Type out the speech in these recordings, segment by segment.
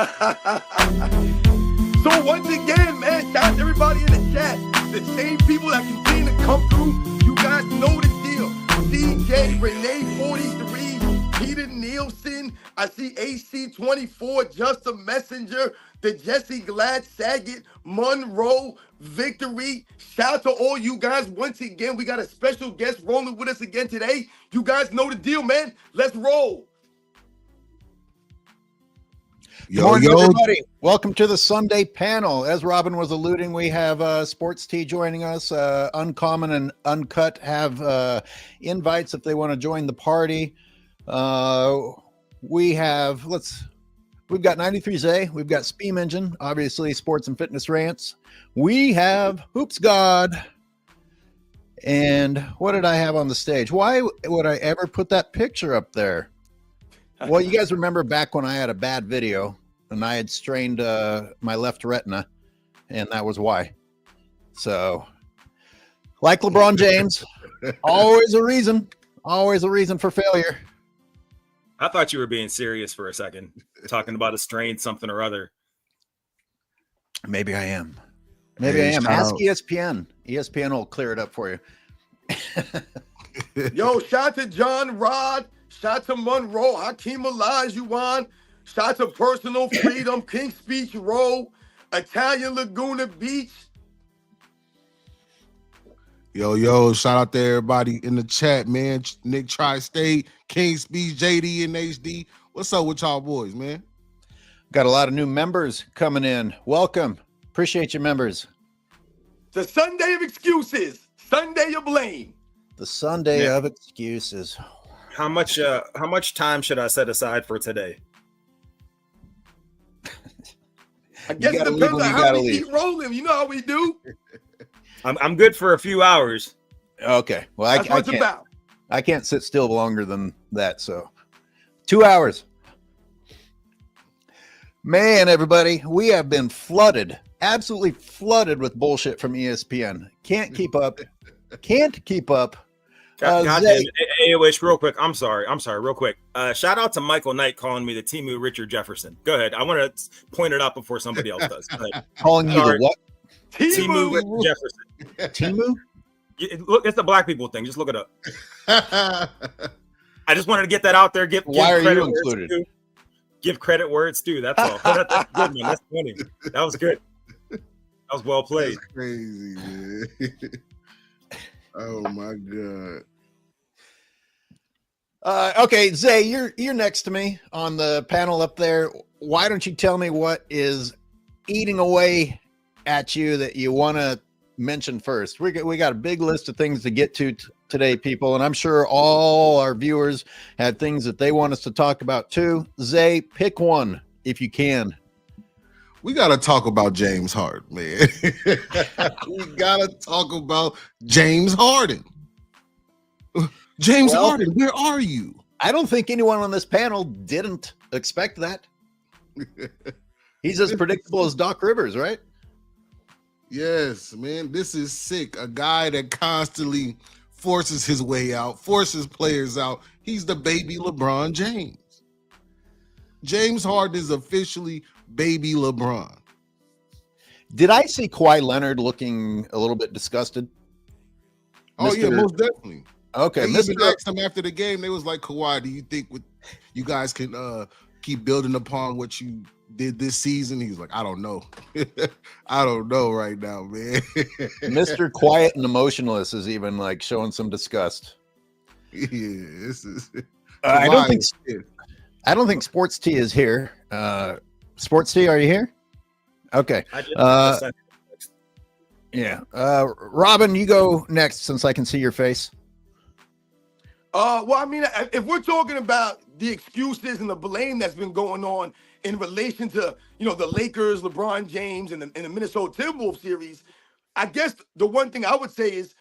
So once again, man, shout out to everybody in the chat. The same people that continue to come through. You guys know the deal. CJ, Renee 43, Peter Nielsen. I see AC24, Just a Messenger, the Jesse Glad, Saget, Monroe, Victory. Shout out to all you guys. Once again, we got a special guest rolling with us again today. You guys know the deal, man. Let's roll. Good morning, everybody. Welcome to the Sunday panel. As Robin was alluding, we have Sports T joining us. Uncommon and Uncut have invites if they want to join the party. We've got 93Z, we've got Speam Engine, obviously Sports and Fitness Rants. We have Hoops God. And what did I have on the stage? Why would I ever put that picture up there? Well, you guys remember back when I had a bad video and I had strained my left retina, and that was why. So, like LeBron James, always a reason for failure. I thought you were being serious for a second, talking about a strain something or other. Maybe I am. Ask ESPN. ESPN will clear it up for you. Yo, shout out to John Rod. Shout out to Monroe, Hakeem Olajuwon. Shout out to Personal Freedom, King Speech Row, Italian Laguna Beach. Yo, shout out to everybody in the chat, man. Nick Tri-State, King Speech, JD, and HD. What's up with y'all boys, man? Got a lot of new members coming in. Welcome. Appreciate you, members. The Sunday of excuses, Sunday of blame. The Sunday of excuses. How much time should I set aside for today? I guess it depends on how we keep rolling. You know how we do. I'm good for a few hours. Okay. Well, I can't sit still longer than that. So 2 hours. Man, everybody, we have been flooded, absolutely flooded with bullshit from ESPN. Can't keep up. AOH, real quick. I'm sorry, real quick. Shout out to Michael Knight calling me the Timu Richard Jefferson. Go ahead. I want to point it out before somebody else does. Calling you the what? Timu Richard Jefferson. Timu? Look, it's the black people thing. Just look it up. I just wanted to get that out there. Why are you included? Give credit where it's due. That's all. That's good, man. That's funny. That was good. That was well played. That's crazy, man. Oh my god. Okay, Zay, you're next to me on the panel up there. Why don't you tell me what is eating away at you that you want to mention first? We got a big list of things to get to today, people, and I'm sure all our viewers had things that they want us to talk about too. Zay, pick one if you can. We got to talk about James Harden, man. We got to talk about James Harden. Harden, where are you? I don't think anyone on this panel didn't expect that. He's as predictable as Doc Rivers, right? Yes, man. This is sick. A guy that constantly forces his way out, forces players out. He's the baby LeBron James. James Harden is officially baby LeBron. Did I see Kawhi Leonard looking a little bit disgusted? Oh, yeah, most definitely. Okay. They even asked him after the game. They was like, Kawhi, do you think you guys can keep building upon what you did this season? He was like, I don't know. I don't know right now, man. Mr. Quiet and Emotionless is even like showing some disgust. Yeah, this is. I don't think Sports T is here. Sports T, are you here? Okay. Yeah. Robin, you go next since I can see your face. Well, I mean, if we're talking about the excuses and the blame that's been going on in relation to, the Lakers, LeBron James, and the Minnesota Timberwolves series, I guess the one thing I would say is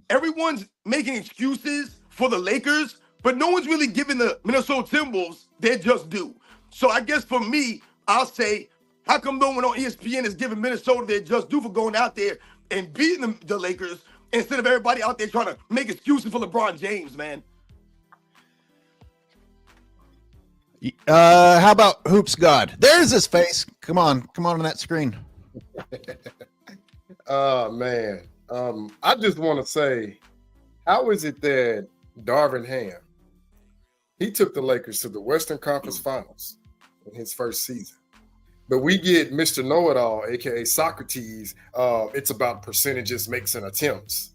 everyone's making excuses for the Lakers, but no one's really giving the Minnesota Timberwolves their just due. So I guess for me, I'll say, how come no one on ESPN is giving Minnesota their just due for going out there and beating the Lakers instead of everybody out there trying to make excuses for LeBron James, man? How about Hoops God? There's his face. Come on that screen. Oh man. I just want to say, how is it that Darvin Ham, he took the Lakers to the Western Conference Finals in his first season, but we get Mr. Know-It-All, aka Socrates. It's about percentages, makes, and attempts.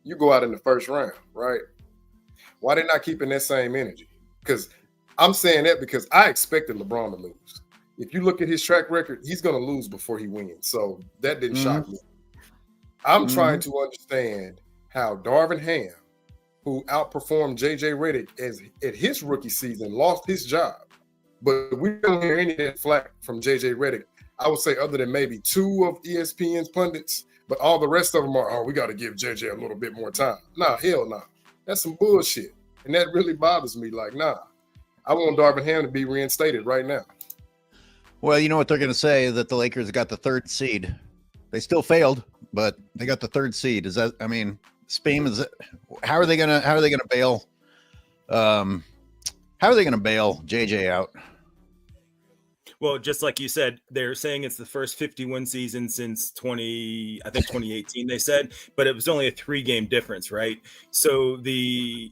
You go out in the first round, right? Why they not keeping that same energy? Because I'm saying that because I expected LeBron to lose. If you look at his track record, he's going to lose before he wins. So that didn't shock me. I'm trying to understand how Darvin Ham, who outperformed JJ Redick at his rookie season, lost his job. But we don't hear any of that flack from JJ Redick. I would say other than maybe 2 of ESPN's pundits, but all the rest of them are, oh, we got to give JJ a little bit more time. Nah, hell nah. That's some bullshit. And that really bothers me. Like, nah, I want Darvin Ham to be reinstated right now. Well, you know what they're going to say, that the Lakers got the 3rd seed. They still failed, but they got the 3rd seed. Is that, I mean, Spain is, how are they going to bail? How are they going to bail JJ out? Well, just like you said, they're saying it's the first 50-win season since 2018, they said, but it was only a 3-game difference, right? So the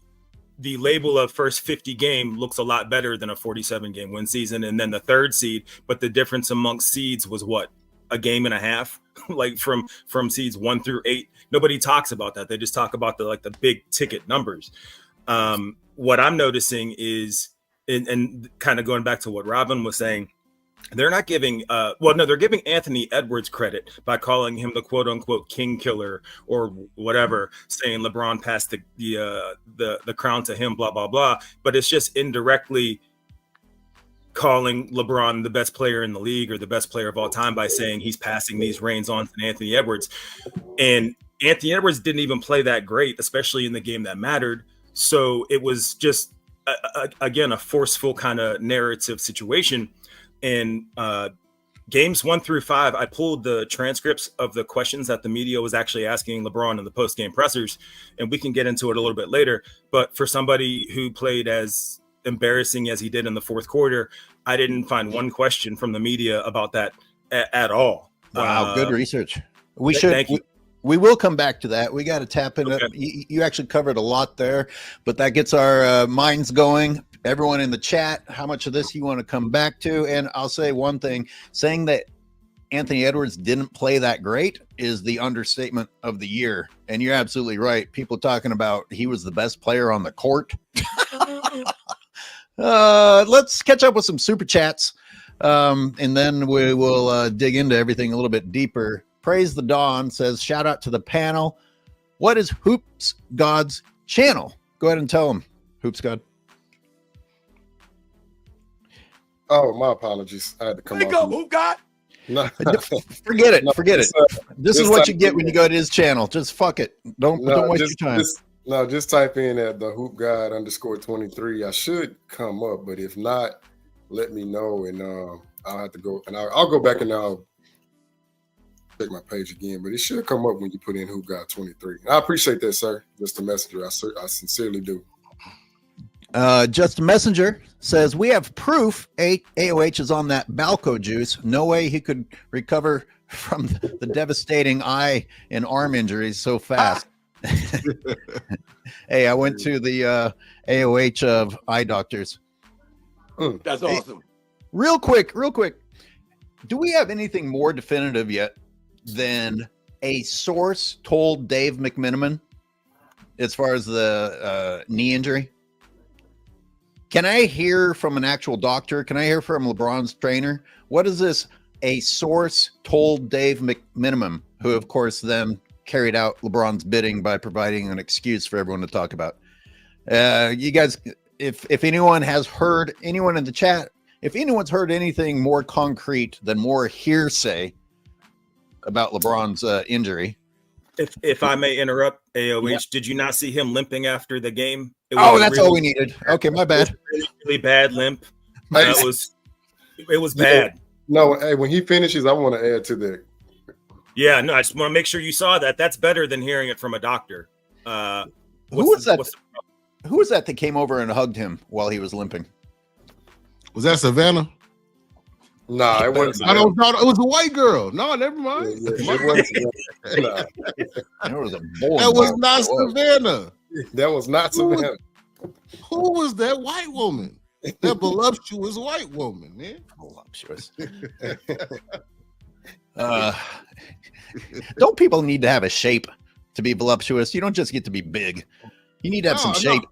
label of first 50 game looks a lot better than a 47-game win season. And then the 3rd seed, but the difference amongst seeds was what? A game and a half, like from seeds 1 through 8. Nobody talks about that. They just talk about the big ticket numbers. What I'm noticing is, and kind of going back to what Robin was saying, they're not giving they're giving Anthony Edwards credit by calling him the quote unquote king killer or whatever, saying LeBron passed the crown to him, blah blah blah. But it's just indirectly calling LeBron the best player in the league or the best player of all time by saying he's passing these reins on to Anthony Edwards. And Anthony Edwards didn't even play that great, especially in the game that mattered. So it was just again a forceful kind of narrative situation. And games 1 through 5, I pulled the transcripts of the questions that the media was actually asking LeBron in the post-game pressers, and we can get into it a little bit later. But for somebody who played as embarrassing as he did in the 4th quarter, I didn't find one question from the media about that at all. Wow, good research. Thank you. We will come back to that. We got to tap into Okay. You actually covered a lot there, but that gets our minds going. Everyone in the chat, how much of this you want to come back to? And I'll say one thing, saying that Anthony Edwards didn't play that great is the understatement of the year. And you're absolutely right. People talking about he was the best player on the court. Let's catch up with some super chats. And then we will dig into everything a little bit deeper. Praise the Dawn says, shout out to the panel. What is Hoops God's channel? Go ahead and tell them, Hoops God. Oh, my apologies. I had to come Wake off. up, who got? No. Forget it. No, Forget it. This is just what you type get in when you go to his channel. Just fuck it. Don't waste your time. Just type in at the Hoop God _23. I should come up, but if not, let me know, and I'll have to go, and I'll go back and I'll check my page again. But it should come up when you put in Hoop God 23. I appreciate that, sir. Just a messenger. I sincerely do. Just a messenger says, we have proof AOH is on that Balco juice. No way he could recover from the devastating eye and arm injuries so fast. Hey, I went to the AOH of eye doctors. That's awesome. Real quick. Do we have anything more definitive yet than a source told Dave McMenamin as far as the knee injury? Can I hear from an actual doctor? Can I hear from LeBron's trainer? What is this? A source told Dave McMenamin, who of course then carried out LeBron's bidding by providing an excuse for everyone to talk about. You guys, if anyone has heard, anyone in the chat, if anyone's heard anything more concrete than more hearsay about LeBron's injury. If I may interrupt, AOH, Did you not see him limping after the game? That's all we needed. Okay, my bad. Really bad limp. It was bad. No, hey, when he finishes, I want to add to that. Yeah, no, I just want to make sure you saw that. That's better than hearing it from a doctor. Who was that that came over and hugged him while he was limping? Was that Savannah? Nah, it wasn't. I don't know. It was a white girl. No, never mind. It wasn't. Nah, There was a boy. That was not Savannah. that was not Savannah. Who was that white woman? That voluptuous white woman, man. Voluptuous. Don't people need to have a shape to be voluptuous? You don't just get to be big. You need to have some shape.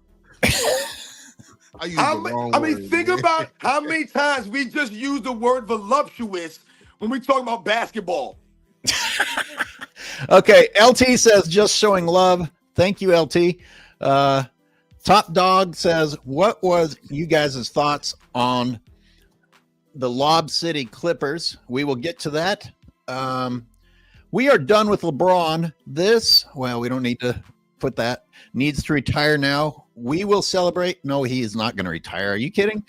I used the wrong word, think man. about how many times we just use the word voluptuous when we talk about basketball. Okay, LT says just showing love. Thank you, LT. Top Dog says, what was you guys' thoughts on the Lob City Clippers? We will get to that. We are done with LeBron. We don't need to put that. Needs to retire now. We will celebrate. No, he is not going to retire. Are you kidding?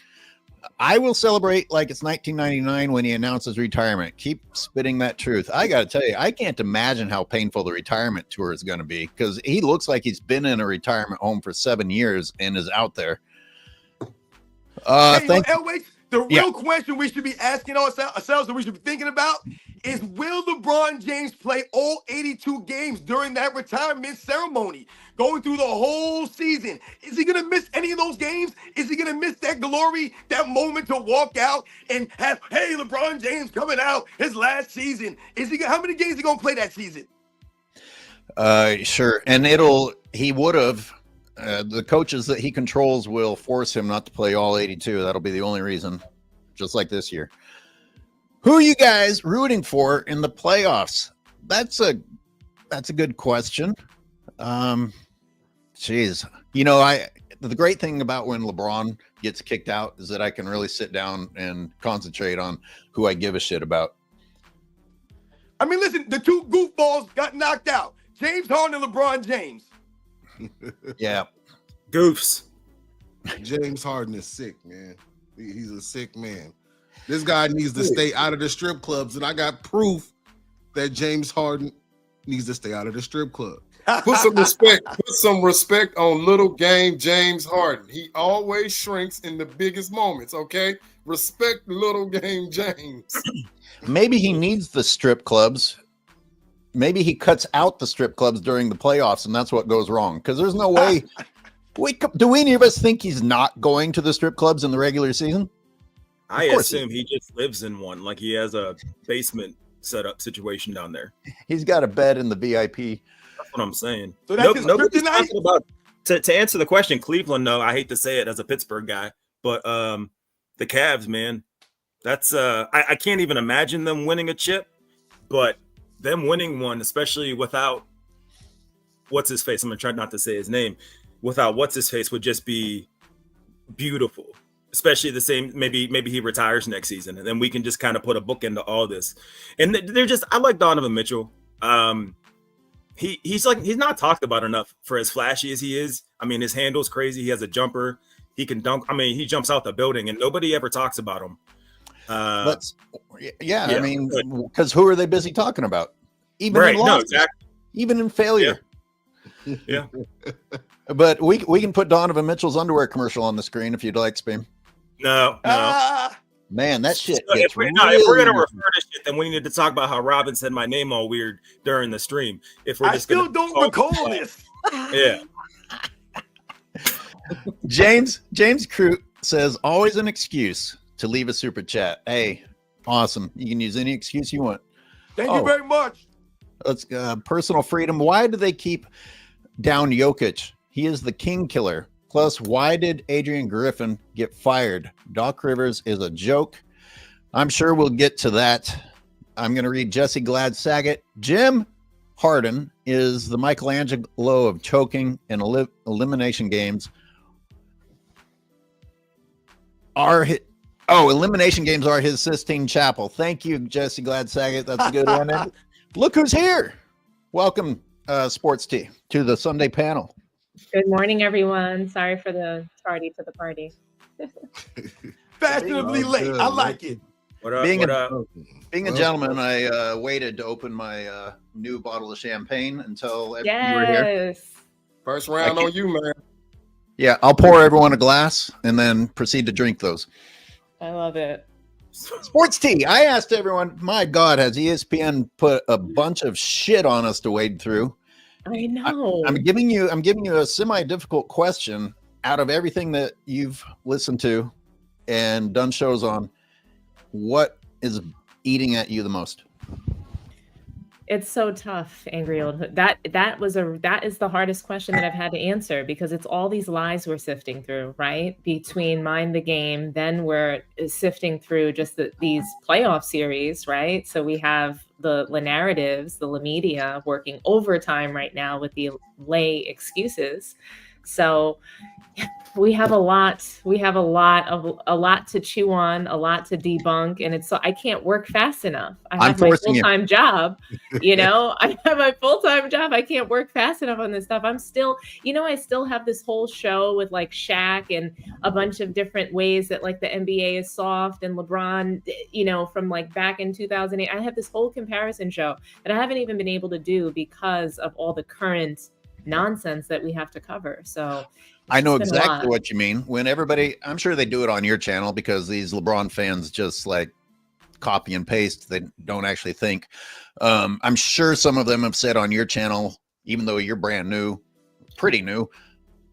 I will celebrate like it's 1999 when he announces retirement. Keep spitting that truth. I got to tell you, I can't imagine how painful the retirement tour is going to be because he looks like he's been in a retirement home for 7 years and is out there. Elway, the real question we should be asking ourselves and we should be thinking about is, will LeBron James play all 82 games during that retirement ceremony, going through the whole season? Is he going to miss any of those games? Is he going to miss that glory, that moment to walk out and have, hey, LeBron James coming out his last season? How many games is he going to play that season? Sure. And he would have, the coaches that he controls will force him not to play all 82. That'll be the only reason, just like this year. Who are you guys rooting for in the playoffs? That's a good question. Geez, the great thing about when LeBron gets kicked out is that I can really sit down and concentrate on who I give a shit about. I mean, listen, the two goofballs got knocked out. James Harden and LeBron James. Yeah. Goofs. James Harden is sick, man. He's a sick man. This guy needs to stay out of the strip clubs, and I got proof that James Harden needs to stay out of the strip club. Put some respect on little game James Harden. He always shrinks in the biggest moments, okay? Respect little game James. Maybe he needs the strip clubs. Maybe he cuts out the strip clubs during the playoffs, and that's what goes wrong. Because there's no way. Do any of us think he's not going to the strip clubs in the regular season? I assume he just lives in one, like he has a basement setup situation down there. He's got a bed in the VIP. That's what I'm saying. So that's his nobody's kryptonite? talking about to answer the question. Cleveland, no, I hate to say it as a Pittsburgh guy, but the Cavs, man, that's I can't even imagine them winning a chip, but them winning one, especially without what's his face. I'm gonna try not to say his name. Without what's his face would just be beautiful. Especially the same, maybe he retires next season, and then we can just kind of put a book into all this. And they're just, I like Donovan Mitchell. He's not talked about enough for as flashy as he is. I mean, his handle's crazy. He has a jumper. He can dunk. I mean, he jumps out the building, and nobody ever talks about him. I mean, because who are they busy talking about? Even in losses, even in failure. Yeah. But we can put Donovan Mitchell's underwear commercial on the screen if you'd like, Spam. No. Man, that shit. If we're gonna refer to shit, then we need to talk about how Robin said my name all weird during the stream. If we're I still don't recall this. Yeah. James Crute says always an excuse to leave a super chat. Hey, awesome. You can use any excuse you want. Thank you very much. Let's personal freedom. Why do they keep down Jokic? He is the king killer. Plus, why did Adrian Griffin get fired? Doc Rivers is a joke. I'm sure we'll get to that. I'm going to read Jesse Glad Saget. Jim Harden is the Michelangelo of choking and elimination games. Elimination games are his Sistine Chapel. Thank you, Jesse Glad Saget. That's a good one. And look who's here. Welcome, Sports Tea, to the Sunday panel. Good morning, everyone. Sorry for the tardy to the party. Fashionably late. I like it. Being a gentleman, I waited to open my new bottle of champagne until you were here. First round on you, man. Yeah, I'll pour everyone a glass and then proceed to drink those. I love it. Sports Tea. I asked everyone, my God, has ESPN put a bunch of shit on us to wade through? I know. I'm giving you a semi-difficult question out of everything that you've listened to and done shows on. What is eating at you the most? It's so tough, Angry Old Hood. That is the hardest question that I've had to answer, because it's all these lies we're sifting through, right? Between Mind the Game, then we're sifting through just these playoff series, right? So we have the narratives, the media working overtime right now with the lay excuses. So we have a lot to chew on, a lot to debunk, and I can't work fast enough. I have my full-time job, I have my full-time job. I can't work fast enough on this stuff. I'm still, I still have this whole show with like Shaq and a bunch of different ways that like the NBA is soft, and LeBron, from like back in 2008. I have this whole comparison show that I haven't even been able to do because of all the current nonsense that we have to cover. So I know exactly what you mean. When everybody, I'm sure they do it on your channel because these LeBron fans just like copy and paste. They don't actually think. I'm sure some of them have said on your channel, even though you're brand new, pretty new,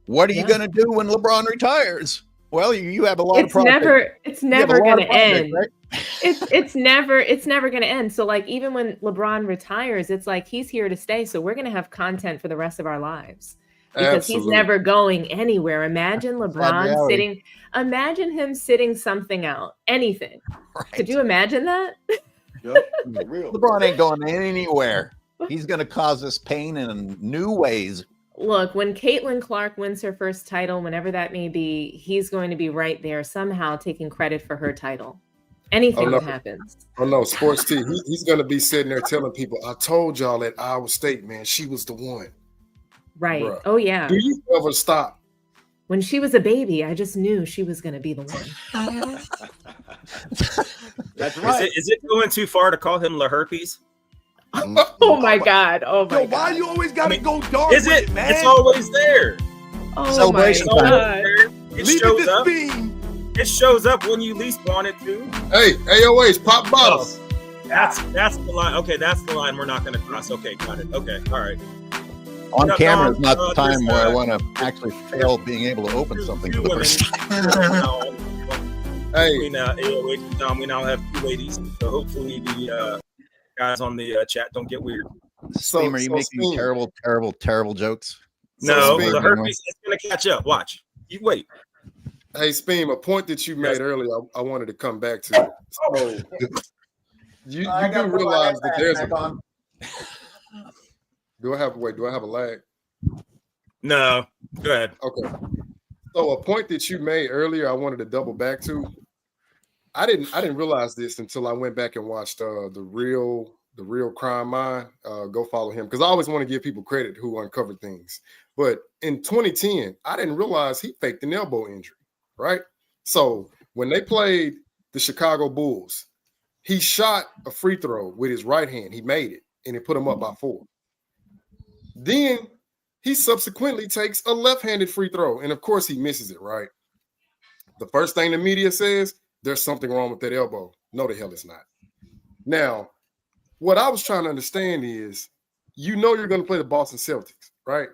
what are you going to do when LeBron retires? Well, you have a lot of projects. It's never going to end. Right? It's never going to end. So like, even when LeBron retires, it's like, he's here to stay. So we're going to have content for the rest of our lives. Because he's never going anywhere. Imagine LeBron imagine him sitting something out, anything. Right. Could you imagine that? Yep. Real. LeBron ain't going anywhere. He's going to cause us pain in new ways. Look, when Caitlin Clark wins her first title, whenever that may be, he's going to be right there somehow taking credit for her title. Anything happens. Oh no, Sports T. He's going to be sitting there telling people, I told y'all at Iowa State, man, she was the one. Right. Bruh. Oh, yeah. Do you ever stop? When she was a baby, I just knew she was going to be the one. That's right. Is it going too far to call him LaHerpes? Oh, my God. Oh, my God. Why you always got to go dark with it, man? It's always there. Oh, celebration my God. It shows up. It shows up when you least want it to. Hey, AOH, pop bottles. That's the line. Okay, that's the line we're not going to cross. Okay, got it. Okay, all right. On camera is not the time where I want to actually fail being able to open something for the first time. Hey, we now have two ladies, so hopefully the guys on the chat don't get weird. Steam, are you making terrible jokes? No, the herpes is going to catch up. Watch. You wait. Hey, Speem, a point that you made earlier, I wanted to come back to. So, you do realize that there's a... Do I have a lag? No, go ahead. Okay. So a point that you made earlier, I wanted to double back to. I didn't realize this until I went back and watched the real Crime Mind. Go follow him, because I always want to give people credit who uncovered things. But in 2010, I didn't realize he faked an elbow injury, right? So when they played the Chicago Bulls, he shot a free throw with his right hand. He made it, and it put him up by 4. Then he subsequently takes a left-handed free throw, and of course he misses it, right? The first thing the media says, there's something wrong with that elbow. No, the hell it's not. Now, what I was trying to understand is, you're going to play the Boston Celtics, right?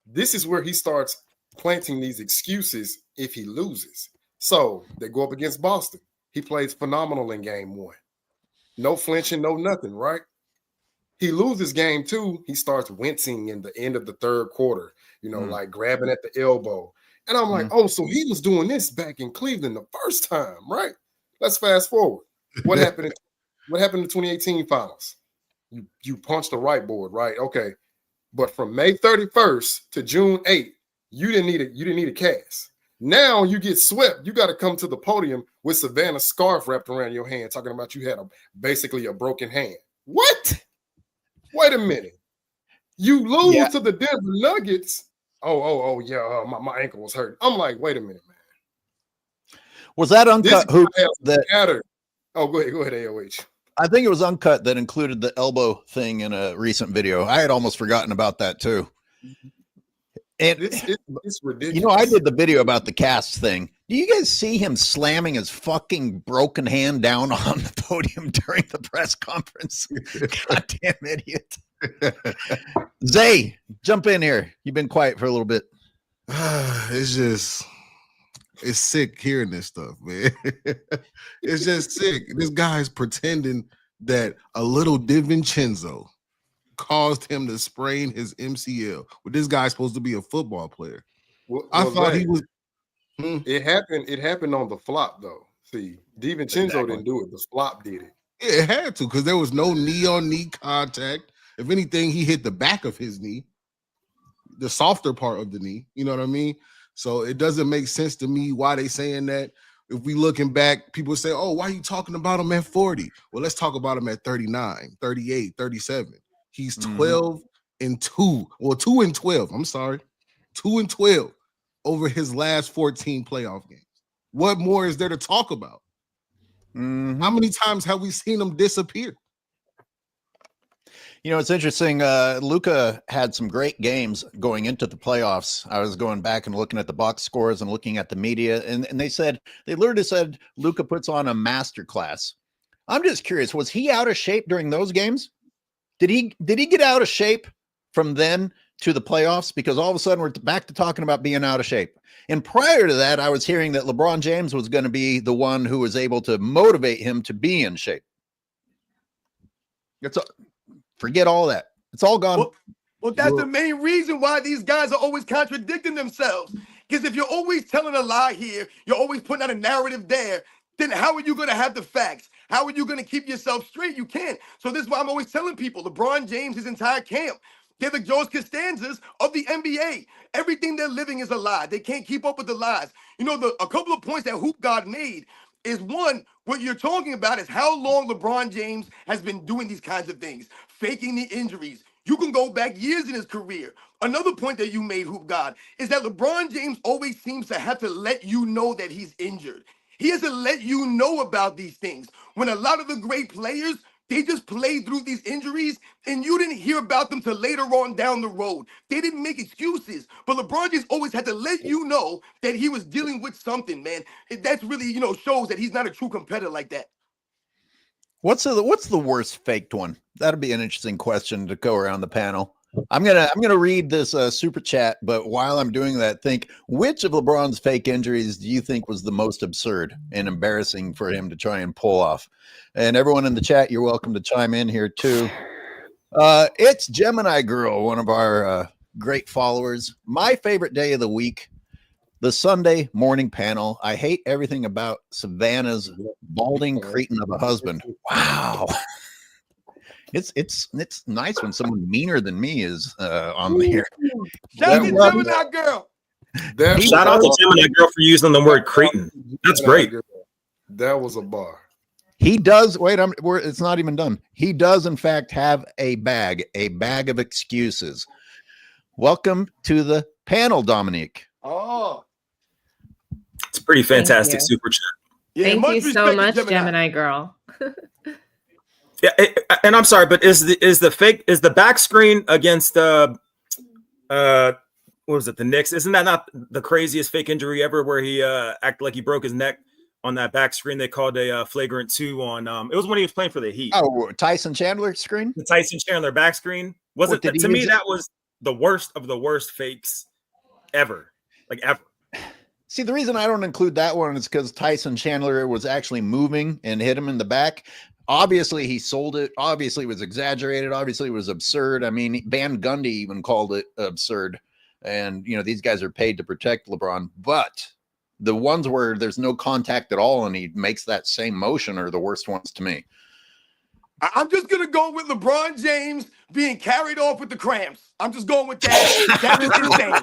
This is where he starts planting these excuses if he loses. So they go up against Boston. He plays phenomenal in game 1. No flinching, no nothing, right? He loses game 2. He starts wincing in the end of the third quarter, like grabbing at the elbow. And I'm like, oh, so he was doing this back in Cleveland the first time, right? Let's fast forward. What happened? What happened in the 2018 finals? You punched the right board, right? Okay. But from May 31st to June 8th, you didn't need a cast. Now you get swept. You got to come to the podium with Savannah's scarf wrapped around your hand, talking about you had basically a broken hand. What? Wait a minute. You lose to the Denver Nuggets. Oh, yeah. My ankle was hurt. I'm like, wait a minute, man. Was that uncut hoop that mattered? Oh, go ahead, AOH. I think it was uncut that included the elbow thing in a recent video. I had almost forgotten about that too. And it's ridiculous. You know, I did the video about the cast thing. Do you guys see him slamming his fucking broken hand down on the podium during the press conference? Goddamn idiot. Zay, jump in here. You've been quiet for a little bit. It's sick hearing this stuff, man. It's just sick. This guy's pretending that a little DiVincenzo caused him to sprain his MCL. But this guy's supposed to be a football player. I thought he was. It happened on the flop, though. See, DiVincenzo didn't do it. The flop did it. Yeah, it had to, because there was no knee-on-knee contact. If anything, he hit the back of his knee, the softer part of the knee. You know what I mean? So it doesn't make sense to me why they saying that. If we looking back, people say, oh, why are you talking about him at 40? Well, let's talk about him at 39, 38, 37. He's 12 and 2. Well, 2 and 12. I'm sorry. 2 and 12 over his last 14 playoff games. What more is there to talk about? How many times have we seen him disappear? You know, it's interesting. Luca had some great games going into the playoffs. I was going back and looking at the box scores and looking at the media, and they literally said Luca puts on a master class. I'm just curious, was he out of shape during those games? Did he get out of shape from then to the playoffs? Because all of a sudden we're back to talking about being out of shape. And prior to that, I was hearing that LeBron James was going to be the one who was able to motivate him to be in shape. Forget all that. It's all gone. Well, that's the main reason why these guys are always contradicting themselves. Because if you're always telling a lie here, you're always putting out a narrative there, then how are you going to have the facts? How are you going to keep yourself straight? You can't. So this is why I'm always telling people, LeBron James, his entire camp, they're the George Costanzas of the NBA. Everything they're living is a lie. They can't keep up with the lies. You know, a couple of points that Hoop God made is, one, what you're talking about is how long LeBron James has been doing these kinds of things, faking the injuries. You can go back years in his career. Another point that you made, Hoop God, is that LeBron James always seems to have to let you know that he's injured. He has to let you know about these things. When a lot of the great players, they just played through these injuries, and you didn't hear about them till later on down the road. They didn't make excuses, but LeBron James always had to let you know that he was dealing with something, man. That's really, shows that he's not a true competitor like that. What's the worst faked one? That'd be an interesting question to go around the panel. I'm gonna read this super chat, but while I'm doing that, think, which of LeBron's fake injuries do you think was the most absurd and embarrassing for him to try and pull off? And everyone in the chat, you're welcome to chime in here too. It's Gemini Girl, one of our great followers. My favorite day of the week, the Sunday morning panel. I hate everything about Savannah's balding cretin of a husband. Wow. It's nice when someone meaner than me is on here. Shout out to Gemini Girl. Shout out to Gemini Girl for using the word cretin. That's great. That was a bar. He does. Wait, it's not even done. He does, in fact, have a bag of excuses. Welcome to the panel, Dominique. Oh, it's pretty fantastic super chat. Yeah, thank you so much, Gemini Girl. Yeah, and I'm sorry, but is the back screen against what was it, the Knicks? Isn't that not the craziest fake injury ever, where he acted like he broke his neck on that back screen? They called a flagrant 2 on it was when he was playing for the Heat. Oh, Tyson Chandler screen? The Tyson Chandler back screen. Was it to me that was the worst of the worst fakes ever. Like ever. See, the reason I don't include that one is because Tyson Chandler was actually moving and hit him in the back. Obviously, he sold it. Obviously, it was exaggerated. Obviously, it was absurd. I mean, Van Gundy even called it absurd. And, these guys are paid to protect LeBron. But the ones where there's no contact at all and he makes that same motion are the worst ones to me. I'm just going to go with LeBron James being carried off with the cramps. I'm just going with that. That is insane.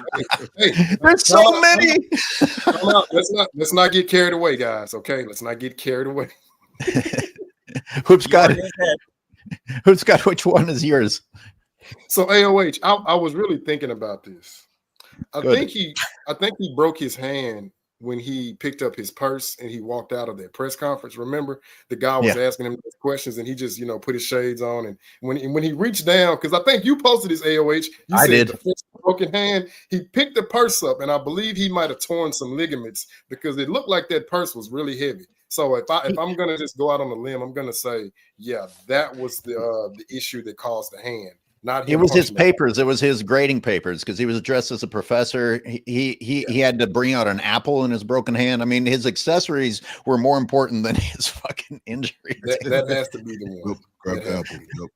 Hey, there's so many. Let's not get carried away, guys. Okay, let's not get carried away. Who's got which one is yours? So AOH, I was really thinking about this. I think he broke his hand when he picked up his purse and he walked out of that press conference. Remember, the guy was asking him those questions and he just put his shades on, and when he reached down, because I think you posted this, AOH. I did. The broken hand. He picked the purse up, and I believe he might have torn some ligaments because it looked like that purse was really heavy. So if I'm gonna just go out on a limb, I'm gonna say, yeah, that was the issue that caused the hand. Not it was his papers. It was his grading papers because he was dressed as a professor. He had to bring out an apple in his broken hand. I mean, his accessories were more important than his fucking injury. That has to be the one. Grab the apple. Yep.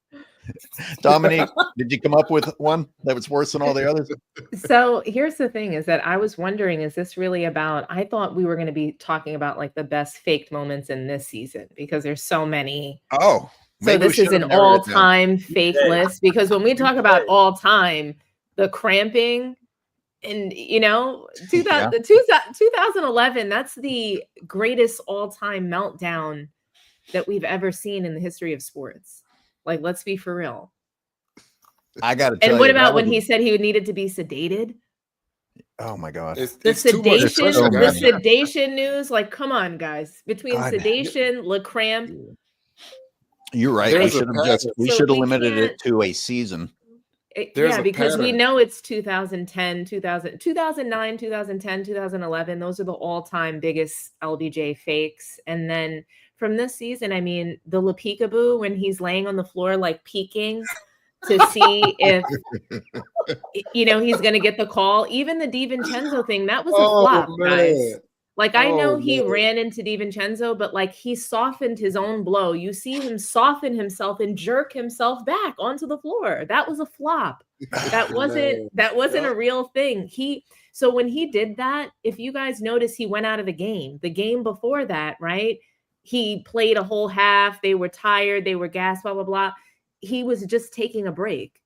Dominique, did you come up with one that was worse than all the others? So here's the thing is that I was wondering, is this really about, I thought we were going to be talking about like the best faked moments in this season because there's so many. Oh, so this is an all-time fake list because when we talk about all-time, the cramping and, 2011, that's the greatest all-time meltdown that we've ever seen in the history of sports. Like, let's be for real. I got to tell you. And what about when he said he needed to be sedated? Oh my God. The sedation news. Like, come on, guys. Between sedation, cramp. You're right. We should have limited it to a season. Because we know it's 2010, 2009, 2010, 2011. Those are the all-time biggest LBJ fakes. And then from this season, I mean, the La Peekaboo when he's laying on the floor, like peeking to see if, he's going to get the call. Even the DiVincenzo thing, that was a flop, guys. Like, I know he ran into DiVincenzo, but like he softened his own blow. You see him soften himself and jerk himself back onto the floor. That was a flop. That wasn't a real thing. So when he did that, if you guys notice, he went out of the game. The game before that, right? He played a whole half. They were tired. They were gassed, blah, blah, blah. He was just taking a break.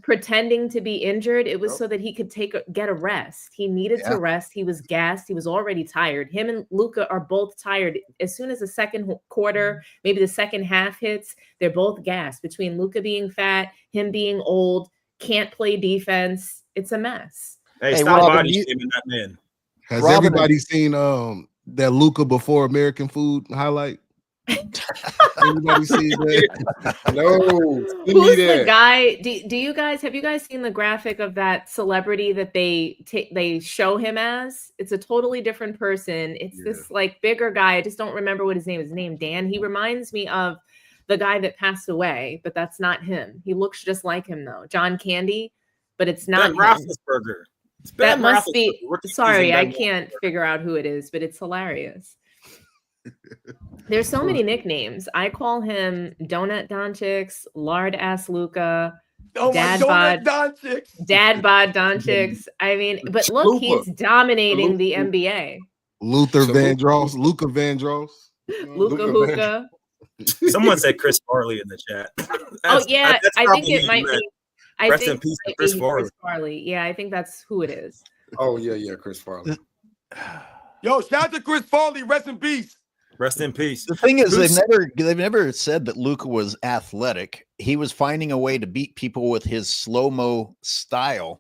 Pretending to be injured, it was so that he could get a rest. He needed to rest. He was gassed. He was already tired. Him and Luca are both tired. As soon as the second quarter, maybe the second half hits, they're both gassed. Between Luca being fat, him being old, can't play defense. It's a mess. Hey, stop body shaming that man. Has everybody seen that Luca before American Food highlight? Anybody see that? No. Who's the guy? Have you guys seen the graphic of that celebrity that they show him as? It's a totally different person. It's this like bigger guy. I just don't remember what his name is. His name Dan. He reminds me of the guy that passed away, but that's not him. He looks just like him though. John Candy, but it's not him. Roethlisberger. That must be. Sorry, I can't figure out who it is, but it's hilarious. There's so many nicknames. I call him Donut Doncic, Lard Ass Luca, Dad Bod Doncic. I mean, but look, he's dominating the NBA. Luca Vandross. Luca Hookah. Someone said Chris Farley in the chat. I think it might be. Rest in peace to Chris Farley. Yeah, I think that's who it is. Oh yeah, Chris Farley. Yo, shout out to Chris Farley. Rest in peace. Rest in peace. The thing is, they've never said that Luca was athletic. He was finding a way to beat people with his slow-mo style.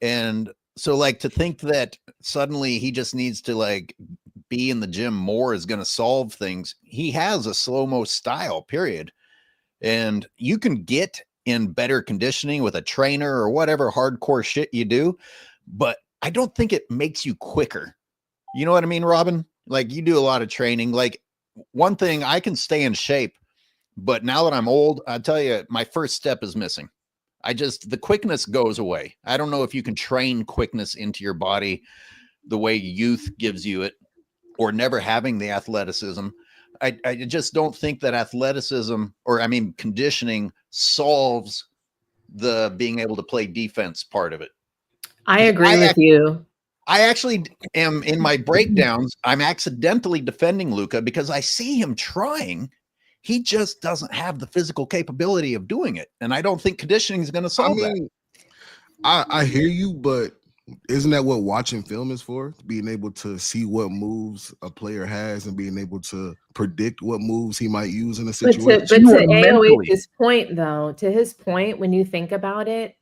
And so like to think that suddenly he just needs to like be in the gym more is going to solve things. He has a slow-mo style, period. And you can get in better conditioning with a trainer or whatever hardcore shit you do, but I don't think it makes you quicker. You know what I mean, Robin? Like you do a lot of training. Like one thing, I can stay in shape, but now that I'm old, I tell you, my first step is missing. The quickness goes away. I don't know if you can train quickness into your body the way youth gives you it, or never having the athleticism. I just don't think that athleticism, conditioning solves the being able to play defense part of it. I agree with you. I actually am in my breakdowns. I'm accidentally defending Luca because I see him trying. He just doesn't have the physical capability of doing it. And I don't think conditioning is going to solve that. I hear you, but isn't that what watching film is for? Being able to see what moves a player has and being able to predict what moves he might use in a situation. But to AOH's point, though, to his point, when you think about it,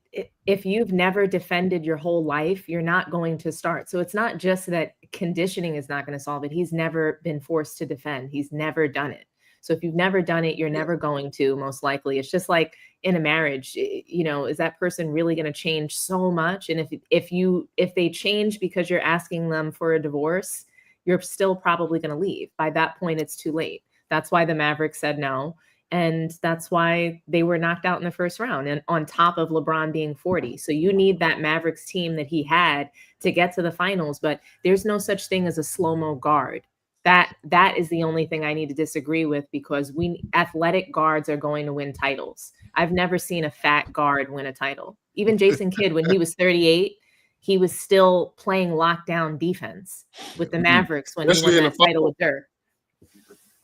if you've never defended your whole life, you're not going to start. So it's not just that conditioning is not going to solve it. He's never been forced to defend. He's never done it. So if you've never done it, you're never going to, most likely. It's just like in a marriage, is that person really going to change so much? And if they change because you're asking them for a divorce, you're still probably going to leave. By that point, it's too late. That's why the Mavericks said no. And that's why they were knocked out in the first round, and on top of LeBron being 40. So you need that Mavericks team that he had to get to the finals, but there's no such thing as a slow-mo guard. That is the only thing I need to disagree with, because athletic guards are going to win titles. I've never seen a fat guard win a title. Even Jason Kidd, when he was 38, he was still playing lockdown defense with the Mavericks when he won that title with Dirk.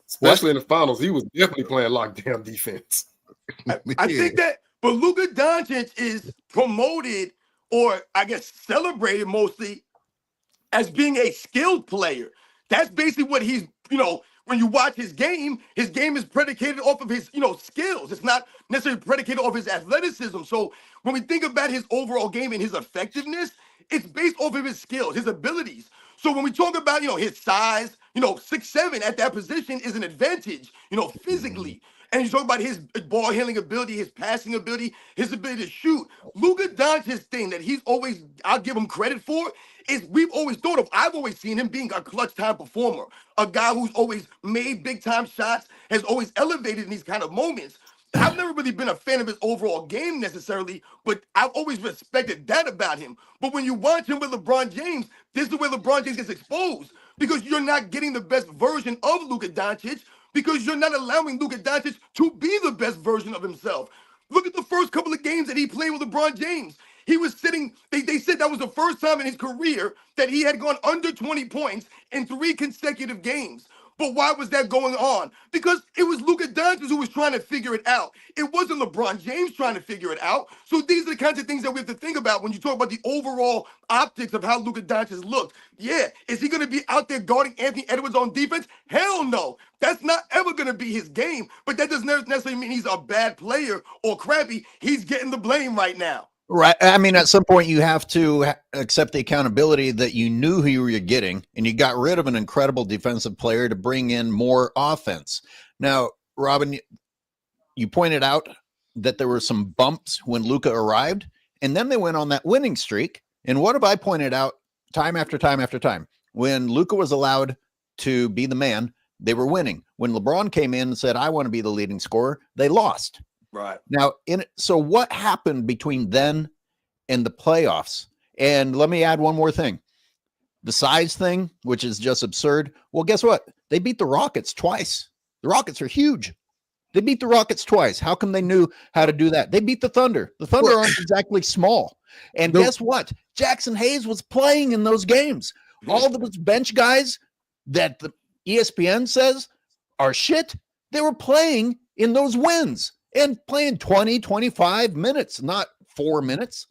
Especially in the finals, he was definitely playing lockdown defense. I think that, but Luka Doncic is promoted, or I guess celebrated mostly, as being a skilled player. That's basically what he's, when you watch his game is predicated off of his, skills. It's not necessarily predicated off his athleticism. So when we think about his overall game and his effectiveness, it's based off of his skills, his abilities. So when we talk about, his size, 6'7" at that position is an advantage, physically. And you talk about his ball handling ability, his passing ability, his ability to shoot. Luka Doncic's thing that I'll give him credit for, is I've always seen him being a clutch time performer, a guy who's always made big time shots, has always elevated in these kind of moments. I've never really been a fan of his overall game necessarily, but I've always respected that about him. But when you watch him with LeBron James, this is the way LeBron James gets exposed, because you're not getting the best version of Luka Doncic, because you're not allowing Luka Doncic to be the best version of himself. Look at the first couple of games that he played with LeBron James. He was sitting, they said that was the first time in his career that he had gone under 20 points in 3 consecutive games. But why was that going on? Because it was Luka Doncic who was trying to figure it out. It wasn't LeBron James trying to figure it out. So these are the kinds of things that we have to think about when you talk about the overall optics of how Luka Doncic looked. Yeah, is he going to be out there guarding Anthony Edwards on defense? Hell no. That's not ever going to be his game. But that doesn't necessarily mean he's a bad player or crappy. He's getting the blame right now. Right. I mean, at some point you have to accept the accountability that you knew who you were getting, and you got rid of an incredible defensive player to bring in more offense. Now, Robin, you pointed out that there were some bumps when Luka arrived, and then they went on that winning streak. And what have I pointed out time after time after time? When Luka was allowed to be the man, they were winning. When LeBron came in and said, I want to be the leading scorer, they lost. Right. Now, so what happened between then and the playoffs? And let me add one more thing. The size thing, which is just absurd. Well, guess what? They beat the Rockets twice. The Rockets are huge. They beat the Rockets twice. How come they knew how to do that? They beat the Thunder. The Thunder aren't exactly small. And guess what? Jackson Hayes was playing in those games. All those bench guys that the ESPN says are shit, they were playing in those wins. And playing 20, 25 minutes, not 4 minutes.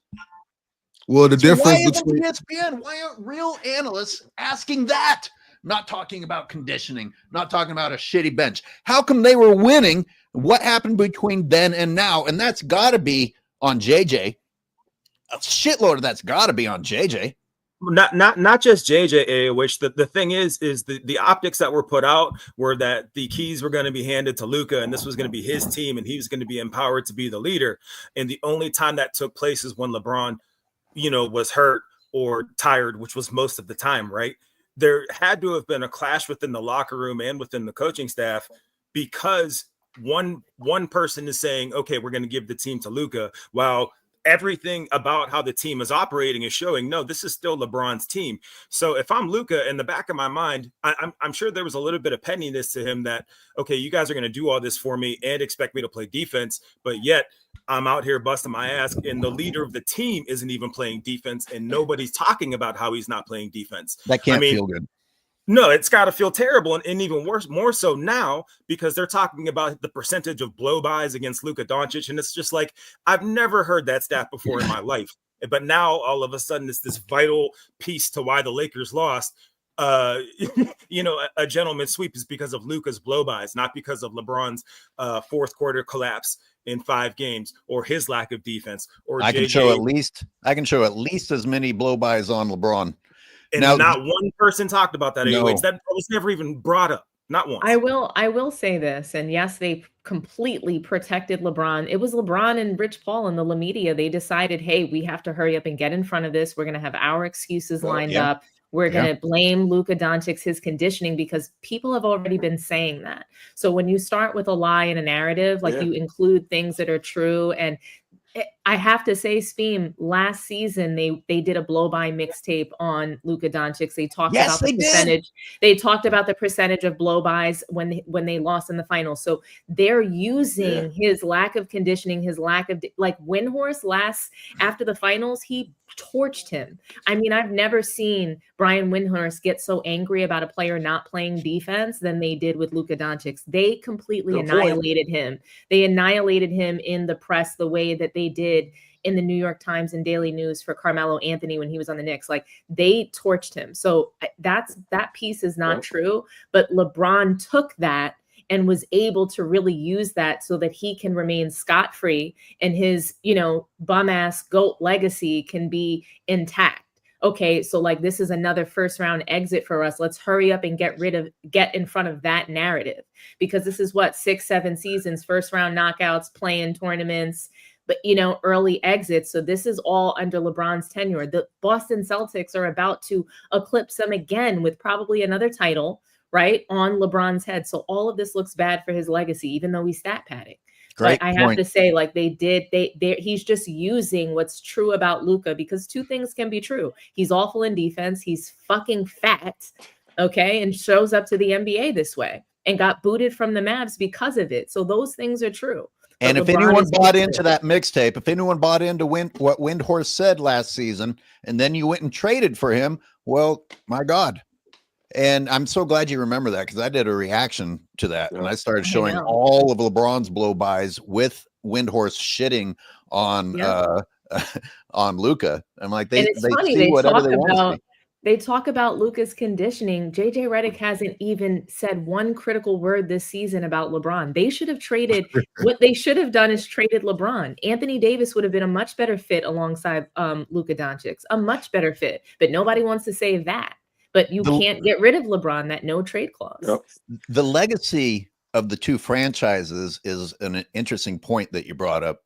Well, the difference between ESPN, why aren't real analysts asking that? Not talking about conditioning, not talking about a shitty bench. How come they were winning? What happened between then and now? And that's got to be on JJ. A shitload of that's got to be on JJ. Not just JJ, which the thing is the optics that were put out were that the keys were going to be handed to Luca, and this was going to be his team, and he was going to be empowered to be the leader. And the only time that took place is when LeBron, was hurt or tired, which was most of the time, right? There had to have been a clash within the locker room and within the coaching staff, because one person is saying, okay, we're going to give the team to Luca, while everything about how the team is operating is showing, no, this is still LeBron's team. So if I'm Luca, in the back of my mind, I'm sure there was a little bit of pettiness to him that, okay, you guys are going to do all this for me and expect me to play defense, but yet I'm out here busting my ass, and the leader of the team isn't even playing defense, and nobody's talking about how he's not playing defense. That can't feel good. No, it's got to feel terrible, and even worse, more so now, because they're talking about the percentage of blow-bys against Luka Doncic, and it's just like, I've never heard that stat before in my life. But now, all of a sudden, it's this vital piece to why the Lakers lost. A gentleman's sweep is because of Luka's blow-bys, not because of LeBron's fourth quarter collapse in 5 games, or his lack of defense. Or I can show at least as many blow-bys on LeBron. And now, not one person talked about that. No. That was never even brought up. Not once. I will say this, and yes, they completely protected LeBron. It was LeBron and Rich Paul and the La Media. They decided, hey, we have to hurry up and get in front of this. We're going to have our excuses lined up. We're going to blame Luca Doncic, his conditioning, because people have already been saying that. So when you start with a lie and a narrative, like you include things that are true, and I have to say, Speem, last season they did a blow-by mixtape on Luca Doncic. They talked about the percentage. They talked about the percentage of blow-bys when they lost in the finals. So they're using his lack of conditioning, his lack of, like, Windhorst after the finals, he torched him. I mean, I've never seen Brian Windhorst get so angry about a player not playing defense than they did with Luca Doncic. They completely annihilated him. They annihilated him in the press the way that they did in the New York Times and Daily News for Carmelo Anthony when he was on the Knicks. Like, they torched him. So that piece is not true, but LeBron took that and was able to really use that so that he can remain scot-free and his, bum-ass GOAT legacy can be intact. Okay, so like, this is another first round exit for us. Let's hurry up and get in front of that narrative, because this is 6-7 seasons, first round knockouts, playing tournaments, but early exits. So this is all under LeBron's tenure. The Boston Celtics are about to eclipse them again with probably another title, right, on LeBron's head. So all of this looks bad for his legacy, even though he's stat padding. But I have to say, like, he's just using what's true about Luca, because two things can be true. He's awful in defense. He's fucking fat, okay, and shows up to the NBA this way and got booted from the Mavs because of it. So those things are true. And if anyone bought into that mixtape, if anyone bought into what Windhorst said last season, and then you went and traded for him, well, my God. And I'm so glad you remember that, because I did a reaction to that, and I started showing all of LeBron's blow-bys with Windhorst shitting on on Luca. I'm like, they see whatever they want to see. They talk about Luca's conditioning. JJ Redick hasn't even said one critical word this season about LeBron. They should have traded. What they should have done is traded LeBron. Anthony Davis would have been a much better fit alongside Luca Doncic, a much better fit. But nobody wants to say that. But you can't get rid of LeBron, that no trade clause. The legacy of the two franchises is an interesting point that you brought up,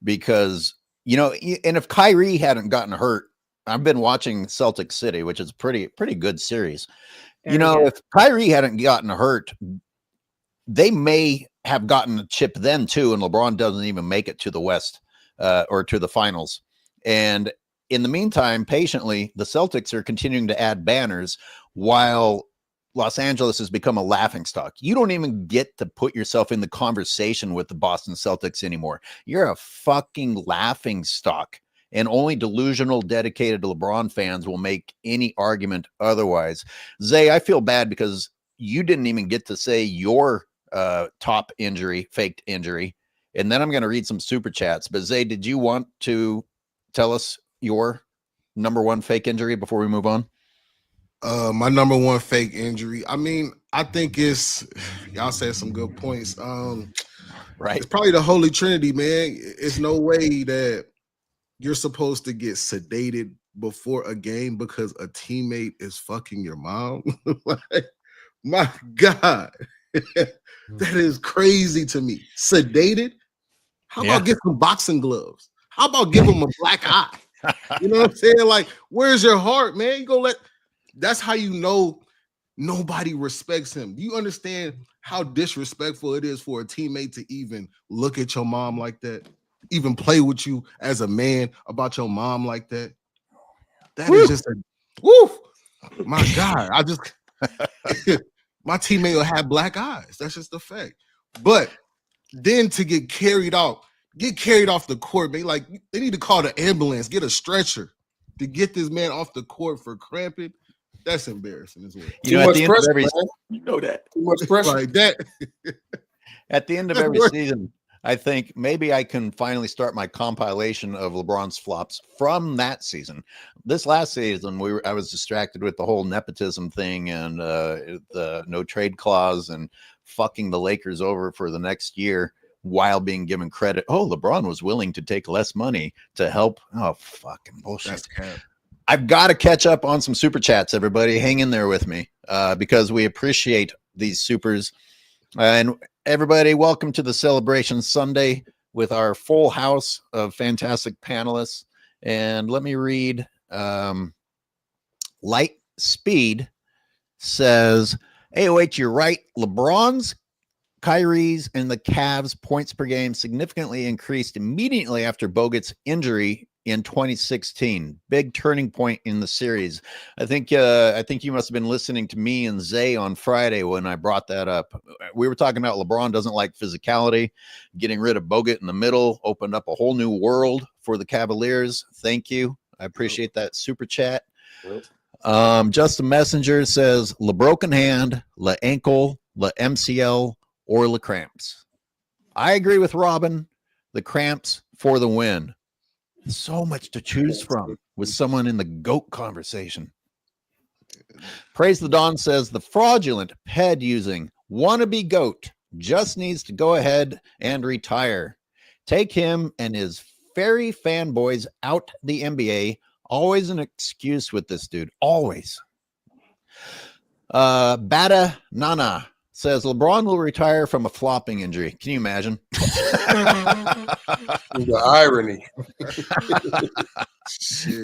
because, and if Kyrie hadn't gotten hurt, I've been watching Celtic City, which is pretty good series. If Kyrie hadn't gotten hurt, they may have gotten a chip then too, and LeBron doesn't even make it to the West or to the finals. And in the meantime, patiently, the Celtics are continuing to add banners while Los Angeles has become a laughingstock. You don't even get to put yourself in the conversation with the Boston Celtics anymore. You're a fucking laughingstock, and only delusional, dedicated LeBron fans will make any argument otherwise. Zay, I feel bad because you didn't even get to say your top injury, faked injury. And then I'm going to read some super chats. But Zay, did you want to tell us your number one fake injury before we move on? My number one fake injury, I mean, I think y'all said some good points. Right. It's probably the Holy Trinity, man. It's no way that you're supposed to get sedated before a game because a teammate is fucking your mom. Like, my God, that is crazy to me. Sedated? How about get some boxing gloves? How about give him a black eye? You know what I'm saying? Like, where's your heart, man? You go that's how you know nobody respects him. Do you understand how disrespectful it is for a teammate to even look at your mom like that? Even play with you as a man about your mom like that? That is just my God. My teammate will have black eyes. That's just the fact. But then to get carried off the court, man, like, they need to call the ambulance, get a stretcher to get this man off the court for cramping. That's embarrassing as well. At the end of every too much pressure like that. At the end of every season, I think maybe I can finally start my compilation of LeBron's flops from that season. This last season, I was distracted with the whole nepotism thing and the no trade clause and fucking the Lakers over for the next year while being given credit. Oh, LeBron was willing to take less money to help. Oh, fucking bullshit. I've got to catch up on some super chats, everybody. Hang in there with me because we appreciate these supers. And everybody. Welcome to the Celebration Sunday with our full house of fantastic panelists. And let me read. Light Speed says, AOH, you're right. LeBron's, Kyrie's, and the Cavs' points per game significantly increased immediately after Bogut's injury in 2016. Big turning point in the series. I think you must have been listening to me and Zay on Friday when I brought that up. We were talking about LeBron doesn't like physicality. Getting rid of Bogut in the middle opened up a whole new world for the Cavaliers. Thank you. I appreciate that super chat. Just a messenger says La broken hand, La ankle, La MCL, or La cramps. I agree with Robin. The cramps for the win. So much to choose from with someone in the GOAT conversation. Praise the Dawn says the fraudulent ped using wannabe GOAT just needs to go ahead and retire. Take him and his fairy fanboys out the NBA. Always an excuse with this dude. Always. Bada Nana says LeBron will retire from a flopping injury. Can you imagine? The irony.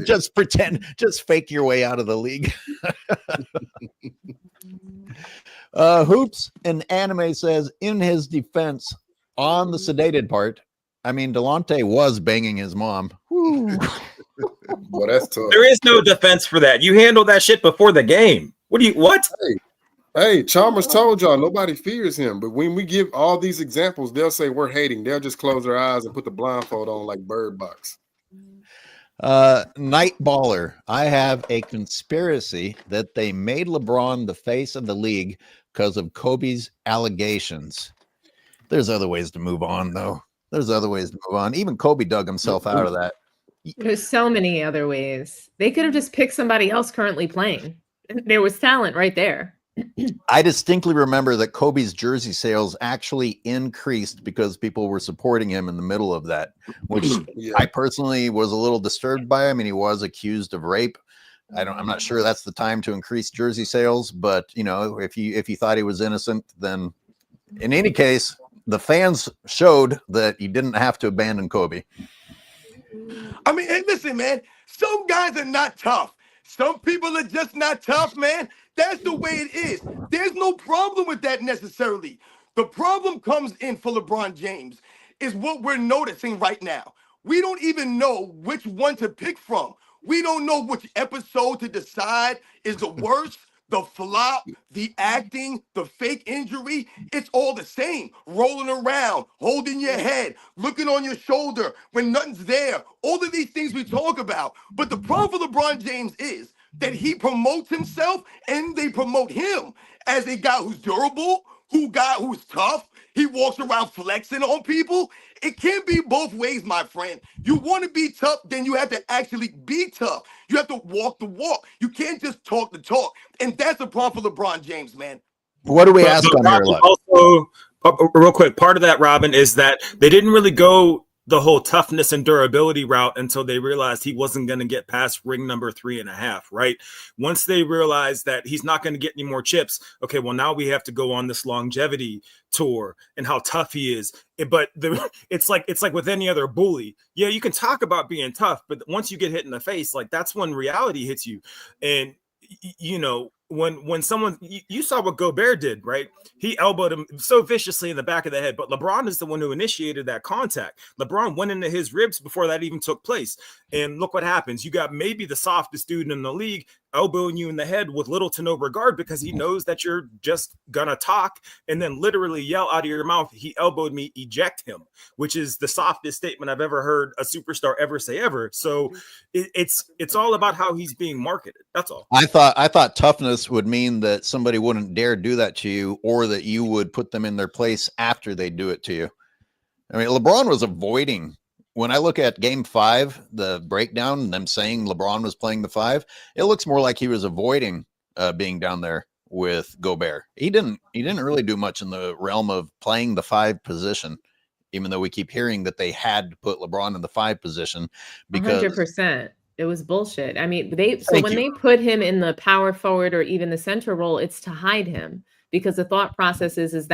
Just pretend, just fake your way out of the league. Hoops and Anime says in his defense on the sedated part, I mean, Delonte was banging his mom. Woo. Well, that's tough. There is no defense for that. You handle that shit before the game. What? Hey, Chalmers told y'all nobody fears him. But when we give all these examples, they'll say we're hating. They'll just close their eyes and put the blindfold on like Bird Box. Night Baller. I have a conspiracy that they made LeBron the face of the league because of Kobe's allegations. There's other ways to move on, though. There's other ways to move on. Even Kobe dug himself out of that. There's so many other ways. They could have just picked somebody else currently playing. There was talent right there. I distinctly remember that Kobe's jersey sales actually increased because people were supporting him in the middle of that, which I personally was a little disturbed by. I mean, he was accused of rape. I'm not sure that's the time to increase jersey sales, but you know, if you thought he was innocent, then in any case, the fans showed that you didn't have to abandon Kobe. I mean, hey, listen, man, some guys are not tough. Some people are just not tough, man. That's the way it is. There's no problem with that necessarily. The problem comes in for LeBron James is what we're noticing right now. We don't even know which one to pick from. We don't know which episode to decide is the worst, the flop, the acting, the fake injury. It's all the same. Rolling around, holding your head, looking on your shoulder when nothing's there. All of these things we talk about. But the problem for LeBron James is that he promotes himself and they promote him as a guy who's durable, who's tough. He walks around flexing on people. It can't be both ways, my friend. You want to be tough, then you have to actually be tough. You have to walk the walk. You can't just talk the talk. And that's the problem for LeBron James, man. What do we ask on here? Also, real quick, part of that, Robin, is that they didn't really go the whole toughness and durability route until they realized he wasn't going to get past ring number 3.5, right? Once they realized that he's not going to get any more chips, okay, well, now we have to go on this longevity tour and how tough he is. But it's like with any other bully. Yeah, you can talk about being tough, but once you get hit in the face, like that's when reality hits you. And, you know, when someone, you saw what Gobert did, right? He elbowed him so viciously in the back of the head, but LeBron is the one who initiated that contact. LeBron went into his ribs before that even took place. And look what happens. You got maybe the softest dude in the league elbowing you in the head with little to no regard because he knows that you're just gonna talk and then literally yell out of your mouth, he elbowed me, eject him, which is the softest statement I've ever heard a superstar ever say ever. So it's all about how he's being marketed. That's all. I thought toughness would mean that somebody wouldn't dare do that to you or that you would put them in their place after they do it to you. I mean, LeBron was avoiding. When I look at game 5, the breakdown and them saying LeBron was playing the 5, it looks more like he was avoiding being down there with Gobert. He didn't really do much in the realm of playing the 5 position, even though we keep hearing that they had to put LeBron in the 5 position because 100%. It was bullshit. I mean, when they put him in the power forward or even the center role, it's to hide him. because the thought process is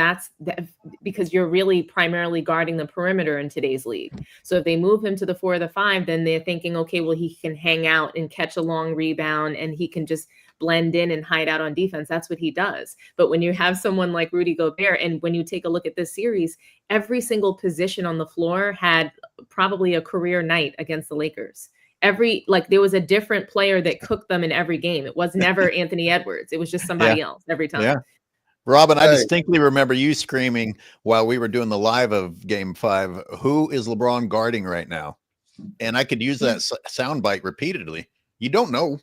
because you're really primarily guarding the perimeter in today's league. So if they move him to the 4 or the 5, then they're thinking, okay, well, he can hang out and catch a long rebound and he can just blend in and hide out on defense. That's what he does. But when you have someone like Rudy Gobert, and when you take a look at this series, every single position on the floor had probably a career night against the Lakers. There was a different player that cooked them in every game. It was never Anthony Edwards. It was just somebody else every time. Yeah. Robin, I distinctly remember you screaming while we were doing the live of Game 5, who is LeBron guarding right now? And I could use that soundbite repeatedly. You don't know.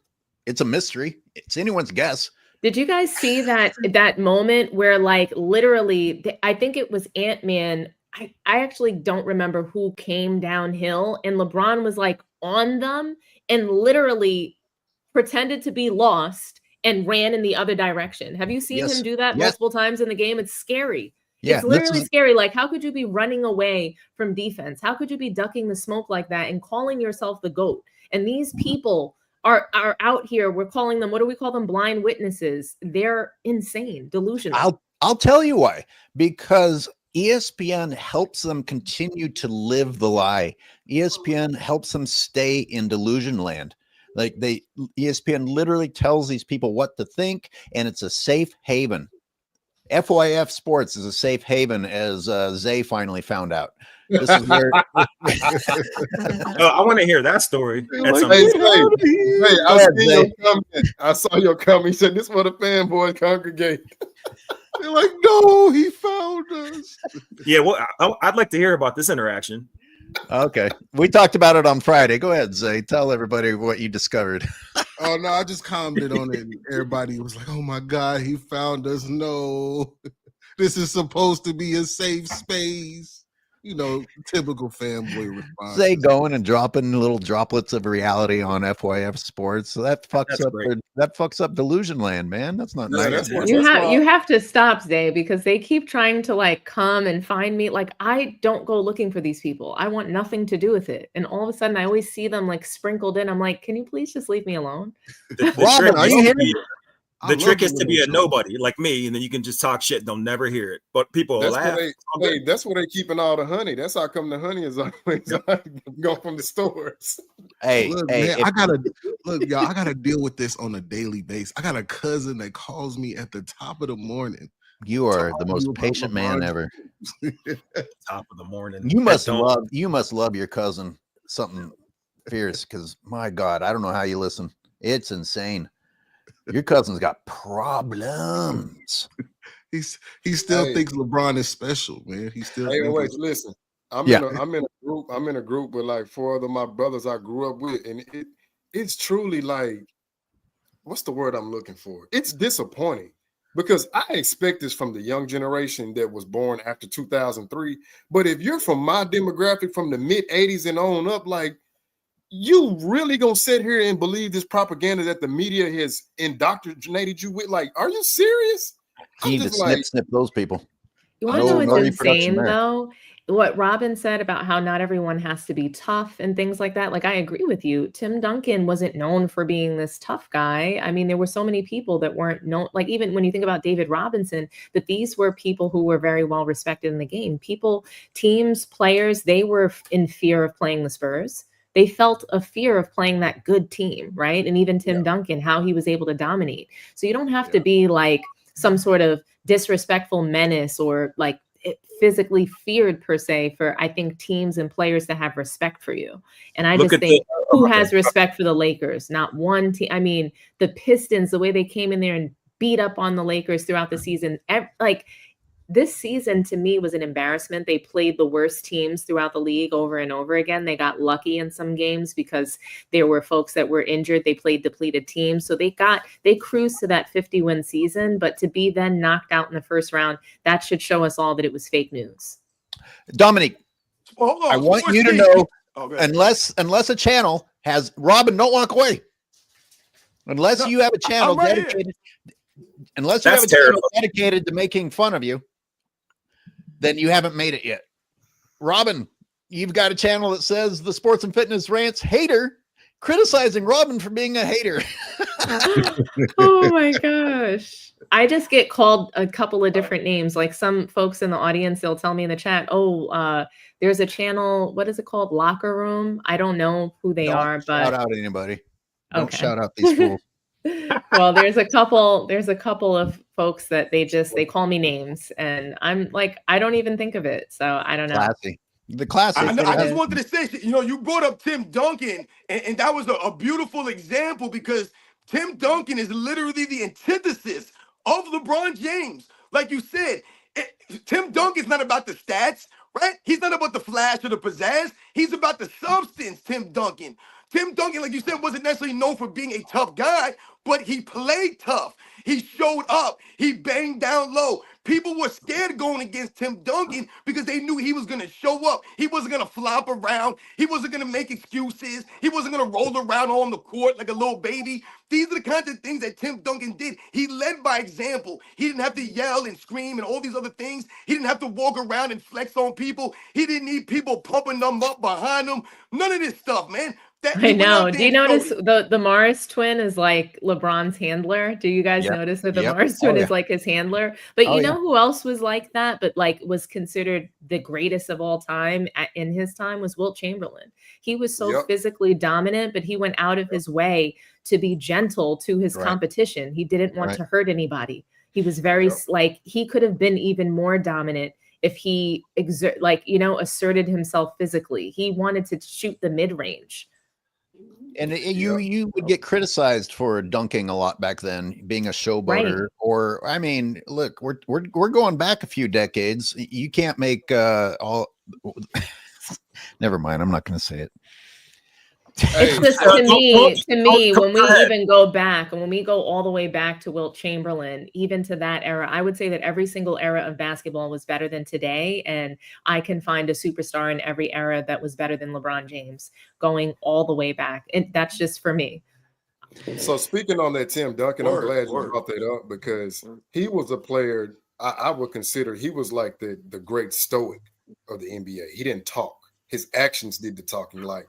It's a mystery. It's anyone's guess. Did you guys see that moment where, like, literally, I think it was Ant-Man. I actually don't remember who came downhill, and LeBron was like on them and literally pretended to be lost and ran in the other direction. Have you seen him do that multiple times in the game? It's scary. Yeah, it's literally scary. Like, how could you be running away from defense? How could you be ducking the smoke like that and calling yourself the GOAT? And these people are out here. We're calling them, what do we call them? Blind witnesses. They're insane, delusional. I'll tell you why. Because ESPN helps them continue to live the lie. ESPN helps them stay in delusion land. Like ESPN literally tells these people what to think, and it's a safe haven. FYF Sports is a safe haven, as Zay finally found out. This is where I want to hear that story. I saw your comment. He said, "This is where the fanboys congregate." They're like, "No, he found us." Yeah, well, I'd like to hear about this interaction. Okay, we talked about it on Friday. Go ahead, Zay. Tell everybody what you discovered. Oh no, I just commented on it. And everybody was like, "Oh my God, he found us!" No, this is supposed to be a safe space. You know, typical fanboy response. Zay going and dropping little droplets of reality on FYF Sports. So that fucks up delusion land, man. That's not nice. You have to stop, Zay, because they keep trying to like come and find me. Like, I don't go looking for these people. I want nothing to do with it. And all of a sudden I always see them like sprinkled in. I'm like, can you please just leave me alone? Robin, are you here? The trick is to be a nobody like me, and then you can just talk shit. They'll never hear it, but people will laugh. That's where they keeping all the honey. That's how come the honey is always go from the stores. Hey, look, man, I gotta deal with this on a daily basis. I got a cousin that calls me at the top of the morning. You are the most patient man ever. Top of the morning. You must love your cousin something fierce, because my God, I don't know how you listen. It's insane. Your cousin's got problems. He still thinks LeBron is special, man. He still. Hey, wait, listen. I'm in a group with like 4 of my brothers I grew up with, and it's truly like, what's the word I'm looking for? It's disappointing, because I expect this from the young generation that was born after 2003. But if you're from my demographic, from the mid 80s and on up, like, you really gonna sit here and believe this propaganda that the media has indoctrinated you with? Like, are you serious? You need to snip those people. You want to know what's insane, though? What Robin said about how not everyone has to be tough and things like that. Like, I agree with you. Tim Duncan wasn't known for being this tough guy. I mean, there were so many people that weren't known. Like, even when you think about David Robinson, but these were people who were very well respected in the game. People, teams, players, they were in fear of playing the Spurs. They felt a fear of playing that good team, right? And even Tim Duncan, how he was able to dominate. So you don't have to be like some sort of disrespectful menace or like physically feared per se for, I think, teams and players to have respect for you. And I just think who has respect for the Lakers? Not one team. I mean, the Pistons, the way they came in there and beat up on the Lakers throughout the season, like, this season to me was an embarrassment. They played the worst teams throughout the league over and over again. They got lucky in some games because there were folks that were injured. They played depleted teams. So they cruised to that 50-win season, but to be then knocked out in the first round, that should show us all that it was fake news. Dominique, I want you to know, unless a channel has, Robin, don't walk away. Unless you have a channel dedicated, dedicated to making fun of you, then you haven't made it yet. Robin, you've got a channel that says the Sports and Fitness Rants hater, criticizing Robin for being a hater. Oh my gosh. I just get called a couple of different names. Like some folks in the audience, they'll tell me in the chat, there's a channel, what is it called? Locker Room. I don't know who they are, but shout out anybody. Don't okay. shout out these fools. Well, there's a couple of folks that they call me names, and I'm like, I don't even think of it. So I don't know. Classy. The classic. I just wanted to say, you brought up Tim Duncan, and that was a beautiful example because Tim Duncan is literally the antithesis of LeBron James. Like you said, Tim Duncan's not about the stats, right? He's not about the flash or the pizzazz. He's about the substance, Tim Duncan. Tim Duncan, like you said, wasn't necessarily known for being a tough guy, but he played tough. He showed up. He banged down low. People were scared going against Tim Duncan because they knew he was going to show up. He wasn't going to flop around. He wasn't going to make excuses. He wasn't going to roll around on the court like a little baby. These are the kinds of things that Tim Duncan did. He led by example. He didn't have to yell and scream and all these other things. He didn't have to walk around and flex on people. He didn't need people pumping them up behind him. None of this stuff, man. I know. Do you notice the Morris twin is like LeBron's handler? Do you guys notice that the Morris twin is like his handler? But you know who else was like that, but like was considered the greatest of all time in his time was Wilt Chamberlain. He was so physically dominant, but he went out of his way to be gentle to his competition. He didn't want to hurt anybody. He was very like he could have been even more dominant if he asserted himself physically. He wanted to shoot the mid-range. And you would get criticized for dunking a lot back then, being a showboater. Or I mean, look, we're going back a few decades. You can't make all. Never mind. I'm not going to say it. It's just to me, when we even go back and when we go all the way back to Wilt Chamberlain, even to that era, I would say that every single era of basketball was better than today. And I can find a superstar in every era that was better than LeBron James going all the way back. And that's just for me. So speaking on that, Tim Duncan, I'm glad you brought that up because he was a player I would consider he was like the great stoic of the NBA. He didn't talk. His actions did the talking. Like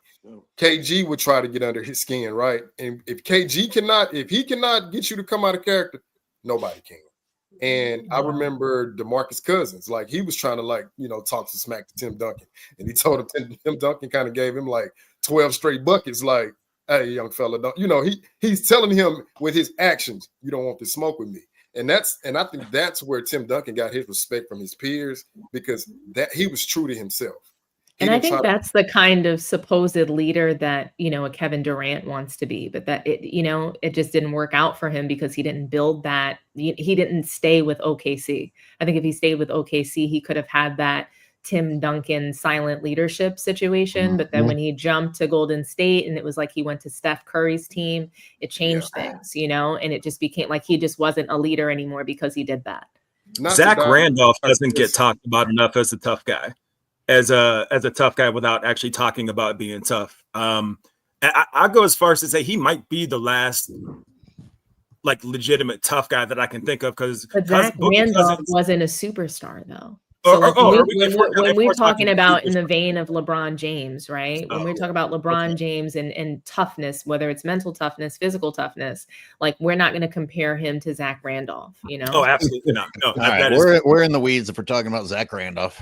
KG would try to get under his skin, right? And if he cannot get you to come out of character, nobody can. And I remember DeMarcus Cousins, like he was trying to talk some smack to Tim Duncan. And he told him Tim Duncan kind of gave him like 12 straight buckets, like, hey, young fella, he's telling him with his actions, you don't want to smoke with me. And I think that's where Tim Duncan got his respect from his peers because that he was true to himself. And I think that's the kind of supposed leader that, a Kevin Durant wants to be, but that it just didn't work out for him because he didn't build that. He didn't stay with OKC. I think if he stayed with OKC, he could have had that Tim Duncan silent leadership situation. But then when he jumped to Golden State and it was like he went to Steph Curry's team, it changed things, and it just became like he just wasn't a leader anymore because he did that. Zach Randolph doesn't get talked about enough as a tough guy. As a tough guy without actually talking about being tough. I go as far as to say he might be the last like legitimate tough guy that I can think of because Zach Randolph wasn't a superstar though. So when we're talking about in the vein of LeBron James, right? When we talk about LeBron James and toughness, whether it's mental toughness, physical toughness, like we're not going to compare him to Zach Randolph, Oh, absolutely not. No, we're in the weeds if we're talking about Zach Randolph.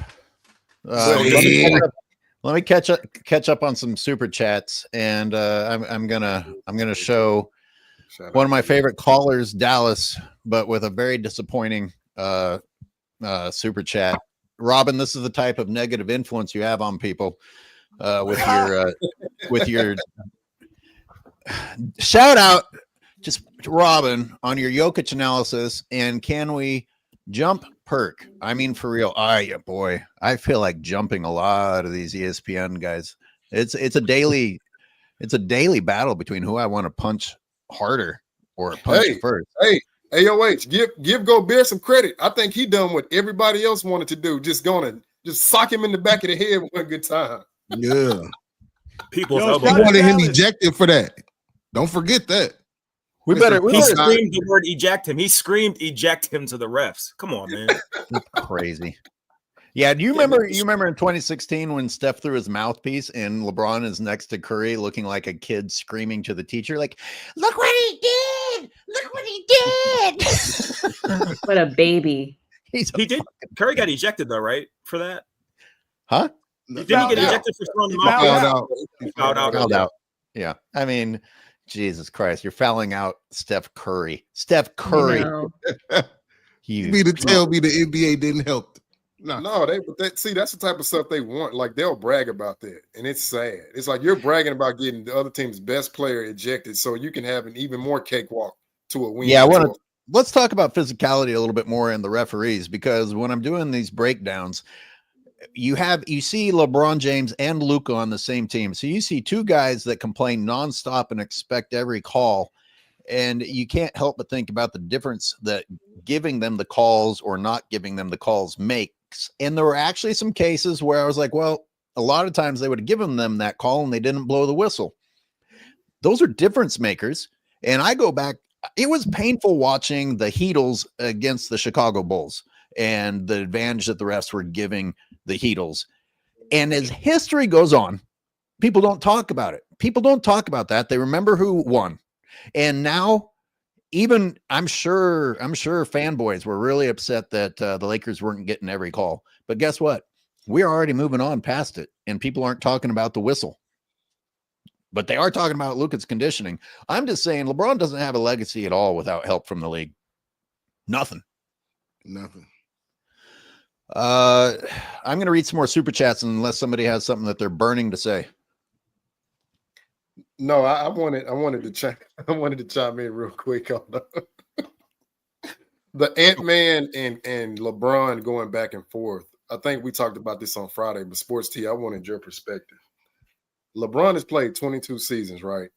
Let me catch up on some super chats, and I'm gonna show one of my favorite callers, Dallas, but with a very disappointing super chat. Robin, this is the type of negative influence you have on people with your shout out, just Robin on your Jokic analysis, and can we jump Perk? I mean, for real. Boy, I feel like jumping a lot of these ESPN guys. It's a daily battle between who I want to punch harder or punch first. Hey, AOH, give Gobert some credit. I think he done what everybody else wanted to do. Just sock him in the back of the head one good time. Yeah. He wanted him ejected for that. Don't forget that. He screamed the word eject him. He screamed eject him to the refs. Come on, man. That's crazy. Yeah, do you remember in 2016 when Steph threw his mouthpiece and LeBron is next to Curry looking like a kid screaming to the teacher, like, look what he did! Look what he did! What a baby. He did. Curry got ejected though, right? For that? Huh? Didn't he get ejected for throwing the fouled out? Fouled out. Yeah. I mean, Jesus Christ, you're fouling out Steph Curry. Steph Curry. You mean to tell me the NBA didn't help? No, see, that's the type of stuff they want. Like, they'll brag about that, and it's sad. It's like you're bragging about getting the other team's best player ejected so you can have an even more cakewalk to a win. Yeah, let's talk about physicality a little bit more and the referees, because when I'm doing these breakdowns, you see LeBron James and Luca on the same team. So you see two guys that complain nonstop and expect every call. And you can't help but think about the difference that giving them the calls or not giving them the calls makes. And there were actually some cases where I was like, well, a lot of times they would have given them that call and they didn't blow the whistle. Those are difference makers. And I go back, it was painful watching the Heatles against the Chicago Bulls and the advantage that the refs were giving the Heatles. And as history goes on, people don't talk about it. People don't talk about that. They remember who won. And now, even I'm sure fanboys were really upset that the Lakers weren't getting every call. But guess what? We're already moving on past it, and people aren't talking about the whistle. But they are talking about Luca's conditioning. I'm just saying LeBron doesn't have a legacy at all without help from the league. Nothing. I'm going to read some more super chats unless somebody has something that they're burning to say. No, I wanted to chime in real quick on the Ant-Man and LeBron going back and forth. I think we talked about this on Friday, but Sports T, I wanted your perspective. LeBron has played 22 seasons, right?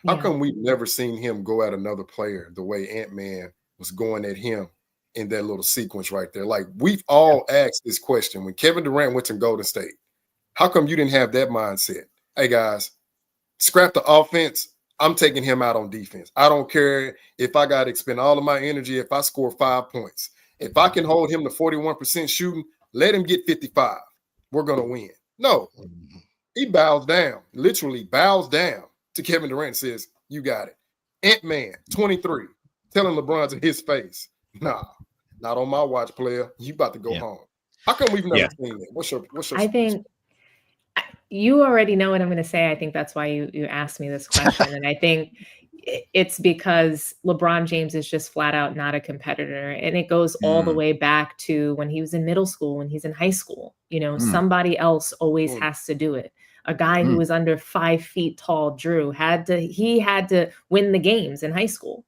How come we've never seen him go at another player the way Ant-Man was going at him in that little sequence right there? Like, we've all asked this question when Kevin Durant went to Golden State. How come you didn't have that mindset? Hey, guys, scrap the offense. I'm taking him out on defense. I don't care if I got to expend all of my energy if I score 5 points. If I can hold him to 41% shooting, let him get 55. We're going to win. No. He bows down, literally bows down to Kevin Durant and says, you got it. Ant-Man, 23, telling LeBron to his face, nah, not on my watch, player. You about to go home. How come we've never seen that? What's your I think you already know what I'm going to say. I think that's why you asked me this question. And I think it's because LeBron James is just flat out not a competitor. And it goes all the way back to when he was in middle school, when he's in high school. You know, somebody else always has to do it. A guy who was under 5 feet tall, Drew, had to win the games in high school.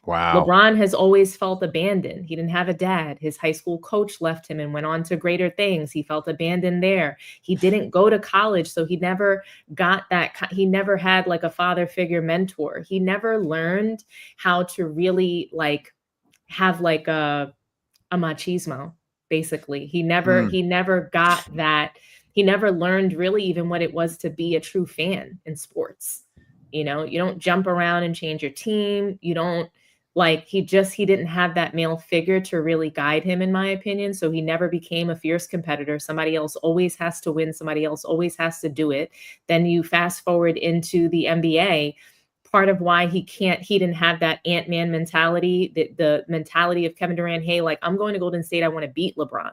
Wow. LeBron has always felt abandoned. He didn't have a dad. His high school coach left him and went on to greater things. He felt abandoned there. He didn't go to college, so he never got that. He never had like a father figure mentor. He never learned how to really like have like a machismo, basically. He never got that. He never learned really even what it was to be a true fan in sports. You know, you don't jump around and change your team. You don't he didn't have that male figure to really guide him, in my opinion. So he never became a fierce competitor. Somebody else always has to win. Somebody else always has to do it. Then you fast forward into the NBA. Part of why he didn't have that Ant-Man mentality, the mentality of Kevin Durant. Hey, like, I'm going to Golden State. I want to beat LeBron.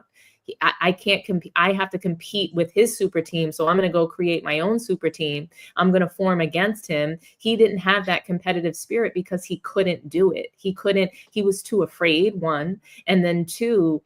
I can't compete. I have to compete with his super team. So I'm going to go create my own super team. I'm going to form against him. He didn't have that competitive spirit because he couldn't do it. He was too afraid, one. And then two,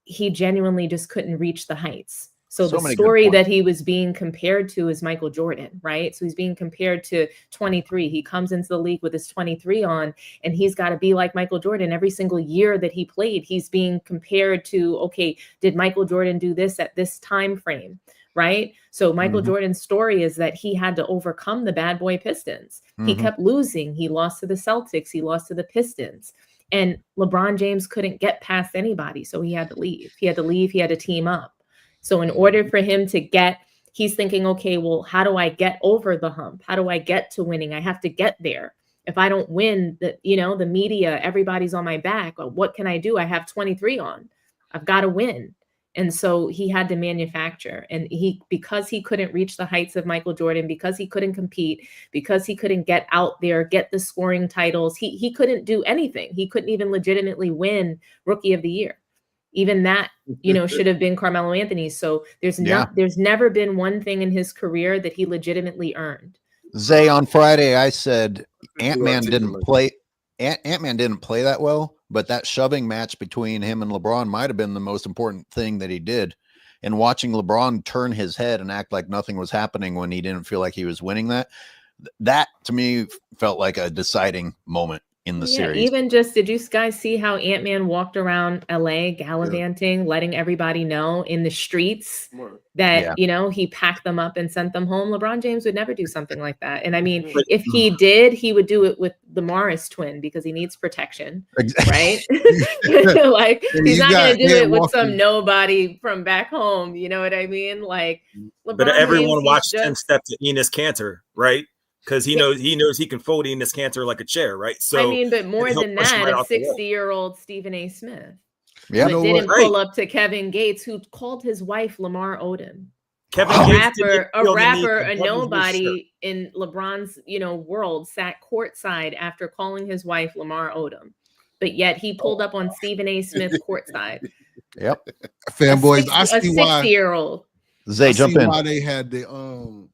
he genuinely just couldn't reach the heights. So the story that he was being compared to is Michael Jordan, right? So he's being compared to 23. He comes into the league with his 23 on, and he's got to be like Michael Jordan. Every single year that he played, he's being compared to, okay, did Michael Jordan do this at this time frame, right? So Michael Jordan's story is that he had to overcome the bad boy Pistons. He kept losing. He lost to the Celtics. He lost to the Pistons. And LeBron James couldn't get past anybody, so he had to leave. He had to team up. So in order for him to he's thinking, okay, well, how do I get over the hump? How do I get to winning? I have to get there. If I don't win, the media, everybody's on my back. What can I do? I have 23 on. I've got to win. And so he had to manufacture, and because he couldn't reach the heights of Michael Jordan, because he couldn't compete, because he couldn't get out there, get the scoring titles, he couldn't do anything. He couldn't even legitimately win Rookie of the Year. Even that, should have been Carmelo Anthony. So there's never been one thing in his career that he legitimately earned. Zay, on Friday, I said Ant-Man didn't play. Ant-Man didn't play that well, but that shoving match between him and LeBron might have been the most important thing that he did. And watching LeBron turn his head and act like nothing was happening when he didn't feel like he was winning that to me felt like a deciding moment in the series. Even just, did you guys see how Ant-Man walked around LA gallivanting, letting everybody know in the streets that, he packed them up and sent them home? LeBron James would never do something like that. And I mean, if he did, he would do it with the Morris twin because he needs protection, right? Like, he's not going to do it with some nobody from back home. You know what I mean? Like, LeBron but everyone James watched 10 Steps to Enos Cantor, right? Because he knows he can fold Enos Cantor like a chair, right? So I mean, but more than that, a 60-year-old Stephen A. Smith. Yeah, but didn't pull up to Kevin Gates, who called his wife Lamar Odom. Kevin Gates, a rapper, a nobody in LeBron's, world, sat courtside after calling his wife Lamar Odom. But yet he pulled up on Stephen A. Smith courtside. Yep. Fanboys, I see a 60-year-old. Zay, jump in. Why they had the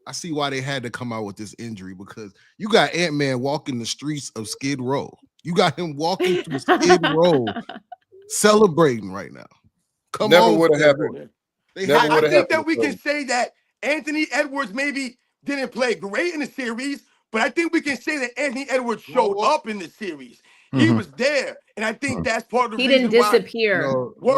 I see why they had to come out with this injury, because you got Ant-Man walking the streets of Skid Row. You got him walking through Skid Row celebrating right now. Never would have happened. I think that we can say that Anthony Edwards maybe didn't play great in the series, but I think we can say that Anthony Edwards showed up in the series. He was there, and I think that's part of the reason he didn't disappear.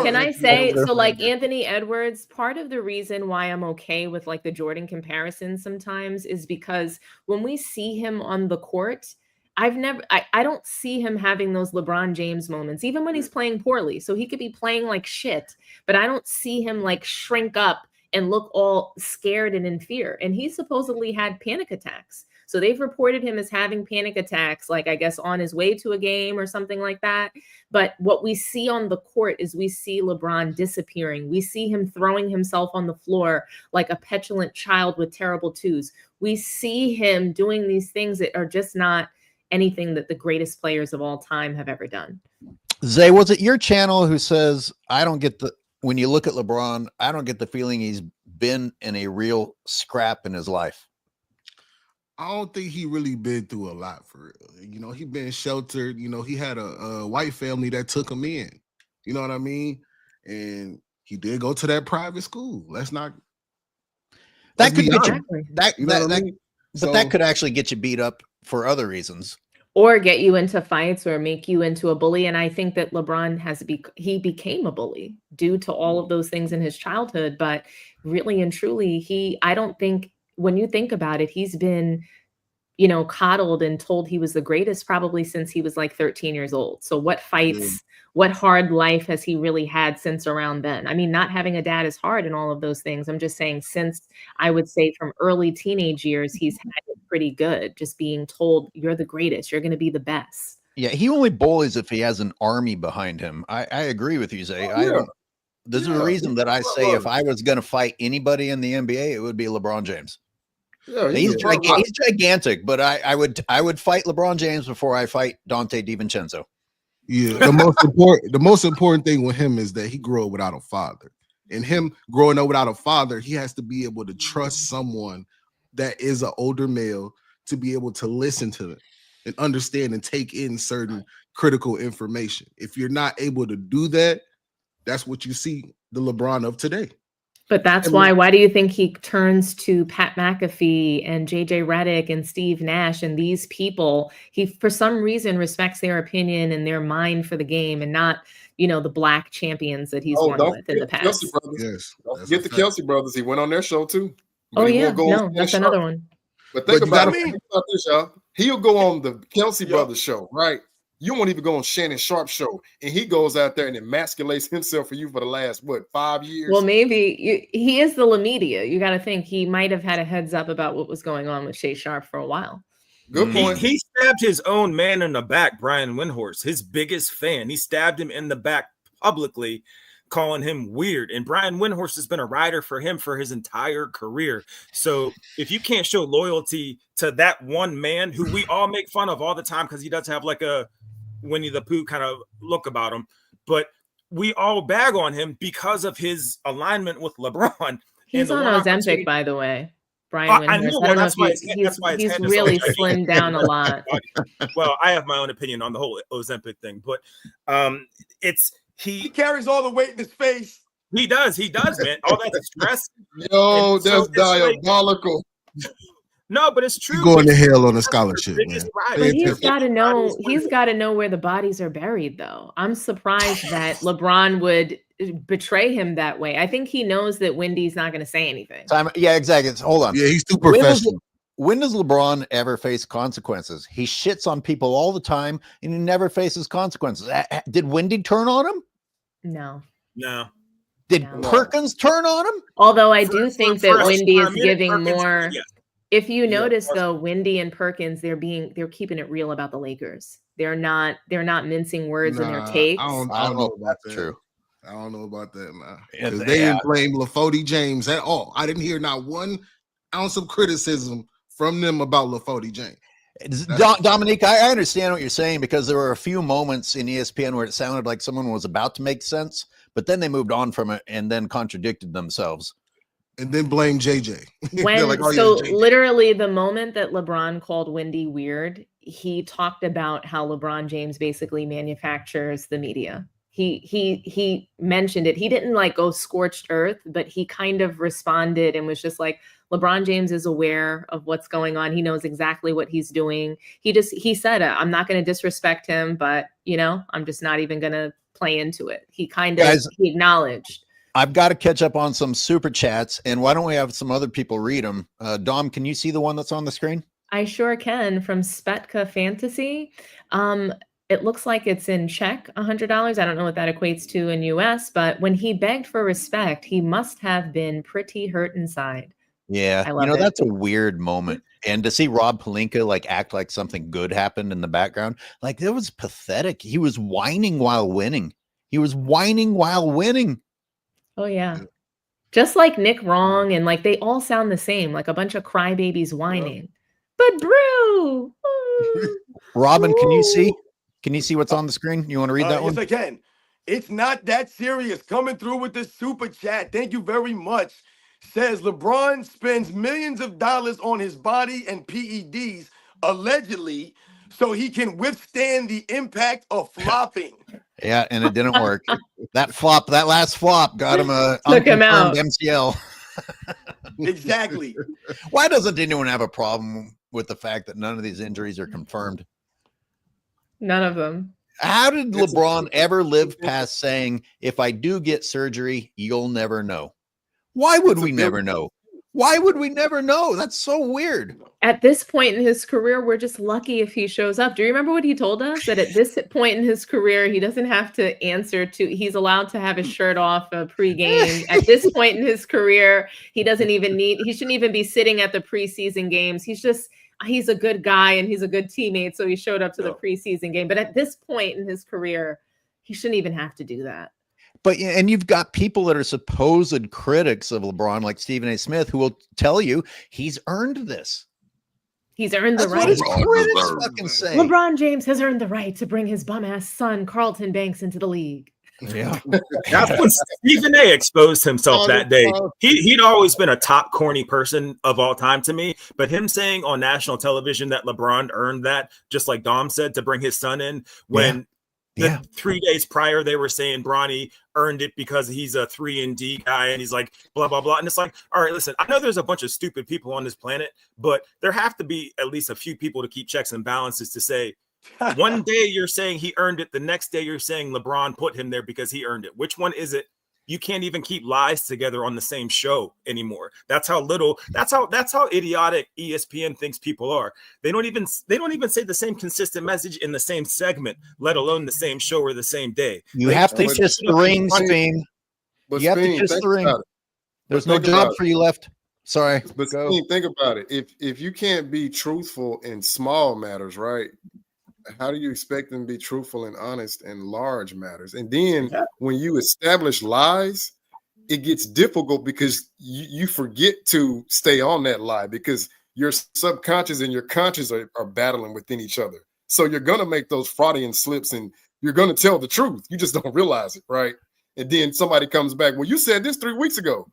Can I say, so like Anthony Edwards, part of the reason why I'm okay with like the Jordan comparison sometimes is because when we see him on the court, I don't see him having those LeBron James moments, even when he's playing poorly. So he could be playing like shit, but I don't see him like shrink up and look all scared and in fear. And he supposedly had panic attacks. So they've reported him as having panic attacks, like I guess on his way to a game or something like that. But what we see on the court is we see LeBron disappearing. We see him throwing himself on the floor like a petulant child with terrible twos. We see him doing these things that are just not anything that the greatest players of all time have ever done. Zay, was it your channel who says, when you look at LeBron, I don't get the feeling he's been in a real scrap in his life? I don't think he really been through a lot for real. He been sheltered. He had a white family that took him in. You know what I mean? And he did go to that private school. That could get you. That could actually get you beat up for other reasons, or get you into fights, or make you into a bully. And I think that LeBron he became a bully due to all of those things in his childhood. But really and truly, I don't think, when you think about it, he's been, coddled and told he was the greatest probably since he was like 13 years old. So what fights, what hard life has he really had since around then? I mean, not having a dad is hard and all of those things. I'm just saying, since I would say from early teenage years, he's had it pretty good, just being told you're the greatest, you're going to be the best. Yeah, he only bullies if he has an army behind him. I agree with you, Zay. There's a reason that I say if I was going to fight anybody in the NBA, it would be LeBron James. Yeah, he's gigantic, but I would fight LeBron James before I fight Dante DiVincenzo. Yeah, the most important thing with him is that he grew up without a father. And him growing up without a father, he has to be able to trust someone that is an older male to be able to listen to them and understand and take in certain critical information. If you're not able to do that, that's what you see the LeBron of today. But that's why do you think he turns to Pat McAfee and JJ Redick and Steve Nash and these people? He, for some reason, respects their opinion and their mind for the game, and not, the black champions that he's won with in the past. Yes. Don't forget the Kelsey brothers. He went on their show too. But that's another one. But think about this, y'all. He'll go on the Kelsey brothers show, right? You won't even go on Shannon Sharp's show, and he goes out there and emasculates himself for you for the last 5 years. Well, maybe he is the media. You got to think he might have had a heads up about what was going on with Shay Sharp for a while. Good point. He stabbed his own man in the back, Brian Windhorst, his biggest fan. He stabbed him in the back publicly calling him weird. And Brian Windhorst has been a rider for him for his entire career. So if you can't show loyalty to that one man who we all make fun of all the time because he does have like a Winnie the Pooh kind of look about him, but we all bag on him because of his alignment with LeBron. He's on Ozempic, by the way. Brian Windhorst. I don't know if he's really slimmed down a lot. Well, I have my own opinion on the whole Ozempic thing, but he carries all the weight in his face. He does, man. All that stress. Yo, that's diabolical. No, but it's true. You're going to hell on a scholarship, man. But he's got to know. He's got to know where the bodies are buried, though. I'm surprised that LeBron would betray him that way. I think he knows that Wendy's not going to say anything. Yeah, exactly. Hold on. Yeah, he's too professional. When does LeBron ever face consequences? He shits on people all the time, and he never faces consequences. Did Wendy turn on him? No. Did Perkins turn on him? Although I do think that Wendy is giving more. Yes. If you notice, though, Wendy and Perkins, they're keeping it real about the Lakers. They're not mincing words in their takes. I don't know about that. True. I don't know about that, man. Because they didn't blame LaFody James at all. I didn't hear not one ounce of criticism from them about LaFody James. Dominique, I understand what you're saying because there were a few moments in ESPN where it sounded like someone was about to make sense, but then they moved on from it and then contradicted themselves. And then blame JJ. Literally the moment that LeBron called Wendy weird, he talked about how LeBron James basically manufactures the media. He mentioned it. He didn't like go scorched earth, but he kind of responded and was just like, LeBron James is aware of what's going on. He knows exactly what he's doing. He said, I'm not going to disrespect him, but I'm just not even going to play into it. He acknowledged. I've got to catch up on some super chats, and why don't we have some other people read them? Dom, can you see the one that's on the screen? I sure can. From Spetka Fantasy. It looks like it's in Czech, $100. I don't know what that equates to in US, but when he begged for respect, he must have been pretty hurt inside. Yeah, that's a weird moment. And to see Rob Pelinka act like something good happened in the background, it was pathetic. He was whining while winning. Oh, yeah. Just like Nick Wrong, and they all sound the same, like a bunch of crybabies whining. But brew! Robin, can you see? Can you see what's on the screen? You want to read that one? Yes, I can. It's not that serious. Coming through with the super chat. Thank you very much. Says LeBron spends millions of dollars on his body and PEDs, allegedly, so he can withstand the impact of flopping. Yeah, and it didn't work. That last flop got him a took him out. MCL. Exactly. Why doesn't anyone have a problem with the fact that none of these injuries are confirmed? None of them. How did LeBron ever live past saying, if I do get surgery, you'll never know? Why would we never know? Why would we never know? That's so weird. At this point in his career, we're just lucky if he shows up. Do you remember what he told us? That at this point in his career, he doesn't have to answer to, he's allowed to have his shirt off pregame. At this point in his career, he shouldn't even be sitting at the preseason games. He's a good guy and he's a good teammate. So he showed up to the preseason game. But at this point in his career, he shouldn't even have to do that. And you've got people that are supposed critics of LeBron, like Stephen A. Smith, who will tell you he's earned this. He's earned the right. That's what his critics fucking say. LeBron James has earned the right to bring his bum-ass son, Carlton Banks, into the league. Yeah. That's when Stephen A. exposed himself that day. He'd always been a top corny person of all time to me, but him saying on national television that LeBron earned that, just like Dom said, to bring his son in when 3 days prior they were saying Bronny earned it because he's a 3-and-D guy and he's like blah blah blah, and it's like, all right, listen, I know there's a bunch of stupid people on this planet, but there have to be at least a few people to keep checks and balances to say one day you're saying he earned it, the next day you're saying LeBron put him there because he earned it. Which one is it? You can't even keep lies together on the same show anymore. That's how idiotic ESPN thinks people are. They don't even say the same consistent message in the same segment, let alone the same show or the same day. You have to kiss the ring, Speen. You have to kiss the ring. There's no job for you left. Sorry. But Speen, think about it. If you can't be truthful in small matters, right? how do you expect them to be truthful and honest in large matters? And then when you establish lies, it gets difficult because you forget to stay on that lie because your subconscious and your conscious are battling within each other. So you're going to make those Freudian slips and you're going to tell the truth. You just don't realize it, right? And then somebody comes back, well, you said this 3 weeks ago.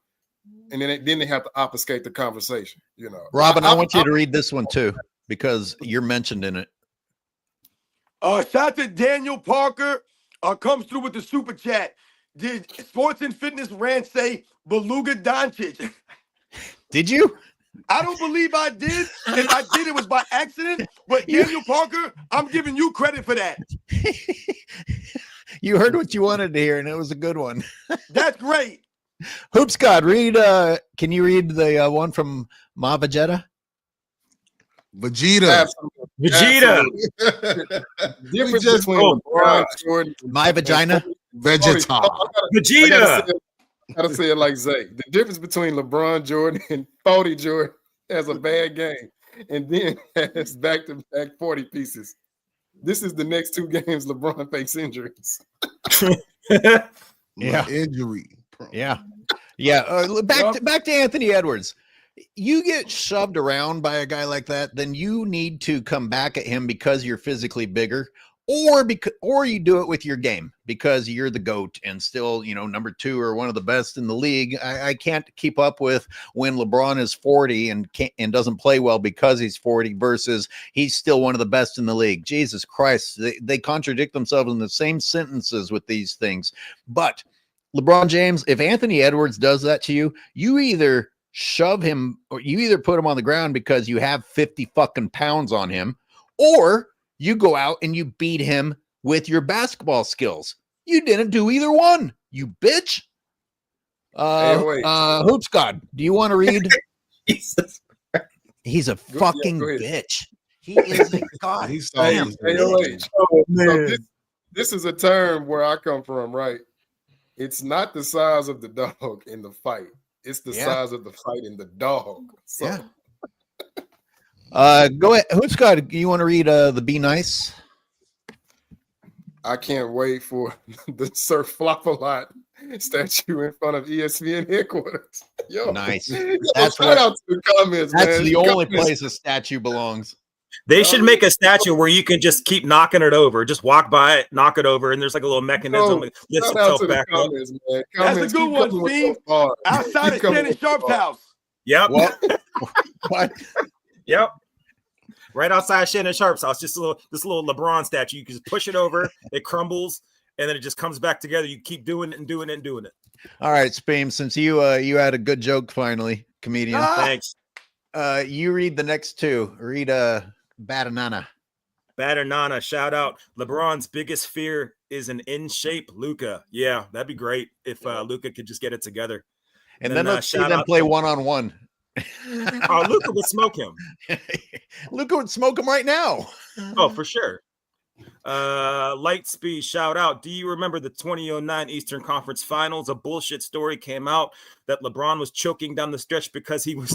And then they have to obfuscate the conversation, you know. Robin, I want you to read this one too, because you're mentioned in it. Shout to Daniel Parker. Comes through with the super chat. Did Sports and Fitness Rant say Beluga Doncic? Did you? I don't believe I did. If I did, it was by accident. But Daniel Parker, I'm giving you credit for that. You heard what you wanted to hear, and it was a good one. That's great. Hoops God, read. Can you read the one from Ma Vegeta? Vegeta. Vegeta. Difference between LeBron, Jordan, My vagina. Vegeta. Vegeta. I gotta say it like Zay. The difference between LeBron Jordan and 40 Jordan has a bad game, and then has back-to-back 40 pieces. This is the next 2 games LeBron fakes injuries. Yeah, injury. Yeah. Back to Anthony Edwards. You get shoved around by a guy like that, then you need to come back at him because you're physically bigger, or you do it with your game because you're the GOAT and still, number 2 or one of the best in the league. I can't keep up with when LeBron is 40 and doesn't play well because he's 40 versus he's still one of the best in the league. Jesus Christ, they contradict themselves in the same sentences with these things. But LeBron James, if Anthony Edwards does that to you, you either shove him or you either put him on the ground because you have 50 fucking pounds on him, or you go out and you beat him with your basketball skills. You didn't do either one, you bitch. Hoops God, do you want to read? He's a fucking bitch. He is a god. He's so this is a term where I come from, right? It's not the size of the dog in the fight. It's the size of the fight in the dog. So. Yeah. Go ahead. Who's got? You want to read the Be Nice? I can't wait for the Sir Flop-a-Lot statue in front of ESPN headquarters. Yo, nice. That's shout out to the comments. That's man. the only place a statue belongs. They should make a statue where you can just keep knocking it over. Just walk by it, knock it over, and there's like a little mechanism. Lifts itself back up. That's a good one, Steve. Outside of Shannon Sharp's house. Yep. What? Yep. Right outside Shannon Sharp's house. Just this little LeBron statue. You can just push it over, it crumbles, and then it just comes back together. You keep doing it and doing it and doing it. All right, Speam, since you had a good joke finally, comedian. Thanks. You read the next 2. Read Badanana. Badanana, shout out. LeBron's biggest fear is an in shape Luca. Yeah, that'd be great if Luca could just get it together. And then let's see them play one-on-one. Oh, Luca would smoke him. Luca would smoke him right now. Oh, for sure. Lightspeed, shout out. Do you remember the 2009 Eastern Conference Finals? A bullshit story came out that LeBron was choking down the stretch because he was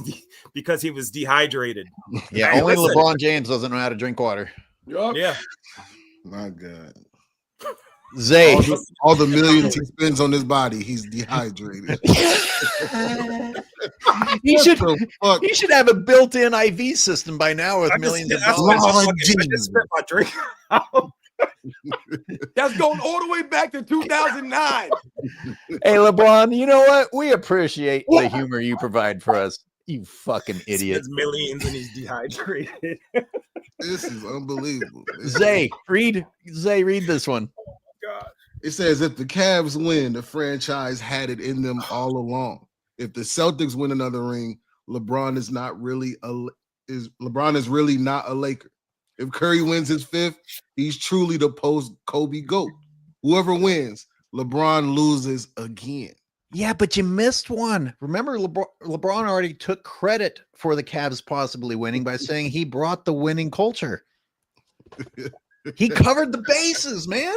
dehydrated. Yeah, only LeBron James doesn't know how to drink water. Yeah. My God. Zay, all the millions he spends on his body, he's dehydrated. He should have a built-in IV system by now with millions of dollars. That's going all the way back to 2009. Hey, LeBron, you know what? We appreciate the humor you provide for us. You fucking idiot. Millions and he's dehydrated. This is unbelievable. Zay, read this one. God. It says if the Cavs win, the franchise had it in them all along. If the Celtics win another ring, LeBron is really not a Laker. If Curry wins his 5th, he's truly the post-Kobe GOAT. Whoever wins, LeBron loses again. Yeah, but you missed one. Remember, LeBron already took credit for the Cavs possibly winning by saying he brought the winning culture. He covered the bases, man.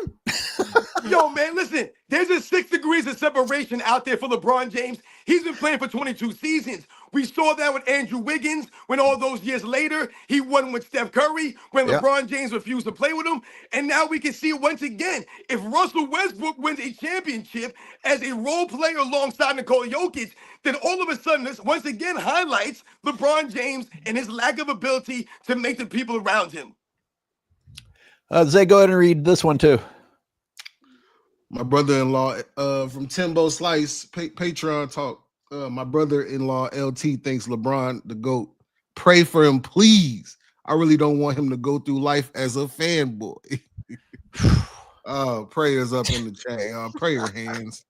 Yo, man, listen. There's a 6 degrees of separation out there for LeBron James. He's been playing for 22 seasons. We saw that with Andrew Wiggins when all those years later he won with Steph Curry when LeBron James refused to play with him. And now we can see it once again. If Russell Westbrook wins a championship as a role player alongside Nikola Jokic, then all of a sudden this once again highlights LeBron James and his lack of ability to make the people around him. Zay, go ahead and read this one too. My brother-in-law from Timbo Slice, Patreon talk. My brother-in-law LT thinks LeBron the GOAT. Pray for him, please. I really don't want him to go through life as a fanboy. Prayers up in the chat. Prayer hands.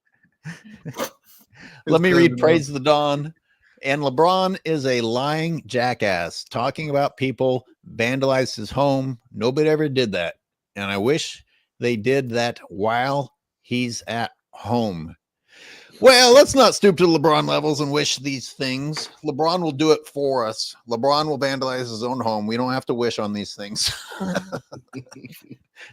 Let me read Praise the Dawn. And LeBron is a lying jackass talking about people vandalized his home. Nobody ever did that. And I wish they did that while he's at home. Well, let's not stoop to LeBron levels and wish these things. LeBron will do it for us. LeBron will vandalize his own home. We don't have to wish on these things.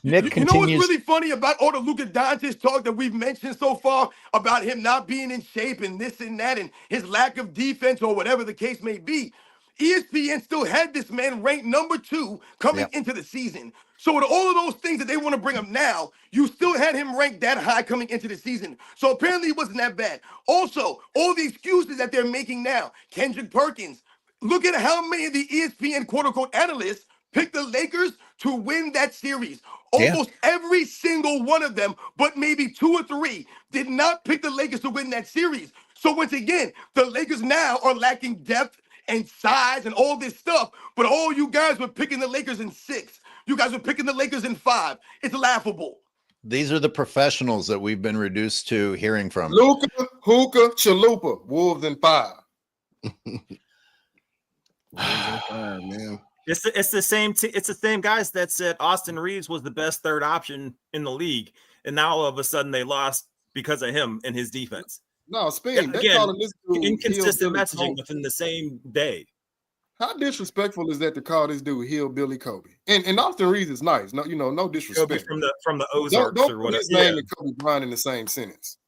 Nick continues. You know what's really funny about all the Luca Doncic talk that we've mentioned so far about him not being in shape and this and that and his lack of defense or whatever the case may be? ESPN still had this man ranked number 2 coming into the season. So with all of those things that they want to bring up now, you still had him ranked that high coming into the season. So apparently it wasn't that bad. Also, all the excuses that they're making now, Kendrick Perkins, look at how many of the ESPN quote-unquote analysts picked the Lakers to win that series. Almost every single one of them, but maybe 2 or 3, did not pick the Lakers to win that series. So once again, the Lakers now are lacking depth and size and all this stuff, but all you guys were picking the Lakers in 6. You guys were picking the Lakers in 5. It's laughable. These are the professionals that we've been reduced to hearing from. Luca, Hookah, Chalupa, Wolves in 5. Man. It's the same. It's the same guys that said Austin Reeves was the best third option in the league, and now all of a sudden they lost because of him and his defense. No, Spain. Again, inconsistent messaging within the same day. How disrespectful is that to call this dude Hillbilly Kobe? And Austin Reeves is nice. No, no disrespect. Kobe from the Ozarks don't or put whatever. his name and Kobe Bryant in the same sentence.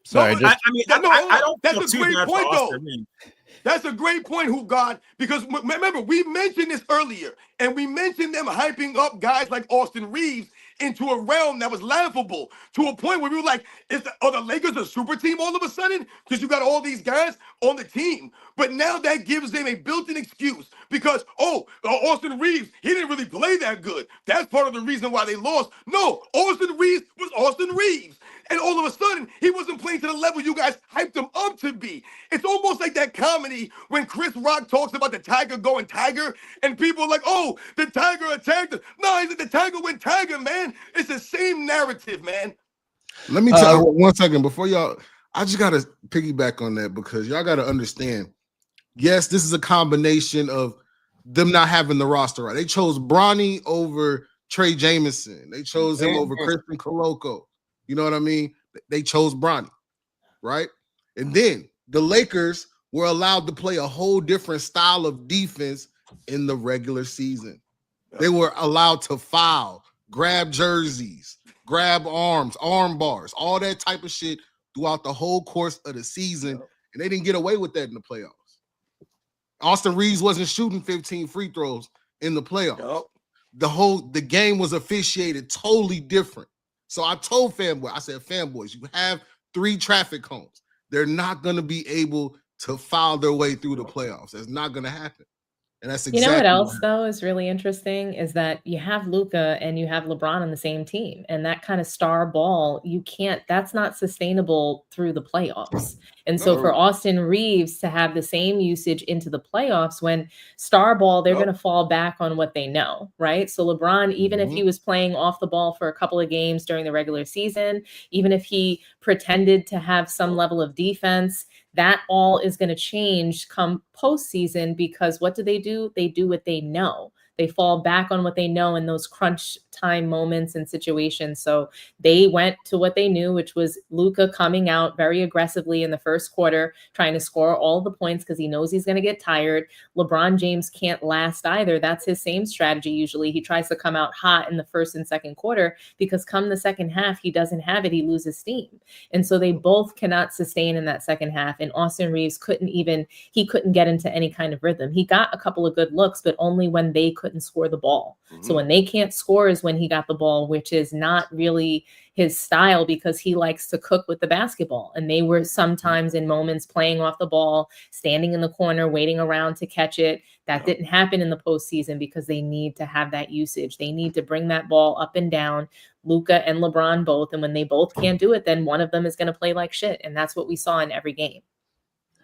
Sorry, I don't. That's a great point, though. Austin. That's a great point, God. Because remember, we mentioned this earlier, and we mentioned them hyping up guys like Austin Reeves into a realm that was laughable, to a point where we were like, are the Lakers a super team all of a sudden? Because you got all these guys on the team. But now that gives them a built-in excuse because, Austin Reeves, he didn't really play that good. That's part of the reason why they lost. No, Austin Reeves was Austin Reeves. And all of a sudden, he wasn't playing to the level you guys hyped him up to be. It's almost like that comedy when Chris Rock talks about the tiger going tiger, and people are like, oh, the tiger attacked him. No, the tiger went tiger, man. It's the same narrative, man. Let me tell you 1 second before y'all. I just got to piggyback on that because y'all got to understand. Yes, this is a combination of them not having the roster right. They chose Bronny over Trey Jamison. They chose him over Christian Coloco. You know what I mean? They chose Bronny, right? And then the Lakers were allowed to play a whole different style of defense in the regular season. They were allowed to foul, grab jerseys, grab arms, arm bars, all that type of shit throughout the whole course of the season. And they didn't get away with that in the playoffs. Austin Reeves wasn't shooting 15 free throws in the playoffs. The game was officiated totally different. So I told fanboys, you have 3 traffic cones. They're not going to be able to foul their way through the playoffs. That's not going to happen. And that's exactly what else, though, is really interesting is that you have Luca and you have LeBron on the same team. And that kind of star ball, that's not sustainable through the playoffs. And so for Austin Reeves to have the same usage into the playoffs when star ball, they're going to fall back on what they know, right? So LeBron, even if he was playing off the ball for a couple of games during the regular season, even if he pretended to have some level of defense, that all is going to change come postseason because what do? They do what they know. They fall back on what they know in those crunch time moments and situations. So they went to what they knew, which was Luca coming out very aggressively in the first quarter, trying to score all the points because he knows he's going to get tired. LeBron James can't last either. That's his same strategy usually. He tries to come out hot in the first and second quarter because come the second half, he doesn't have it. He loses steam. And so they both cannot sustain in that second half. And Austin Reeves couldn't get into any kind of rhythm. He got a couple of good looks, but only when they couldn't score the ball. Mm-hmm. So when they can't score is when he got the ball, which is not really his style because he likes to cook with the basketball. And they were sometimes in moments playing off the ball, standing in the corner, waiting around to catch it. That didn't happen in the postseason because they need to have that usage. They need to bring that ball up and down, Luca and LeBron both. And when they both can't do it, then one of them is going to play like shit. And that's what we saw in every game.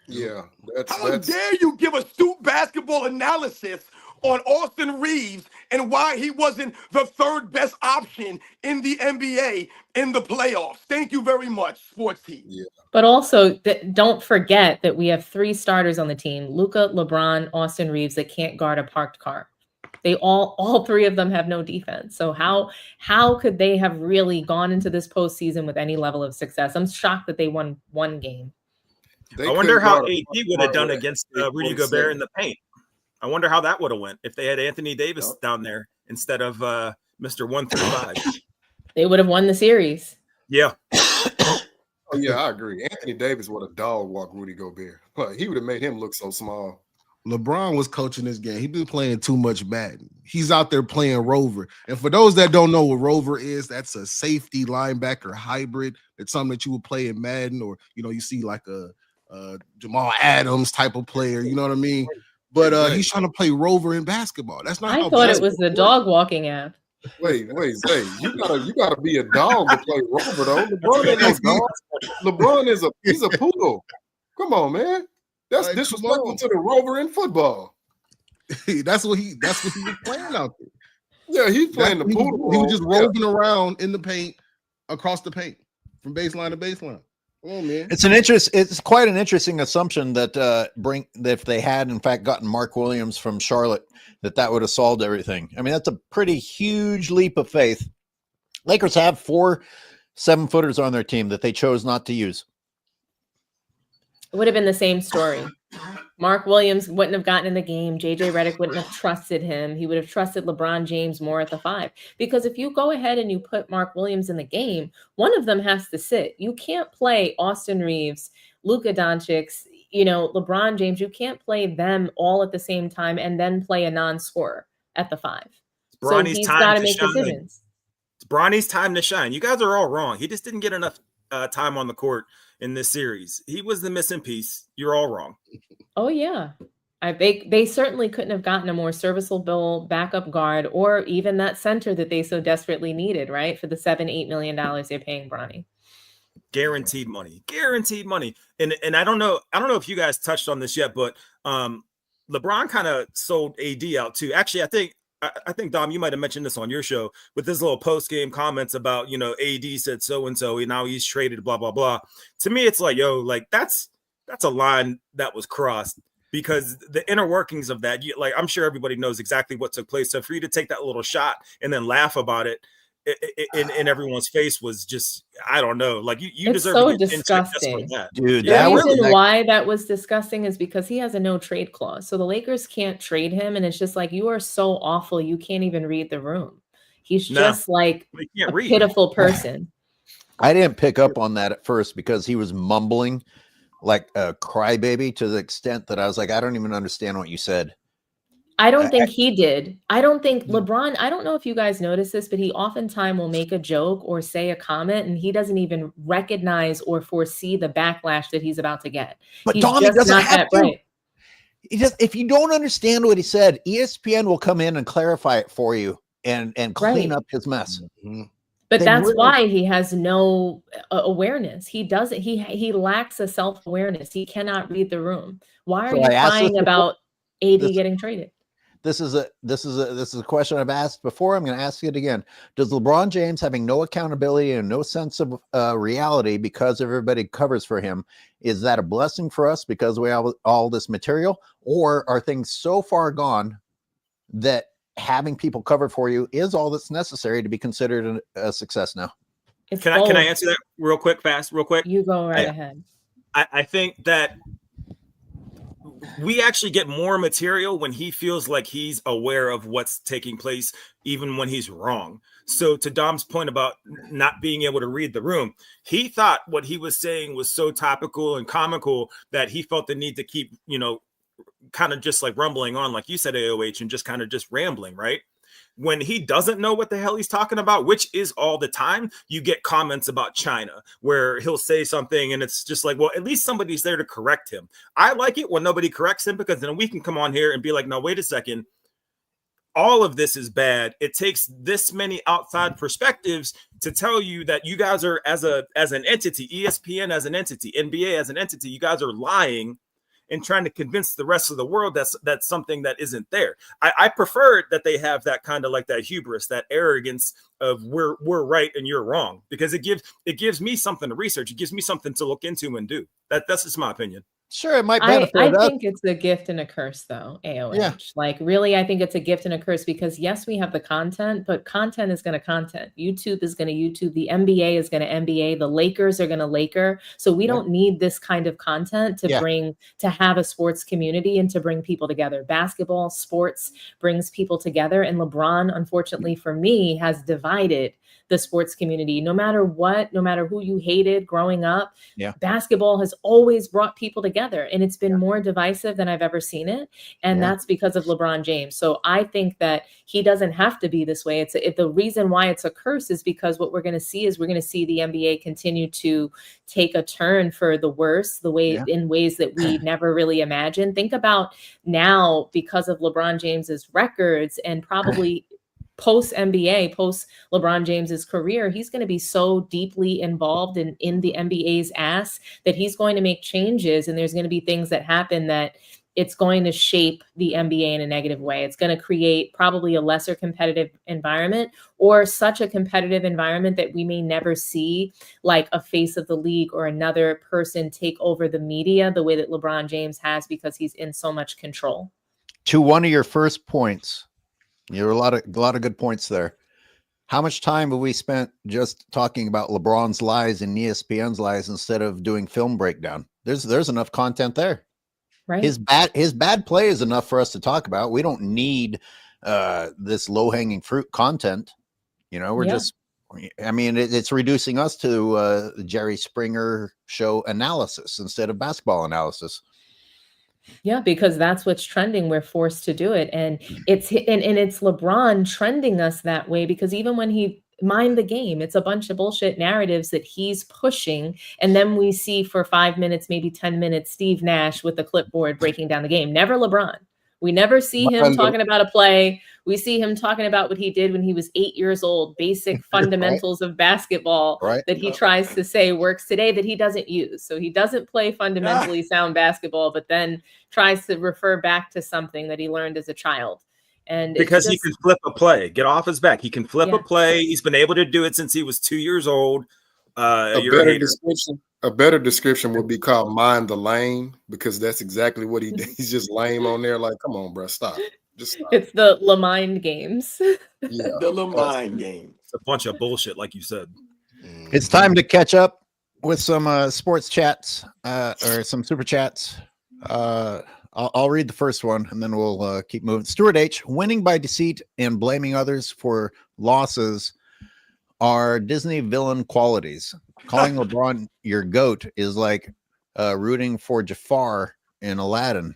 Yeah. How dare you give astute basketball analysis on Austin Reeves and why he wasn't the third best option in the NBA in the playoffs. Thank you very much, Sports Team. Yeah. But also, don't forget that we have 3 starters on the team, Luca, LeBron, Austin Reeves, that can't guard a parked car. They all 3 of them have no defense. So how could they have really gone into this postseason with any level of success? I'm shocked that they won 1 game. I wonder how AD would have done against Rudy Gobert in the paint. I wonder how that would have went if they had Anthony Davis down there instead of Mr. 135. They would have won the series. Yeah. Oh, yeah, I agree. Anthony Davis would have dog walked Rudy Gobert. He would have made him look so small. LeBron was coaching this game. He's been playing too much Madden. He's out there playing Rover. And for those that don't know what Rover is, that's a safety linebacker hybrid. It's something that you would play in Madden, or you see like a Jamal Adams type of player. You know what I mean? But he's trying to play Rover in basketball. That's not. I thought it was the dog walking app. Wait, Zay, you gotta be a dog to play Rover though. LeBron ain't no dog. LeBron he's a poodle. Come on, man. That's like, disrespectful to the Rover in football. That's what he was playing out there. Yeah, he's playing the poodle. He was just roving around in the paint, across the paint, from baseline to baseline. Come on, man. It's quite an interesting assumption that that if they had in fact gotten Mark Williams from Charlotte, that would have solved everything. I mean, that's a pretty huge leap of faith. Lakers have 4 7-footers on their team that they chose not to use. It would have been the same story. Mark Williams wouldn't have gotten in the game. JJ Redick wouldn't have trusted him. He would have trusted LeBron James more at the 5. Because if you go ahead and you put Mark Williams in the game, one of them has to sit. You can't play Austin Reeves, Luca Doncic, LeBron James. You can't play them all at the same time and then play a non-scorer at the 5. So he's got to make decisions. It's Bronny's time to shine. You guys are all wrong. He just didn't get enough time on the court in this series. He was the missing piece. You're all wrong. Oh yeah. They certainly couldn't have gotten a more serviceable backup guard or even that center that they so desperately needed, right? For the $7-8 million they're paying Bronny. Guaranteed money. And I don't know if you guys touched on this yet, but LeBron kind of sold AD out too. Actually, I think Dom, you might have mentioned this on your show with his little post-game comments about, AD said so-and-so, and now he's traded, blah, blah, blah. To me, it's like, that's a line that was crossed because the inner workings of that, I'm sure everybody knows exactly what took place. So for you to take that little shot and then laugh about it in everyone's face was just, I don't know. Like you deserve so to get disgusting, that. Dude. The reason why that was disgusting is because he has a no trade clause, so the Lakers can't trade him, and it's just like you are so awful you can't even read the room. He's just like a pitiful person. I didn't pick up on that at first because he was mumbling like a crybaby to the extent that I was like, I don't even understand what you said. I don't think he did. I don't think LeBron, I don't know if you guys notice this, but he oftentimes will make a joke or say a comment and he doesn't even recognize or foresee the backlash that he's about to get. But he's Don, just doesn't not have that to. bright. If you don't understand what he said, ESPN will come in and clarify it for you and clean up his mess. Mm-hmm. But that's why he has no awareness. He doesn't. He lacks a self-awareness. He cannot read the room. Why are you crying about AD getting traded? This is a question I've asked before. I'm going to ask it again. Does LeBron James having no accountability and no sense of reality because everybody covers for him, is that a blessing for us because we have all this material, or are things so far gone that having people covered for you is all that's necessary to be considered a success now. Can I answer that real quick? You go right ahead. I think that we actually get more material when he feels like he's aware of what's taking place, even when he's wrong. So to Dom's point about not being able to read the room, he thought what he was saying was so topical and comical that he felt the need to keep, kind of just like rumbling on, like you said, AOH, and just kind of just rambling, right? When he doesn't know what the hell he's talking about, which is all the time, you get comments about China where he'll say something and it's just like, well, at least somebody's there to correct him. I like it when nobody corrects him, because then we can come on here and be like, no, wait a second. All of this is bad. It takes this many outside perspectives to tell you that you guys are, as an entity, ESPN as an entity, NBA as an entity, you guys are lying and trying to convince the rest of the world that's something that isn't there. I prefer that they have that kind of like that hubris, that arrogance of we're right and you're wrong, because it gives me something to research. It gives me something to look into and do. That's just my opinion. Sure, it might benefit. I think it's a gift and a curse, though, AOH. Yeah. Like, really, I think it's a gift and a curse, because, yes, we have the content, but content is going to content. YouTube is going to YouTube. The NBA is going to NBA. The Lakers are going to Laker. So we don't need this kind of content to have a sports community and to bring people together. Basketball, sports brings people together. And LeBron, unfortunately for me, has divided the sports community. No matter what, no matter who you hated growing up, basketball has always brought people together, and it's been more divisive than I've ever seen it. And that's because of LeBron James. So I think that he doesn't have to be this way. The reason why it's a curse is because what we're going to see is the NBA continue to take a turn for the worse, in ways that we never really imagined. Think about now, because of LeBron James's records and probably post NBA, post LeBron James's career, he's going to be so deeply involved in the NBA's ass that he's going to make changes, and there's going to be things that happen that it's going to shape the NBA in a negative way. It's going to create probably a lesser competitive environment, or such a competitive environment that we may never see like a face of the league or another person take over the media the way that LeBron James has, because he's in so much control. To one of your first points, there were a lot of good points there. How much time have we spent just talking about LeBron's lies and ESPN's lies instead of doing film breakdown? There's enough content there. Right. His bad play is enough for us to talk about. We don't need this low-hanging fruit content. We're just, it's reducing us to Jerry Springer show analysis instead of basketball analysis. Yeah, because that's what's trending. We're forced to do it. And it's LeBron trending us that way, because even when he mind the game, it's a bunch of bullshit narratives that he's pushing. And then we see for 5 minutes, maybe 10 minutes, Steve Nash with the clipboard breaking down the game. Never LeBron. We never see him talking about a play. We see him talking about what he did when he was 8 years old, basic fundamentals of basketball that he tries to say works today that he doesn't use. So he doesn't play fundamentally sound basketball, but then tries to refer back to something that he learned as a child. And because he can flip a play, get off his back. He can flip a play. He's been able to do it since he was 2 years old. A better description would be called mind the lane, because that's exactly what he did. He's just lame on there. Like, come on, bro, stop. Just stop. It's the LeMind games. Yeah, the LeMind game. It's a bunch of bullshit, like you said. It's time to catch up with some sports chats or some super chats. I'll read the first one and then we'll keep moving. Stuart H. Winning by deceit and blaming others for losses are Disney villain qualities. Calling LeBron your goat is like rooting for Jafar in Aladdin.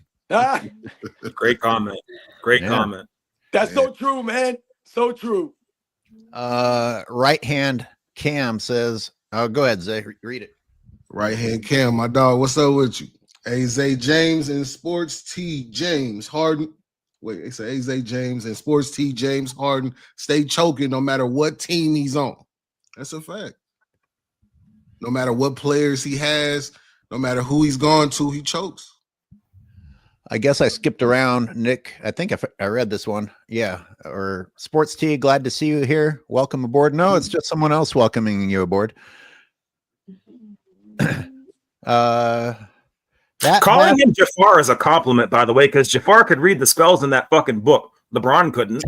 Great comment. Great comment. That's so true, man. So true. Right hand Cam says, go ahead, Zay, read it. Right hand Cam, my dog. What's up with you? Zay James and Sports T James Harden. Wait, they say Zay James and Sports T James Harden stay choking no matter what team he's on. That's a fact. No matter what players he has, no matter who he's gone to, he chokes. I guess I skipped around, Nick. I think I read this one. Yeah. Or Sports T, glad to see you here. Welcome aboard. No, it's just someone else welcoming you aboard. Calling him Jafar is a compliment, by the way, because Jafar could read the spells in that fucking book. LeBron couldn't.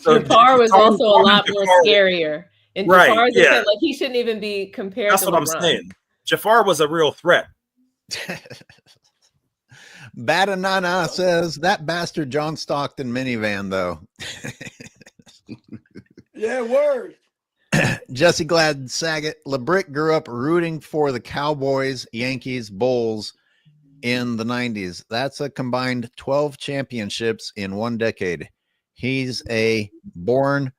So Jafar was also a lot more Jafar, scarier. And right, Jafar's yeah. like he shouldn't even be compared That's to what LeBron. I'm saying. Jafar was a real threat. Badanana says that bastard John Stockton minivan, though. Yeah, word. Jesse Glad Saget, LeBrick grew up rooting for the Cowboys, Yankees, Bulls in the 90s. That's a combined 12 championships in one decade. He's a born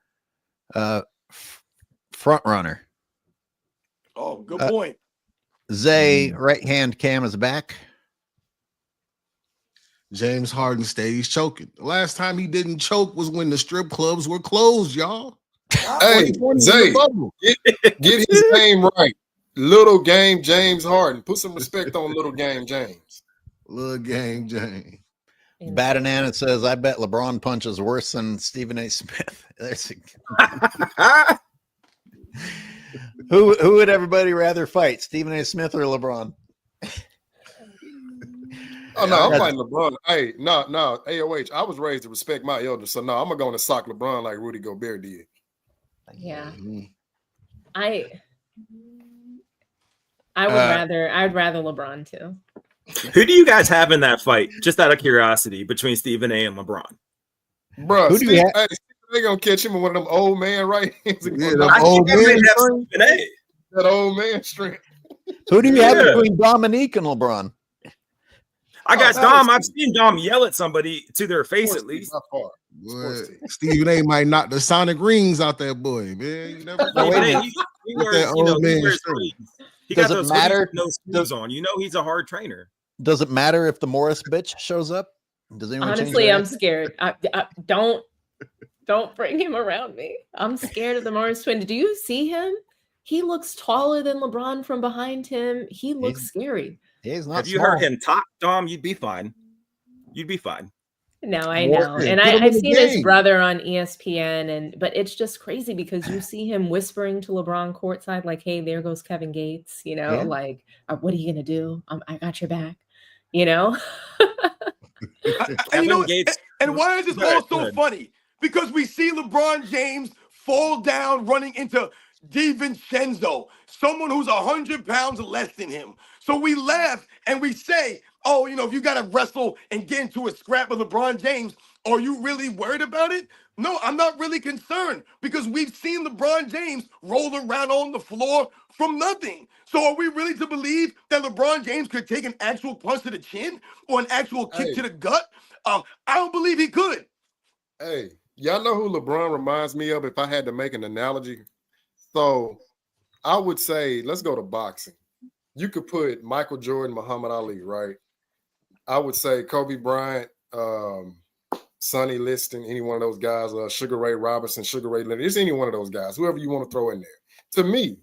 front runner. Oh, good point. Zay, right hand cam is back. James Harden stays choking. The last time he didn't choke was when the strip clubs were closed, y'all. Hey, Zay, get his name right. Little Game James Harden. Put some respect on Little Game James. Little Game James. Badanana says, I bet LeBron punches worse than Stephen A. Smith. Who would everybody rather fight, Stephen A. Smith or LeBron? Oh, no, I'm fighting LeBron. Hey, no, AOH, I was raised to respect my elders, so no, I'm going to sock LeBron like Rudy Gobert did. Yeah. I'd rather LeBron too. Who do you guys have in that fight? Just out of curiosity, between Stephen A. and LeBron. Bro, who do you have? They gonna catch him in one of them old man right hands. That old man strength. Who do you have between Dominique and LeBron? I got Dom. I've seen Dom yell at somebody to their face at least. Stephen A. might knock the Sonic rings out that boy, man. You never know. He got those matter no screws on. You know he's a hard trainer. Does it matter if the Morris bitch shows up? Does anyone honestly? I'm scared. Don't bring him around me. I'm scared of the Morris twin. Do you see him? He looks taller than LeBron from behind him. He looks scary. He's not. Have you heard him talk, Dom? You'd be fine. You'd be fine. No, I know. And I've seen his brother on ESPN, but it's just crazy because you see him whispering to LeBron courtside, like, hey, there goes Kevin Gates, like, what are you going to do? I got your back, and why is this all so funny? Because we see LeBron James fall down running into DiVincenzo, someone who's 100 pounds less than him. So we laugh and we say, oh, if you got to wrestle and get into a scrap with LeBron James, are you really worried about it? No, I'm not really concerned because we've seen LeBron James roll around on the floor from nothing. So are we really to believe that LeBron James could take an actual punch to the chin or an actual kick to the gut? I don't believe he could. Hey, y'all know who LeBron reminds me of if I had to make an analogy? So I would say, let's go to boxing. You could put Michael Jordan, Muhammad Ali, right? I would say Kobe Bryant, Sonny Liston, any one of those guys, Sugar Ray Robinson, Sugar Ray Leonard. It's any one of those guys, whoever you want to throw in there. To me,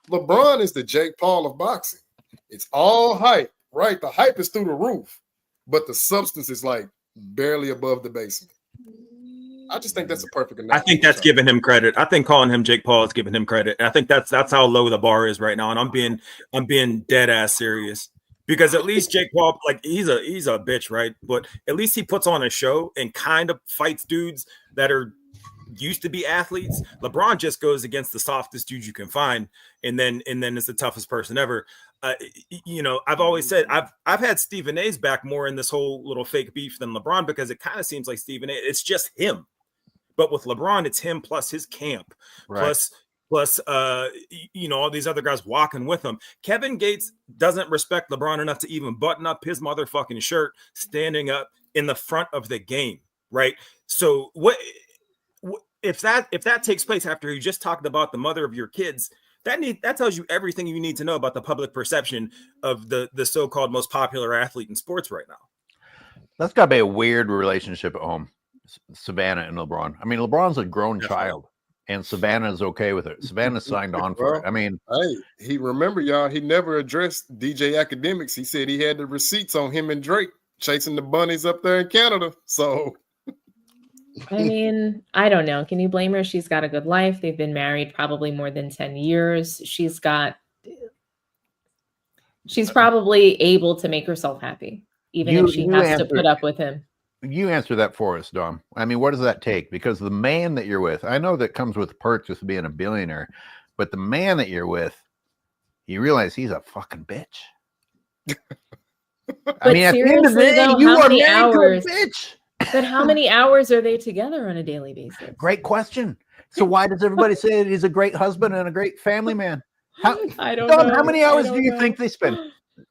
LeBron is the Jake Paul of boxing. It's all hype, right? The hype is through the roof, but the substance is like barely above the basement. I just think that's a perfect analogy. I think that's giving him credit. I think calling him Jake Paul is giving him credit. And I think that's how low the bar is right now. And I'm being dead ass serious. Because at least Jake Paul, like he's a bitch, right? But at least he puts on a show and kind of fights dudes that are used to be athletes. LeBron just goes against the softest dude you can find, and then is the toughest person ever. I've always said I've had Stephen A's back more in this whole little fake beef than LeBron because it kind of seems like Stephen A. It's just him, but with LeBron, it's him plus his camp, right. Plus, all these other guys walking with him. Kevin Gates doesn't respect LeBron enough to even button up his motherfucking shirt, standing up in the front of the game, right? So what if that takes place after you just talked about the mother of your kids? That tells you everything you need to know about the public perception of the so-called most popular athlete in sports right now. That's got to be a weird relationship at home, Savannah and LeBron. I mean, LeBron's a grown child. And Savannah's okay with it. Savannah signed on for it. I mean, he never addressed DJ Academics. He said he had the receipts on him and Drake chasing the bunnies up there in Canada. So, I mean, I don't know. Can you blame her? She's got a good life. They've been married probably more than 10 years. She's probably able to make herself happy, even if she has to put up with him. You answer that for us, Dom. I mean, what does that take? Because the man that you're with, I know that comes with perks with being a billionaire, but the man that you're with, you realize he's a fucking bitch. I mean, at the end of the day, though, you are married to a bitch. But how many hours are they together on a daily basis? Great question. So why does everybody say that he's a great husband and a great family man? I don't Dom, know. how many hours do you think they spend?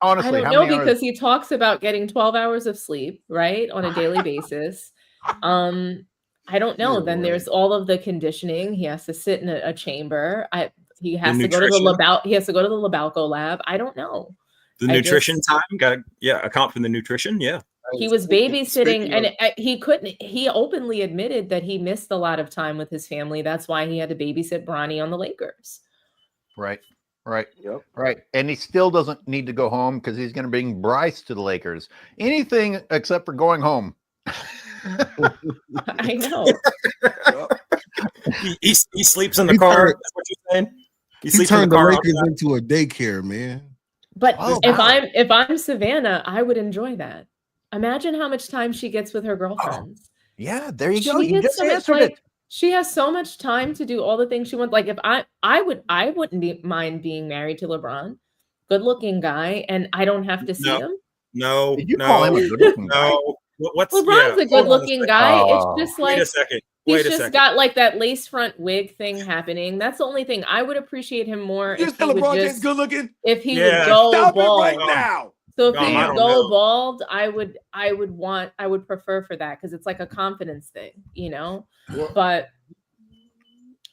Honestly, I don't know, because he talks about getting 12 hours of sleep, right, on a daily basis. I don't know. Yeah, then right. there's all of the conditioning. He has to sit in a chamber. He has The to go to nutrition. He has to go to the Labalco lab. I don't know. The nutrition time, got account for the nutrition. Yeah. He was babysitting, and he couldn't. He openly admitted that he missed a lot of time with his family. That's why he had to babysit Bronny on the Lakers. Right. Right. Yep. Right. And he still doesn't need to go home because he's going to bring Bryce to the Lakers. Anything except for going home. I know. he sleeps in the car. That's what you're saying? He turned the Lakers into a daycare, man. But if I'm Savannah, I would enjoy that. Imagine how much time she gets with her girlfriends. Yeah, there you go. You just answered it. She has so much time to do all the things she wants. Like, if I wouldn't mind being married to LeBron, good looking guy, and I don't have to see him. No, Did you call him a good looking guy? What's LeBron's a good looking guy. It's just like, wait a second. He's just got like that lace front wig thing happening. That's the only thing. I would appreciate him more if he would just, good looking. If he would go Stop bald it right now. So if he would go bald, I would prefer for that, because it's like a confidence thing, you know. But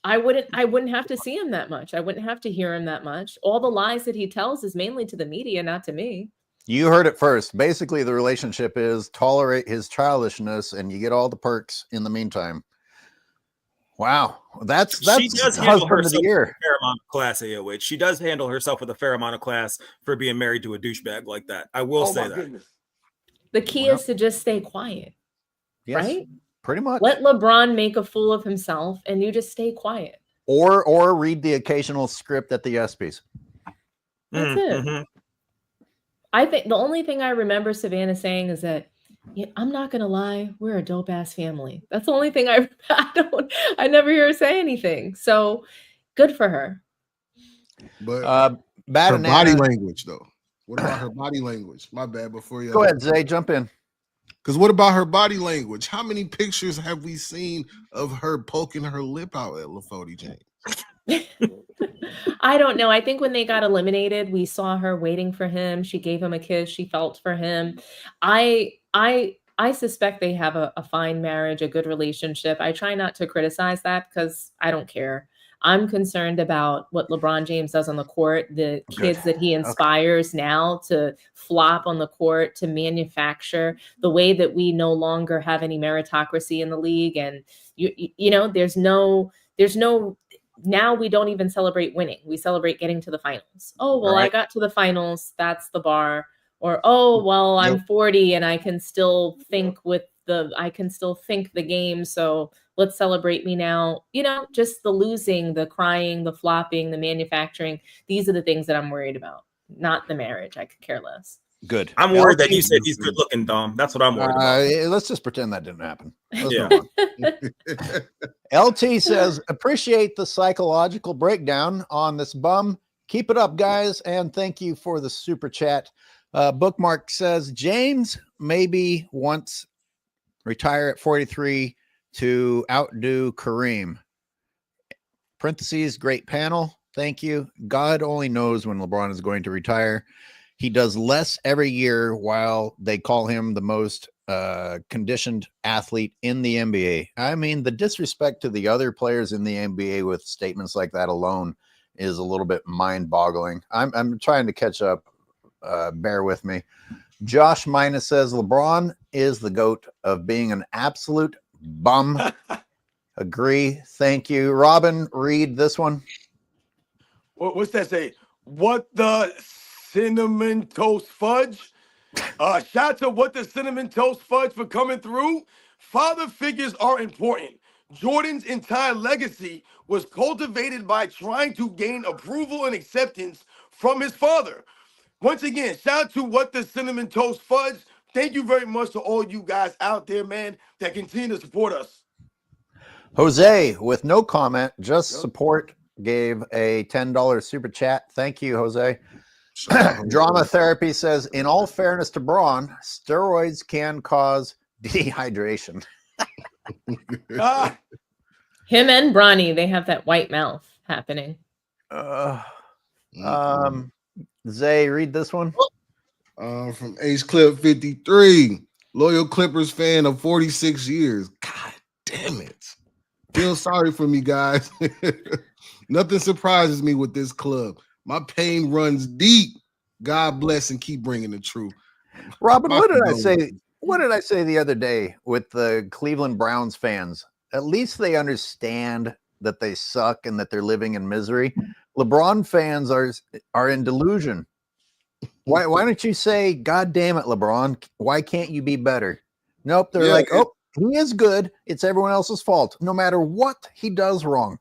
I wouldn't have to see him that much. I wouldn't have to hear him that much. All the lies that he tells is mainly to the media, not to me. You heard it first. Basically, the relationship is tolerate his childishness, and you get all the perks in the meantime. Wow, that's she does handle herself with a fair amount of class, AOH. She does handle herself with a fair amount of class for being married to a douchebag like that. I will say that. Goodness. The key is to just stay quiet, right? Pretty much. Let LeBron make a fool of himself, and you just stay quiet. Or read the occasional script at the ESPYs. That's it. I think the only thing I remember Savannah saying is that, I'm not gonna lie, we're a dope ass family. That's the only thing I never hear her say anything. So good for her. But her body language, though. What about her body language? My bad. Before you go ahead, Zay, jump in. Because what about her body language? How many pictures have we seen of her poking her lip out at LaFody James? I don't know. I think when they got eliminated, we saw her waiting for him. She gave him a kiss. She felt for him. I suspect they have a fine marriage, a good relationship. I try not to criticize that because I don't care. I'm concerned about what LeBron James does on the court, the kids that he inspires now to flop on the court, to manufacture, the way that we no longer have any meritocracy in the league. And, you know, there's no, now we don't even celebrate winning. We celebrate getting to the finals. Oh, well, I got to the finals. That's the bar. Or, oh, well, I'm 40 and I can still think the game. So let's celebrate me now. You know, just the losing, the crying, the flopping, the manufacturing. These are the things that I'm worried about, not the marriage. I could care less. Good. I'm worried that you said he's good looking, Dom. That's what I'm worried about. Let's just pretend that didn't happen. LT says, appreciate the psychological breakdown on this bum. Keep it up, guys. And thank you for the super chat. Bookmark says, James maybe once retire at 43 to outdo Kareem. Parentheses, great panel. Thank you. God only knows when LeBron is going to retire. He does less every year while they call him the most conditioned athlete in the NBA. I mean, the disrespect to the other players in the NBA with statements like that alone is a little bit mind-boggling. I'm trying to catch up. Bear with me. Josh Minus says LeBron is the GOAT of being an absolute bum. Agree. Thank you. Robin, read this one. What's that say? What the cinnamon toast fudge? Shout to What the Cinnamon Toast Fudge for coming through. Father figures are important. Jordan's entire legacy was cultivated by trying to gain approval and acceptance from his father. Once again, shout out to What the Cinnamon Toast Fudge. thank you very much to all you guys out there, man, that continue to support us. Jose, with no comment, just support, gave a $10 super chat. Thank you, Jose. Drama Therapy says, in all fairness to Braun, steroids can cause dehydration. Him and Bronny, they have that white mouth happening. Zay, read this one. From Ace Clip 53, loyal Clippers fan of 46 years. God damn it. Feel sorry for me, guys. Nothing surprises me with this club. My pain runs deep. God bless and keep bringing the truth. Robin, what did I say? What did I say the other day with the Cleveland Browns fans? At least they understand that they suck and that they're living in misery. LeBron fans are in delusion. Why don't you say, God damn it, LeBron? Why can't you be better? Nope. They're like, oh, he is good. It's everyone else's fault, no matter what he does wrong.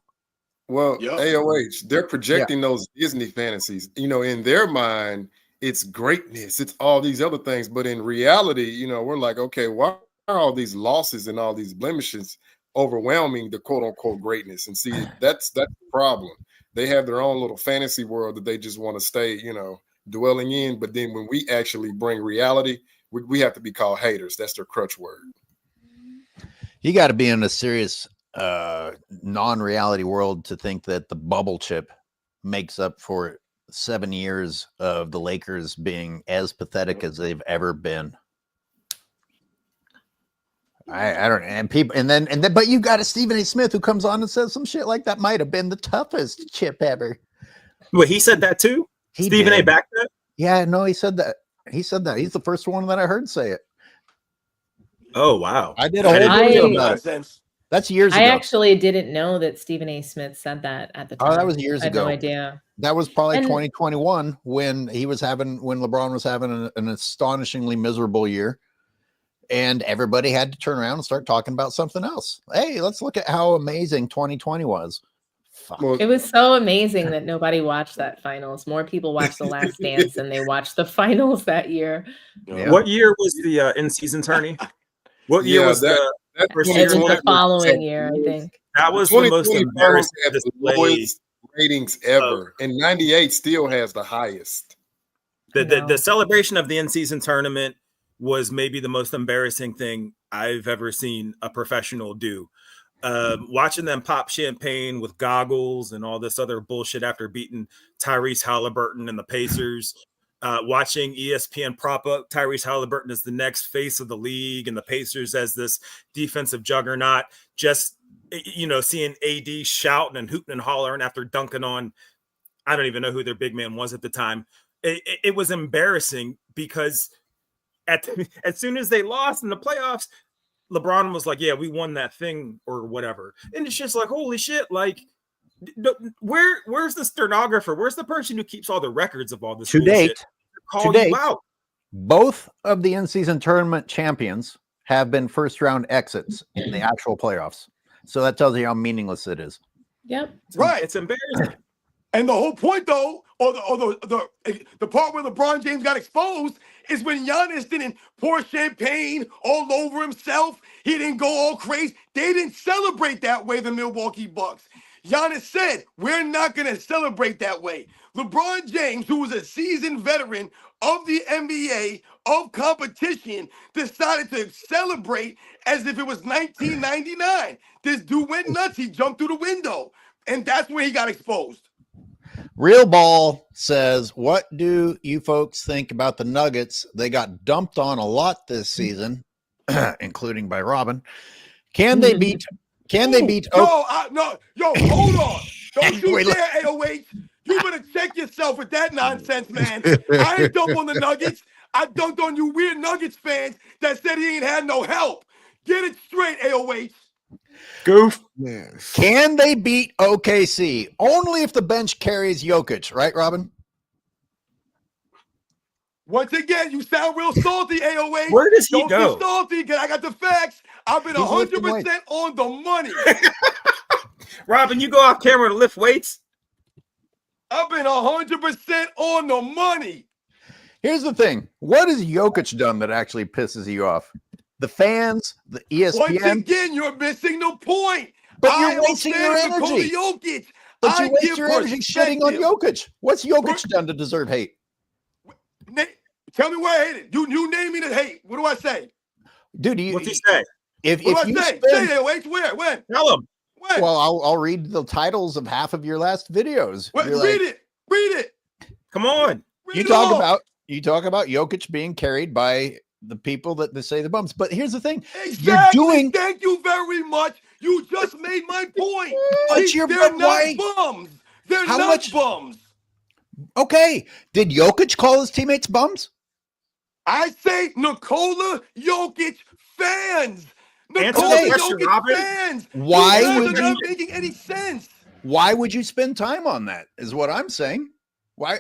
Well, AOH, they're projecting those Disney fantasies. You know, in their mind, it's greatness. It's all these other things. But in reality, you know, we're like, okay, why are all these losses and all these blemishes overwhelming the quote unquote greatness? And see, that's the problem. They have their own little fantasy world that they just want to stay, you know, dwelling in. But then when we actually bring reality, we have to be called haters. That's their crutch word. You got to be in a serious non-reality world to think that the bubble chip makes up for 7 years of the Lakers being as pathetic as they've ever been. I don't, and people, and then, but you got a Stephen A. Smith who comes on and says some shit like that might have been the toughest chip ever. Well, he said that too. Stephen A. backed that. Yeah, no, he said that. He's the first one that I heard say it. Oh wow! I did a whole video about it. That's years ago. I actually didn't know that Stephen A. Smith said that at the time. Oh, that was years ago. I had no idea. That was probably 2021 when LeBron was having an astonishingly miserable year. And everybody had to turn around and start talking about something else. Hey, let's look at how amazing 2020 was. Fuck. It was so amazing that nobody watched that finals. More people watched The Last Dance than they watched the finals that year. Yeah. What year was the in-season tourney? What year was that first year? It was the following year, I think. That was the most embarrassing lowest ratings ever. And 98 still has the highest. The celebration of the in-season tournament was maybe the most embarrassing thing I've ever seen a professional do. Watching them pop champagne with goggles and all this other bullshit after beating Tyrese Halliburton and the Pacers. Watching ESPN prop up Tyrese Halliburton as the next face of the league and the Pacers as this defensive juggernaut. Just, you know, seeing AD shouting and hooting and hollering after dunking on, I don't even know who their big man was at the time. It was embarrassing because as soon as they lost in the playoffs, LeBron was like, yeah, we won that thing or whatever. And it's just like, holy shit, like, where's the stenographer? Where's the person who keeps all the records of all this to bullshit? date, both of the in-season tournament champions have been first-round exits in the actual playoffs. So that tells you how meaningless it is. Yep. Right. It's embarrassing. And the whole point, though, or the part where LeBron James got exposed is when Giannis didn't pour champagne all over himself. He didn't go all crazy. They didn't celebrate that way, the Milwaukee Bucks. Giannis said, we're not going to celebrate that way. LeBron James, who was a seasoned veteran of the NBA, of competition, decided to celebrate as if it was 1999. This dude went nuts. He jumped through the window. And that's where he got exposed. Real Ball says, what do you folks think about the Nuggets? They got dumped on a lot this season, including by Robin. Can they beat? No, hold on. Don't you dare, AOH. You better check yourself with that nonsense, man. I ain't dump on the Nuggets. I dumped on you weird Nuggets fans that said he ain't had no help. Get it straight, AOH. Goof. Yes. Can they beat OKC? Only if the bench carries Jokic, right, Robin? Once again, you sound real salty, AOA. Where does he go? Don't be salty, because I got the facts. I've been 100% on the money. Robin, you go off camera to lift weights? I've been 100% on the money. Here's the thing. What has Jokic done that actually pisses you off? The fans, the ESPN. Once again, you're missing the point. But you're wasting your energy. Jokic. But you waste your energy shitting on Jokic. What's Jokic done to deserve hate? Tell me where I hate it. You name me the hate. What do I say? Dude, what's he say? What do I say? Say that. Wait, where? When? Tell him. When? Well, I'll read the titles of half of your last videos. Read it. Read it. Come on. You talk about Jokic being carried by the people that they say the bums. But here's the thing. Exactly. Thank you very much. You just made my point. They're not bums. They're not bums. Okay. Did Jokic call his teammates bums? I say Nikola Jokic fans. Nikola Jokic fans. Why would you not making any sense? Why would you spend time on that? Is what I'm saying. Why?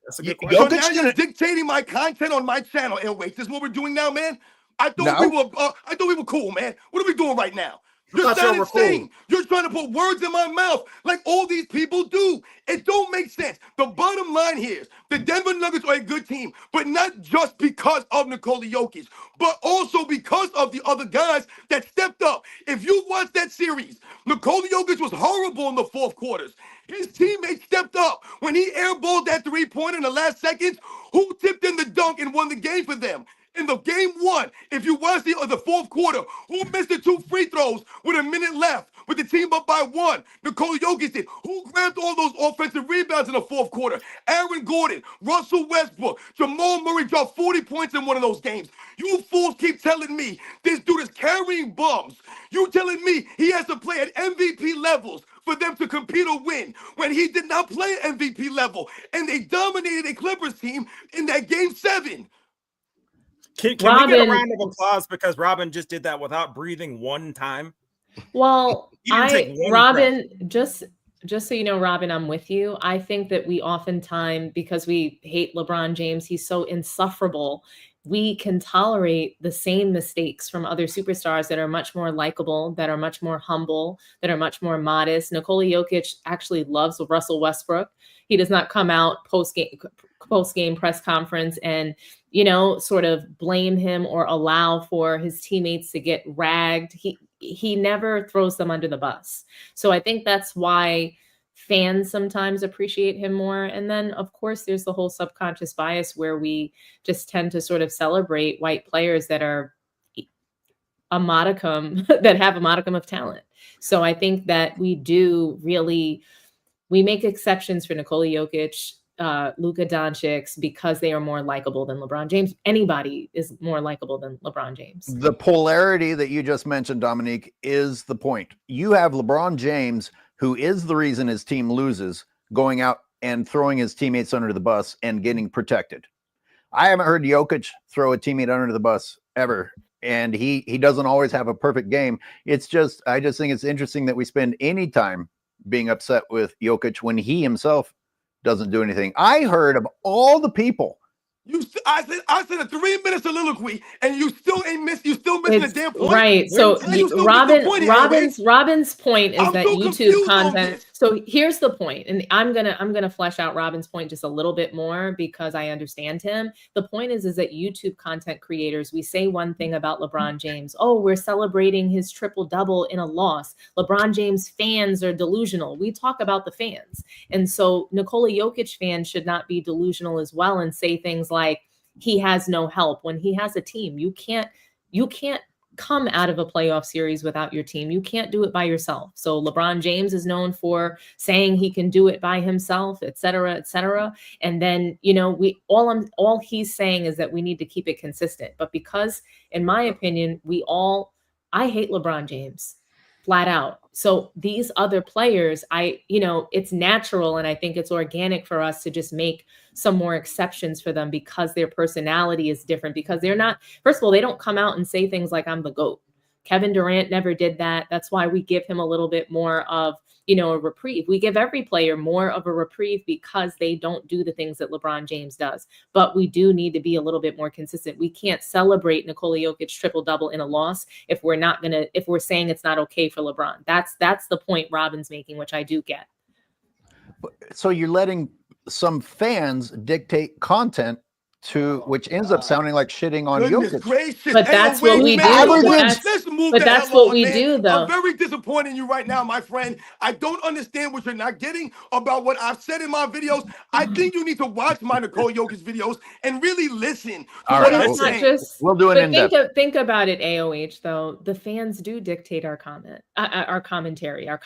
That's a good question. So now you're dictating my content on my channel. Wait, this is what we're doing now, man. I thought we were cool, man. What are we doing right now? You're sounding insane. You're trying to put words in my mouth like all these people do. It don't make sense. The bottom line here is the Denver Nuggets are a good team, but not just because of Nikola Jokic, but also because of the other guys that stepped up. If you watch that series, Nikola Jokic was horrible in the fourth quarters. His teammates stepped up. When he airballed that three-pointer in the last seconds, who tipped in the dunk and won the game for them? In the game one, if you watch the fourth quarter, who missed the 2 free throws with a minute left, with the team up by 1? Nikola Jokic did. Who grabbed all those offensive rebounds in the fourth quarter? Aaron Gordon, Russell Westbrook, Jamal Murray dropped 40 points in one of those games. You fools keep telling me this dude is carrying bums. You telling me he has to play at MVP levels for them to compete or win when he did not play at MVP level, and they dominated a Clippers team in that game 7. Can we get a round of applause because Robin just did that without breathing one time? Well, Robin, just so you know, Robin, I'm with you. I think that we oftentimes, because we hate LeBron James, he's so insufferable, we can tolerate the same mistakes from other superstars that are much more likable, that are much more humble, that are much more modest. Nikola Jokic actually loves Russell Westbrook. He does not come out post-game press conference and, sort of blame him or allow for his teammates to get ragged. He never throws them under the bus. So I think that's why fans sometimes appreciate him more. And then, of course, there's the whole subconscious bias where we just tend to sort of celebrate white players that are that have a modicum of talent. So I think that we make exceptions for Nikola Jokic, Luca Doncic, because they are more likable than LeBron James. Anybody is more likable than LeBron James. The polarity that you just mentioned, Dominique, is the point. You have LeBron James, who is the reason his team loses, going out and throwing his teammates under the bus and getting protected. I haven't heard Jokic throw a teammate under the bus ever. And he doesn't always have a perfect game. I just think it's interesting that we spend any time being upset with Jokic when he himself doesn't do anything. I heard of all the people. I said a 3-minute soliloquy, and you still missing the damn point. Right. So Robin's point is that YouTube content. So here's the point, and I'm gonna flesh out Robin's point just a little bit more because I understand him. The point is that YouTube content creators, we say one thing about LeBron James. Oh, we're celebrating his triple-double in a loss. LeBron James fans are delusional. We talk about the fans. And so Nikola Jokic fans should not be delusional as well and say things like he has no help when he has a team. You can't come out of a playoff series without your team. You can't do it by yourself. So LeBron James is known for saying he can do it by himself, et cetera, et cetera. And then, all he's saying is that we need to keep it consistent. But because, in my opinion, I hate LeBron James flat out. So these other players, it's natural and I think it's organic for us to just make some more exceptions for them because their personality is different, because they're not, first of all, they don't come out and say things like I'm the GOAT. Kevin Durant never did that. That's why we give him a little bit more of, a reprieve. We give every player more of a reprieve because they don't do the things that LeBron James does. But we do need to be a little bit more consistent. We can't celebrate Nikola Jokic triple-double in a loss if we're saying it's not okay for LeBron. That's the point Robin's making, which I do get. So you're letting some fans dictate content which ends up sounding like shitting on Goodness Jokic. gracious. But that's what we do. Let's move But the that's hell what on, we man. do, though. I'm very disappointed in you right now, my friend. I don't understand what you're not getting about what I've said in my videos. I think you need to watch my Nicole Jokic videos and really listen to All what right, I'm It's not saying. just. We'll do an in-depth. Think about it, AOH, though. The fans do dictate our our commentary, our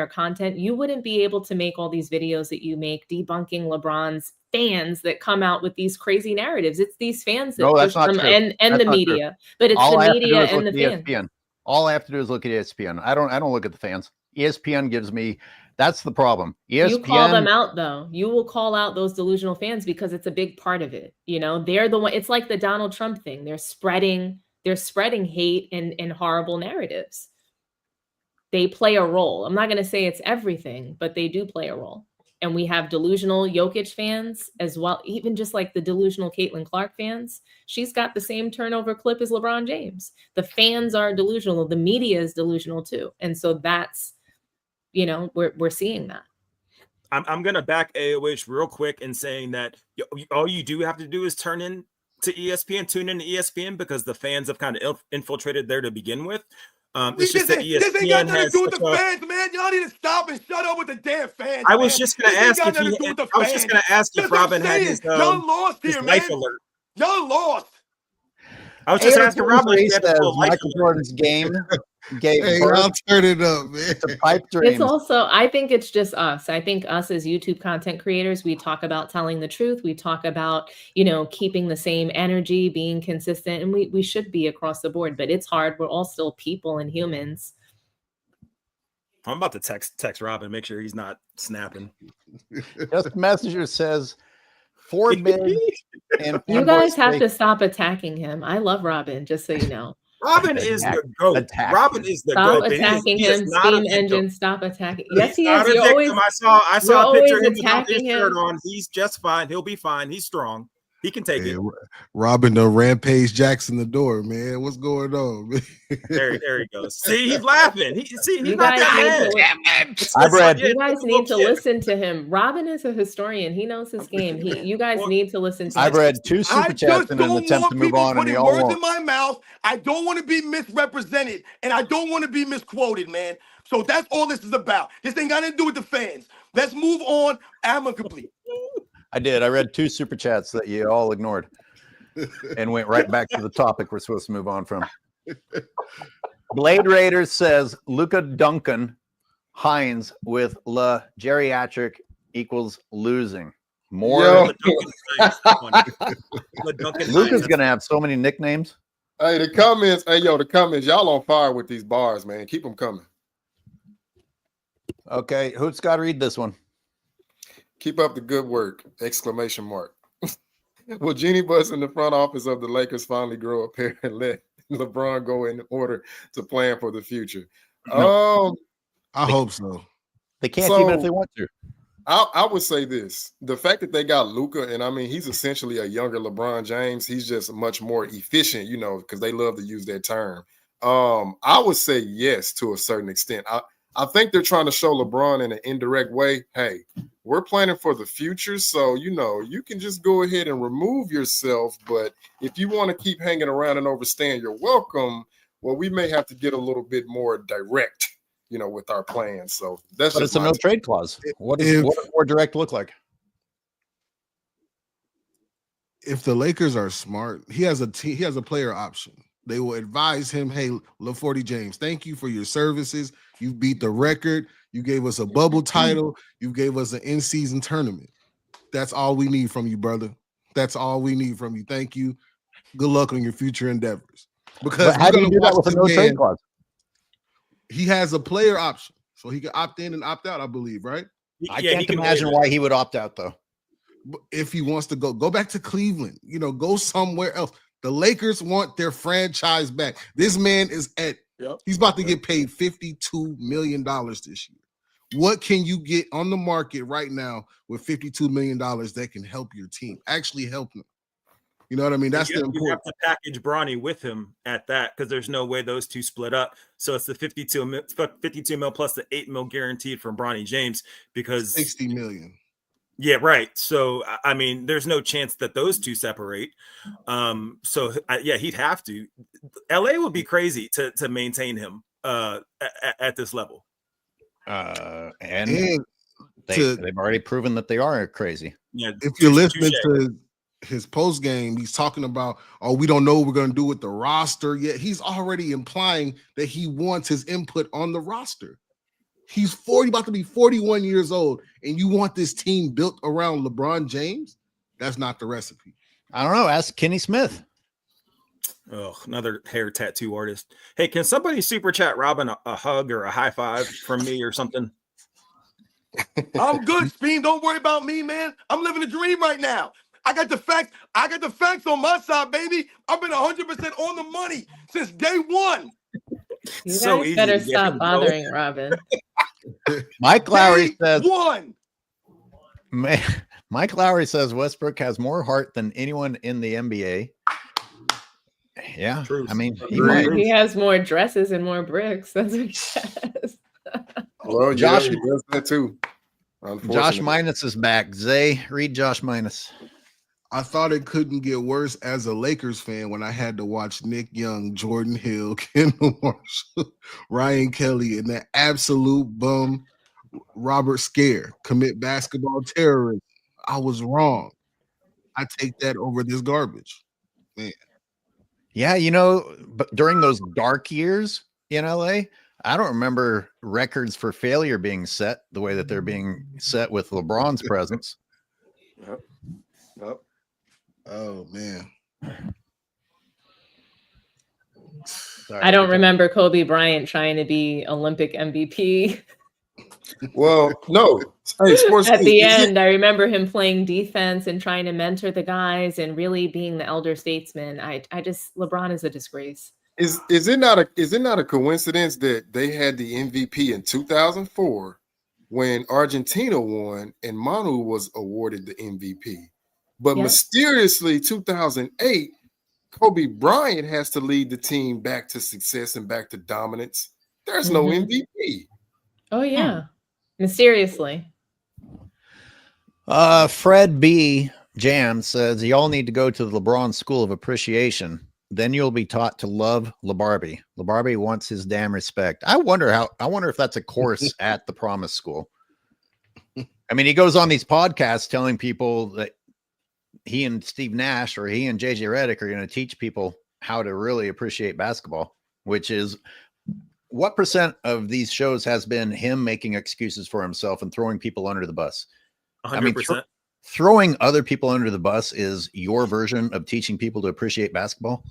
content. You wouldn't be able to make all these videos that you make debunking LeBron's fans that come out with these crazy narratives. It's these fans that push them and the media. But it's the media and the fans. All I have to do is look at ESPN. I don't look at the fans. ESPN gives me. That's the problem. ESPN, you call them out, though. You will call out those delusional fans because it's a big part of it. You know, they're the one. It's like the Donald Trump thing. They're spreading hate and horrible narratives. They play a role. I'm not going to say it's everything, but they do play a role. And we have delusional Jokic fans as well, even just like the delusional Caitlin Clark fans. She's got the same turnover clip as LeBron James. The fans are delusional. The media is delusional too. And so that's, you know, we're seeing that. I'm going to back AOH real quick in saying that all you do have to do is tune in to ESPN because the fans have kind of infiltrated there to begin with. It's just that ESPN this ain't got nothing to do with has the fans, man. Y'all need to stop and shut up with the damn fans. I was just going to ask if Robin had his y'all lost his here, life man. alert. Y'all lost. I was just asking Robin if he had says Michael Jordan's game gave birth. I'll turn it up, man. To pipe dreams. It's also, I think it's just us. I think us as YouTube content creators, we talk about telling the truth. We talk about, you know, keeping the same energy, being consistent, and we should be across the board, but it's hard. We're all still people and humans. I'm about to text Robin, make sure he's not snapping. Just Messenger says 4 big and you guys have to stop attacking him. I love Robin, just so you know. Robin is the GOAT. Robin is the GOAT. Stop attacking him. Steam Engine, stop attacking. Yes, he is. You're always, I saw a picture of him without his shirt on. He's just fine. He'll be fine. He's strong. He can take it. Robin the Rampage Jackson the door, man. What's going on, man? There he goes. See, he's laughing. He's not that mad. You guys need to listen to him. Robin is a historian. He knows his game. You guys need to listen to him. I've read 2 super chats in an attempt to move on, and y'all won't. In my mouth. I don't want to be misrepresented, and I don't want to be misquoted, man. So that's all this is about. This ain't got nothing to do with the fans. Let's move on amicably. I did. I read 2 super chats that you all ignored and went right back to the topic we're supposed to move on from. Blade Raiders says Luca Duncan Hines with Le Geriatric equals losing. More. Luca's going to have so many nicknames. Hey, the comments. Y'all on fire with these bars, man. Keep them coming. Okay. Who's got to read this one? Keep up the good work! ! Will Jeannie Buss in the front office of the Lakers finally grow a pair and let LeBron go in order to plan for the future? No. I hope so. They can't even if they want to. I would say this. The fact that they got Luca, and I mean, he's essentially a younger LeBron James. He's just much more efficient, you know, because they love to use that term. I would say yes to a certain extent. I think they're trying to show LeBron in an indirect way, hey, we're planning for the future. So, you know, you can just go ahead and remove yourself. But if you want to keep hanging around and overstaying your welcome, well, we may have to get a little bit more direct, you know, with our plans. So that's but it's a no trade clause. What does more direct look like? If the Lakers are smart, he has a player option. They will advise him, hey, LaForty James, thank you for your services. You beat the record. You gave us a bubble title. You gave us an in-season tournament. That's all we need from you, brother. That's all we need from you. Thank you. Good luck on your future endeavors. Because how do you do that with a no trade clause? He has a player option, so he can opt in and opt out, I believe, right? I can't imagine why he would opt out, though. If he wants to go back to Cleveland, you know, go somewhere else. The Lakers want their franchise back. This man is he's about to get paid $52 million this year. What can you get on the market right now with $52 million that can help your team? Actually help them. You know what I mean? That's the important. You have to package Bronny with him at that because there's no way those two split up. So it's the 52 mil plus the $8 million guaranteed from Bronny James because 60 million. Yeah, right. So, I mean, there's no chance that those two separate. Yeah, he'd have to. LA would be crazy to maintain him at this level. And they've already proven that they are crazy. Yeah, if you're listening to his post game, he's talking about, oh, we don't know what we're going to do with the roster yet. He's already implying that he wants his input on the roster. He's about to be 41 years old, and you want this team built around LeBron James? That's not the recipe. I don't know. Ask Kenny Smith. Oh, another hair tattoo artist. Hey, can somebody super chat Robin a hug or a high five from me or something? I'm good, Speed. Don't worry about me, man. I'm living a dream right now. I got the facts. I got the facts on my side, baby. I've been 100% on the money since day one. You guys better stop bothering Robin. Mike Lowry says one. Mike Lowry says Westbrook has more heart than anyone in the NBA. Yeah, True. I mean, he has more dresses and more bricks. That's what he says. Well, Josh, he does that too. Josh Minus is back. Zay, read Josh Minus. I thought it couldn't get worse as a Lakers fan when I had to watch Nick Young, Jordan Hill, Kendall Marshall, Ryan Kelly, and that absolute bum Robert Scare commit basketball terrorism. I was wrong. I take that over this garbage. Man. Yeah, but during those dark years in LA, I don't remember records for failure being set the way that they're being set with LeBron's presence. Yep. Oh, man. Sorry, I don't remember Kobe Bryant trying to be Olympic MVP. Well, no. Hey, at the end, I remember him playing defense and trying to mentor the guys and really being the elder statesman. LeBron is a disgrace. Is it not a coincidence that they had the MVP in 2004 when Argentina won and Manu was awarded the MVP? But mysteriously, 2008, Kobe Bryant has to lead the team back to success and back to dominance. There's no MVP. Oh, yeah. Mysteriously. Fred B. Jam says, y'all need to go to the LeBron School of Appreciation. Then you'll be taught to love LeBarbie. LeBarbie wants his damn respect. I wonder if that's a course at the Promise School. I mean, he goes on these podcasts telling people that he and Steve Nash or he and JJ Redick are going to teach people how to really appreciate basketball, which is what percent of these shows has been him making excuses for himself and throwing people under the bus? 100%. I mean, throwing other people under the bus is your version of teaching people to appreciate basketball.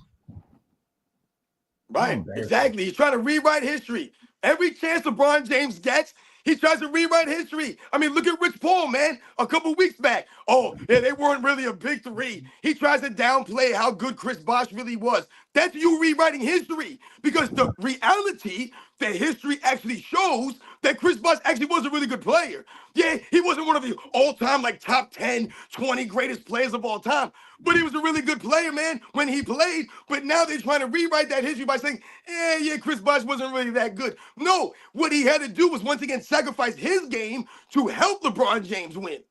Right. Exactly. He's trying to rewrite history. Every chance LeBron James gets, he tries to rewrite history. I mean, look at Rich Paul, man, a couple weeks back. Oh, yeah, they weren't really a big three. He tries to downplay how good Chris Bosh really was. That's you rewriting history, because the reality that history actually shows that Chris Bosh actually was a really good player. Yeah, he wasn't one of the all-time, like, top 10, 20 greatest players of all time, but he was a really good player, man, when he played. But now they're trying to rewrite that history by saying, yeah, Chris Bosh wasn't really that good. No, what he had to do was once again sacrifice his game to help LeBron James win.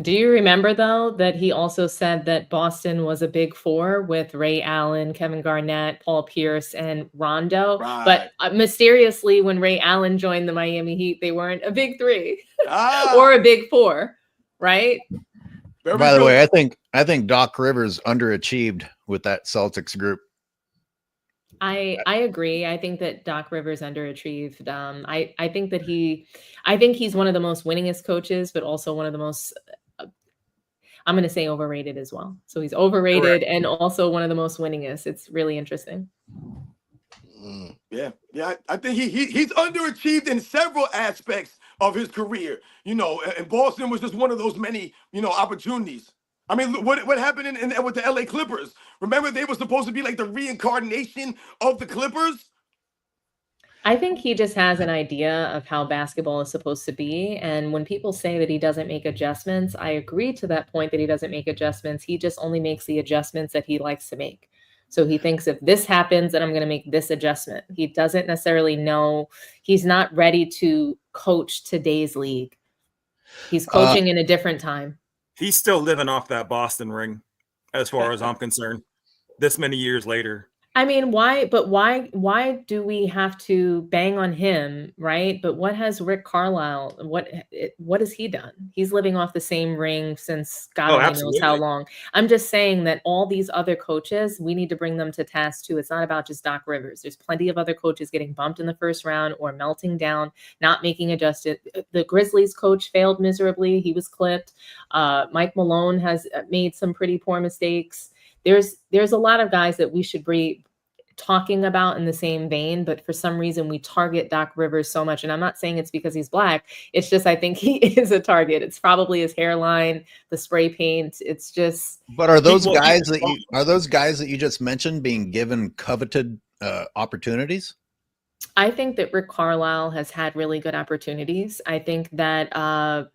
Do you remember, though, that he also said that Boston was a big four with Ray Allen, Kevin Garnett, Paul Pierce, and Rondo? Right. But mysteriously, when Ray Allen joined the Miami Heat, they weren't a big three or a big four, right? By the way, I think Doc Rivers underachieved with that Celtics group. I agree. I think that Doc Rivers underachieved. I think he's one of the most winningest coaches, but also one of the most, I'm going to say, overrated as well. So he's overrated and also one of the most winningest. It's really interesting. Yeah. I think he's underachieved in several aspects of his career. And Boston was just one of those many, opportunities. I mean, what happened with the LA Clippers? Remember, they were supposed to be like the reincarnation of the Clippers? I think he just has an idea of how basketball is supposed to be. And when people say that he doesn't make adjustments, I agree to that point that he doesn't make adjustments. He just only makes the adjustments that he likes to make. So he thinks if this happens, then I'm going to make this adjustment. He doesn't necessarily know. He's not ready to coach today's league. He's coaching in a different time. He's still living off that Boston ring, as far as I'm concerned. This many years later. I mean, why do we have to bang on him, right? But what has Rick Carlisle, what has he done? He's living off the same ring since God only knows how long. I'm just saying that all these other coaches, we need to bring them to task too. It's not about just Doc Rivers. There's plenty of other coaches getting bumped in the first round or melting down, not making adjusted. The Grizzlies coach failed miserably. He was clipped. Mike Malone has made some pretty poor mistakes. There's a lot of guys that we should be talking about in the same vein, but for some reason we target Doc Rivers so much. And I'm not saying it's because he's black. It's just I think he is a target. It's probably his hairline, the spray paint. It's just. But are those guys that you just mentioned being given coveted opportunities? I think that Rick Carlisle has had really good opportunities. I think that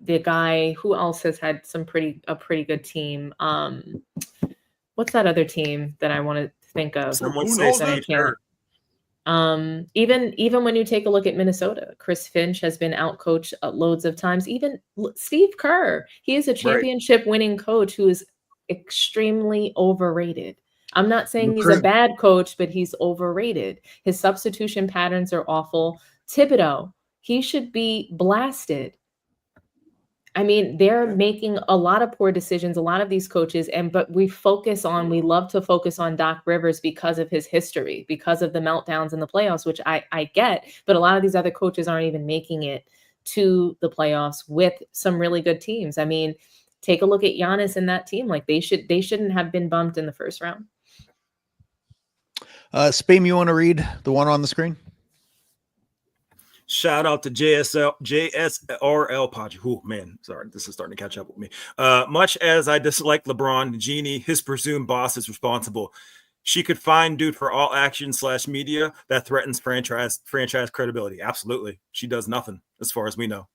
the guy who else has had a pretty good team. What's that other team that I want to think of? Someone say Steve Kerr. Even when you take a look at Minnesota, Chris Finch has been outcoached loads of times. Even Steve Kerr, he is a championship winning coach who is extremely overrated. I'm not saying he's a bad coach, but he's overrated. His substitution patterns are awful. Thibodeau, he should be blasted. I mean, they're making a lot of poor decisions, a lot of these coaches, but we love to focus on Doc Rivers because of his history, because of the meltdowns in the playoffs, which I get, but a lot of these other coaches aren't even making it to the playoffs with some really good teams. I mean, take a look at Giannis and that team. Like they shouldn't have been bumped in the first round. Speam, you want to read the one on the screen? Shout out to JSRL Podgy. Oh, man. Sorry. This is starting to catch up with me. Much as I dislike LeBron, Jeannie, his presumed boss, is responsible. She could fine dude for all action / media that threatens franchise credibility. Absolutely. She does nothing as far as we know.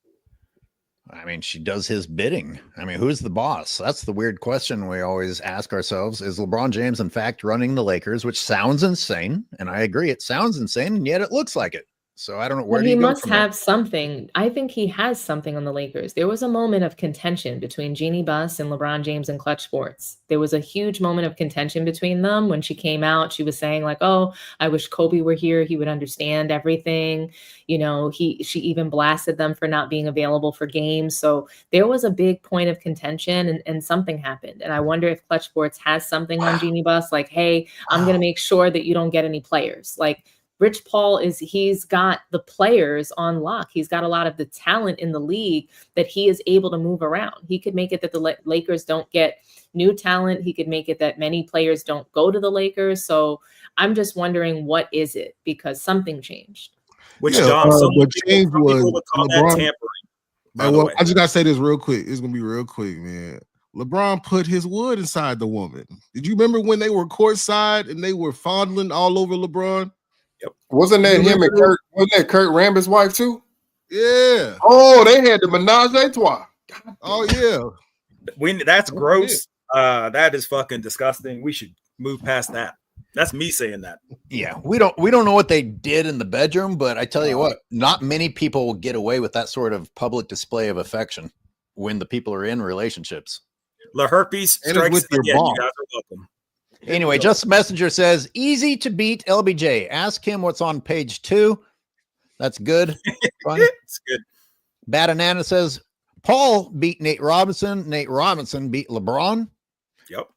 I mean, she does his bidding. I mean, who's the boss? That's the weird question we always ask ourselves. Is LeBron James, in fact, running the Lakers, which sounds insane. And I agree. It sounds insane. And yet it looks like it. So I don't know where he must have something. I think he has something on the Lakers. There was a moment of contention between Jeannie Buss and LeBron James and Clutch Sports. There was a huge moment of contention between them. When she came out, she was saying like, "Oh, I wish Kobe were here. He would understand everything." You know, she even blasted them for not being available for games. So there was a big point of contention and something happened. And I wonder if Clutch Sports has something on Jeannie Buss, like, "Hey, I'm going to make sure that you don't get any players." Like, Rich Paul he's got the players on lock. He's got a lot of the talent in the league that he is able to move around. He could make it that the Lakers don't get new talent. He could make it that many players don't go to the Lakers. So I'm just wondering, what is it? Because something changed. What changed was LeBron. Well, I just gotta say this real quick. It's gonna be real quick, man. LeBron put his wood inside the woman. Did you remember when they were courtside and they were fondling all over LeBron? Yep. Wasn't that him and Kurt? Wasn't that Kurt Rambis' wife too? Yeah. Oh, they had the menage a trois. Oh yeah. That's gross. That is fucking disgusting. We should move past that. That's me saying that. Yeah, we don't know what they did in the bedroom, but I tell you what, not many people will get away with that sort of public display of affection when the people are in relationships. The herpes strikes again. You guys are welcome. Anyway, Just Messenger says, easy to beat LBJ. Ask him what's on page 2. That's good. Fun. It's good. Bad Anana says, Paul beat Nate Robinson. Nate Robinson beat LeBron. Yep.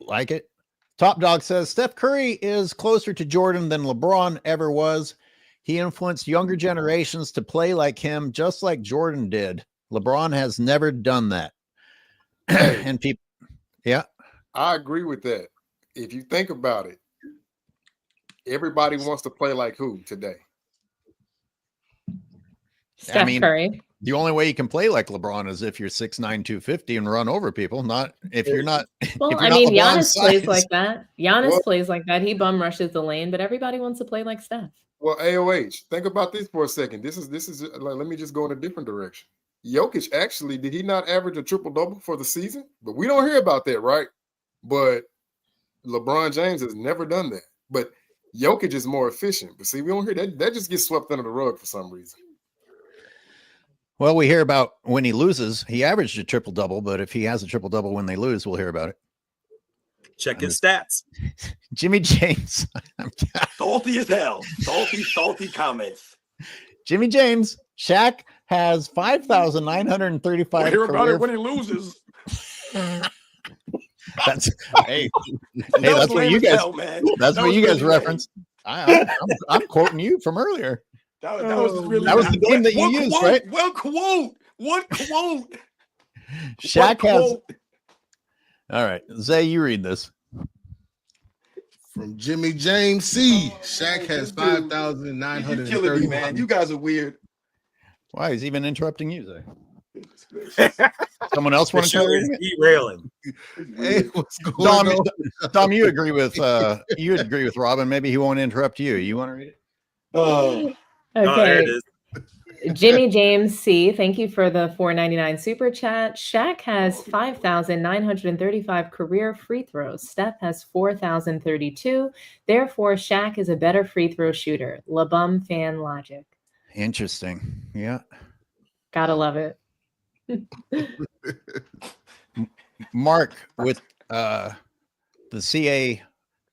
Like it. Top Dog says, Steph Curry is closer to Jordan than LeBron ever was. He influenced younger generations to play like him, just like Jordan did. LeBron has never done that. And people, yeah. I agree with that. If you think about it, everybody wants to play like who today? Steph Curry. The only way you can play like LeBron is if you're 6'9", 250 and run over people, not if you're not. Well, I mean, Giannis plays like that. Giannis plays like that. He bum rushes the lane, but everybody wants to play like Steph. Well, AOH, think about this for a second. This is like, let me just go in a different direction. Jokic, actually, did he not average a triple-double for the season? But we don't hear about that, right? But LeBron James has never done that. But Jokic is more efficient. But see, we don't hear that. That just gets swept under the rug for some reason. Well, we hear about when he loses. He averaged a triple-double, but if he has a triple-double when they lose, we'll hear about it. Check his stats. Jimmy James. Salty as hell. Salty comments. Jimmy James. Shaq has 5,935. We'll hear about it when he loses. That's hey, that's what you guys. man. That's what you guys referenced. I'm quoting you from earlier. That was really that was the game that you used, right? One quote. Shaq has. All right, Zay, you read this. From Jimmy James C. Shaq has 5,930. You're killing me, man. You guys are weird. Why? He's even interrupting you, Zay. Someone else want to tell you? Derailing. Hey, what's going on? Tom, you agree with Robin. Maybe he won't interrupt you. You want to read it? Okay. Oh, there it is. Jimmy James C. Thank you for the $4.99 super chat. Shaq has 5,935 career free throws. Steph has 4,032. Therefore, Shaq is a better free throw shooter. LeBum fan logic. Interesting. Yeah. Gotta love it. Mark, with the CA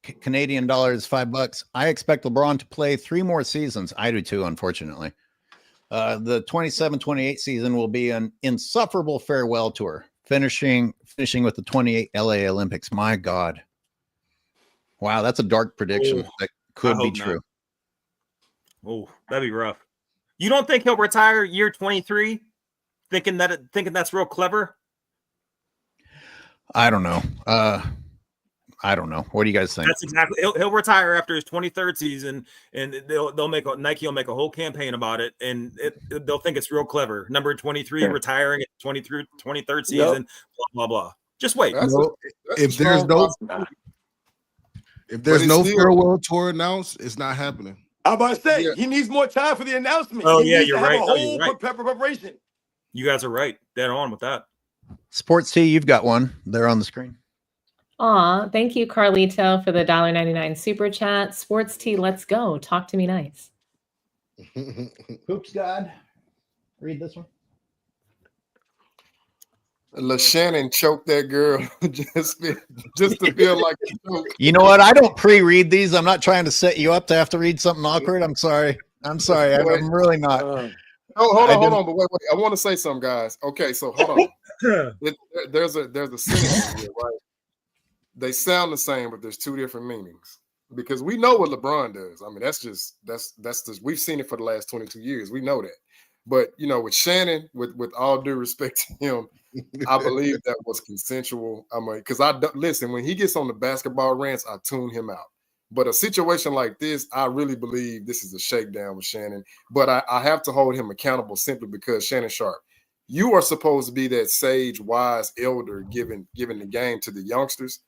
Canadian dollars $5, I expect LeBron to play 3 more seasons. I do too, unfortunately. The 27-28 season will be an insufferable farewell tour, finishing with the 28 LA Olympics. My God. Wow, that's a dark prediction. That could be true. Oh, that'd be rough. You don't think he'll retire year 23? Thinking that's real clever? I don't know. I don't know. What do you guys think? That's exactly. He'll retire after his 23rd season, and Nike will make a whole campaign about it, and they'll think it's real clever. Number 23 retiring at 23rd season, Yep. blah blah blah. Just wait. If there's no farewell tour announced, it's not happening. I'm about to say he needs more time for the announcement. Oh, he yeah, needs you're to have right. a No, whole you're right. preparation. You guys are right. Dead on with that. Sports T, you've got one there on the screen. Aw, thank you, Carlito, for the $1.99 super chat. Sports T, let's go. Talk to me nice. Hoops God, read this one. LaShannon choked that girl just to feel like a joke. You know what? I don't pre-read these. I'm not trying to set you up to have to read something awkward. I'm sorry. I'm really not. Hold on. But wait. I want to say something, guys. Okay, so hold on. There's a sentence here, right? They sound the same, but there's 2 different meanings. Because we know what LeBron does. I mean, that's just we've seen it for the last 22 years. We know that. But with Shannon, with all due respect to him, I believe that was consensual. I mean, because listen, when he gets on the basketball rants, I tune him out. But a situation like this, I really believe this is a shakedown with Shannon. But I have to hold him accountable simply because Shannon Sharp, you are supposed to be that sage, wise elder giving the game to the youngsters,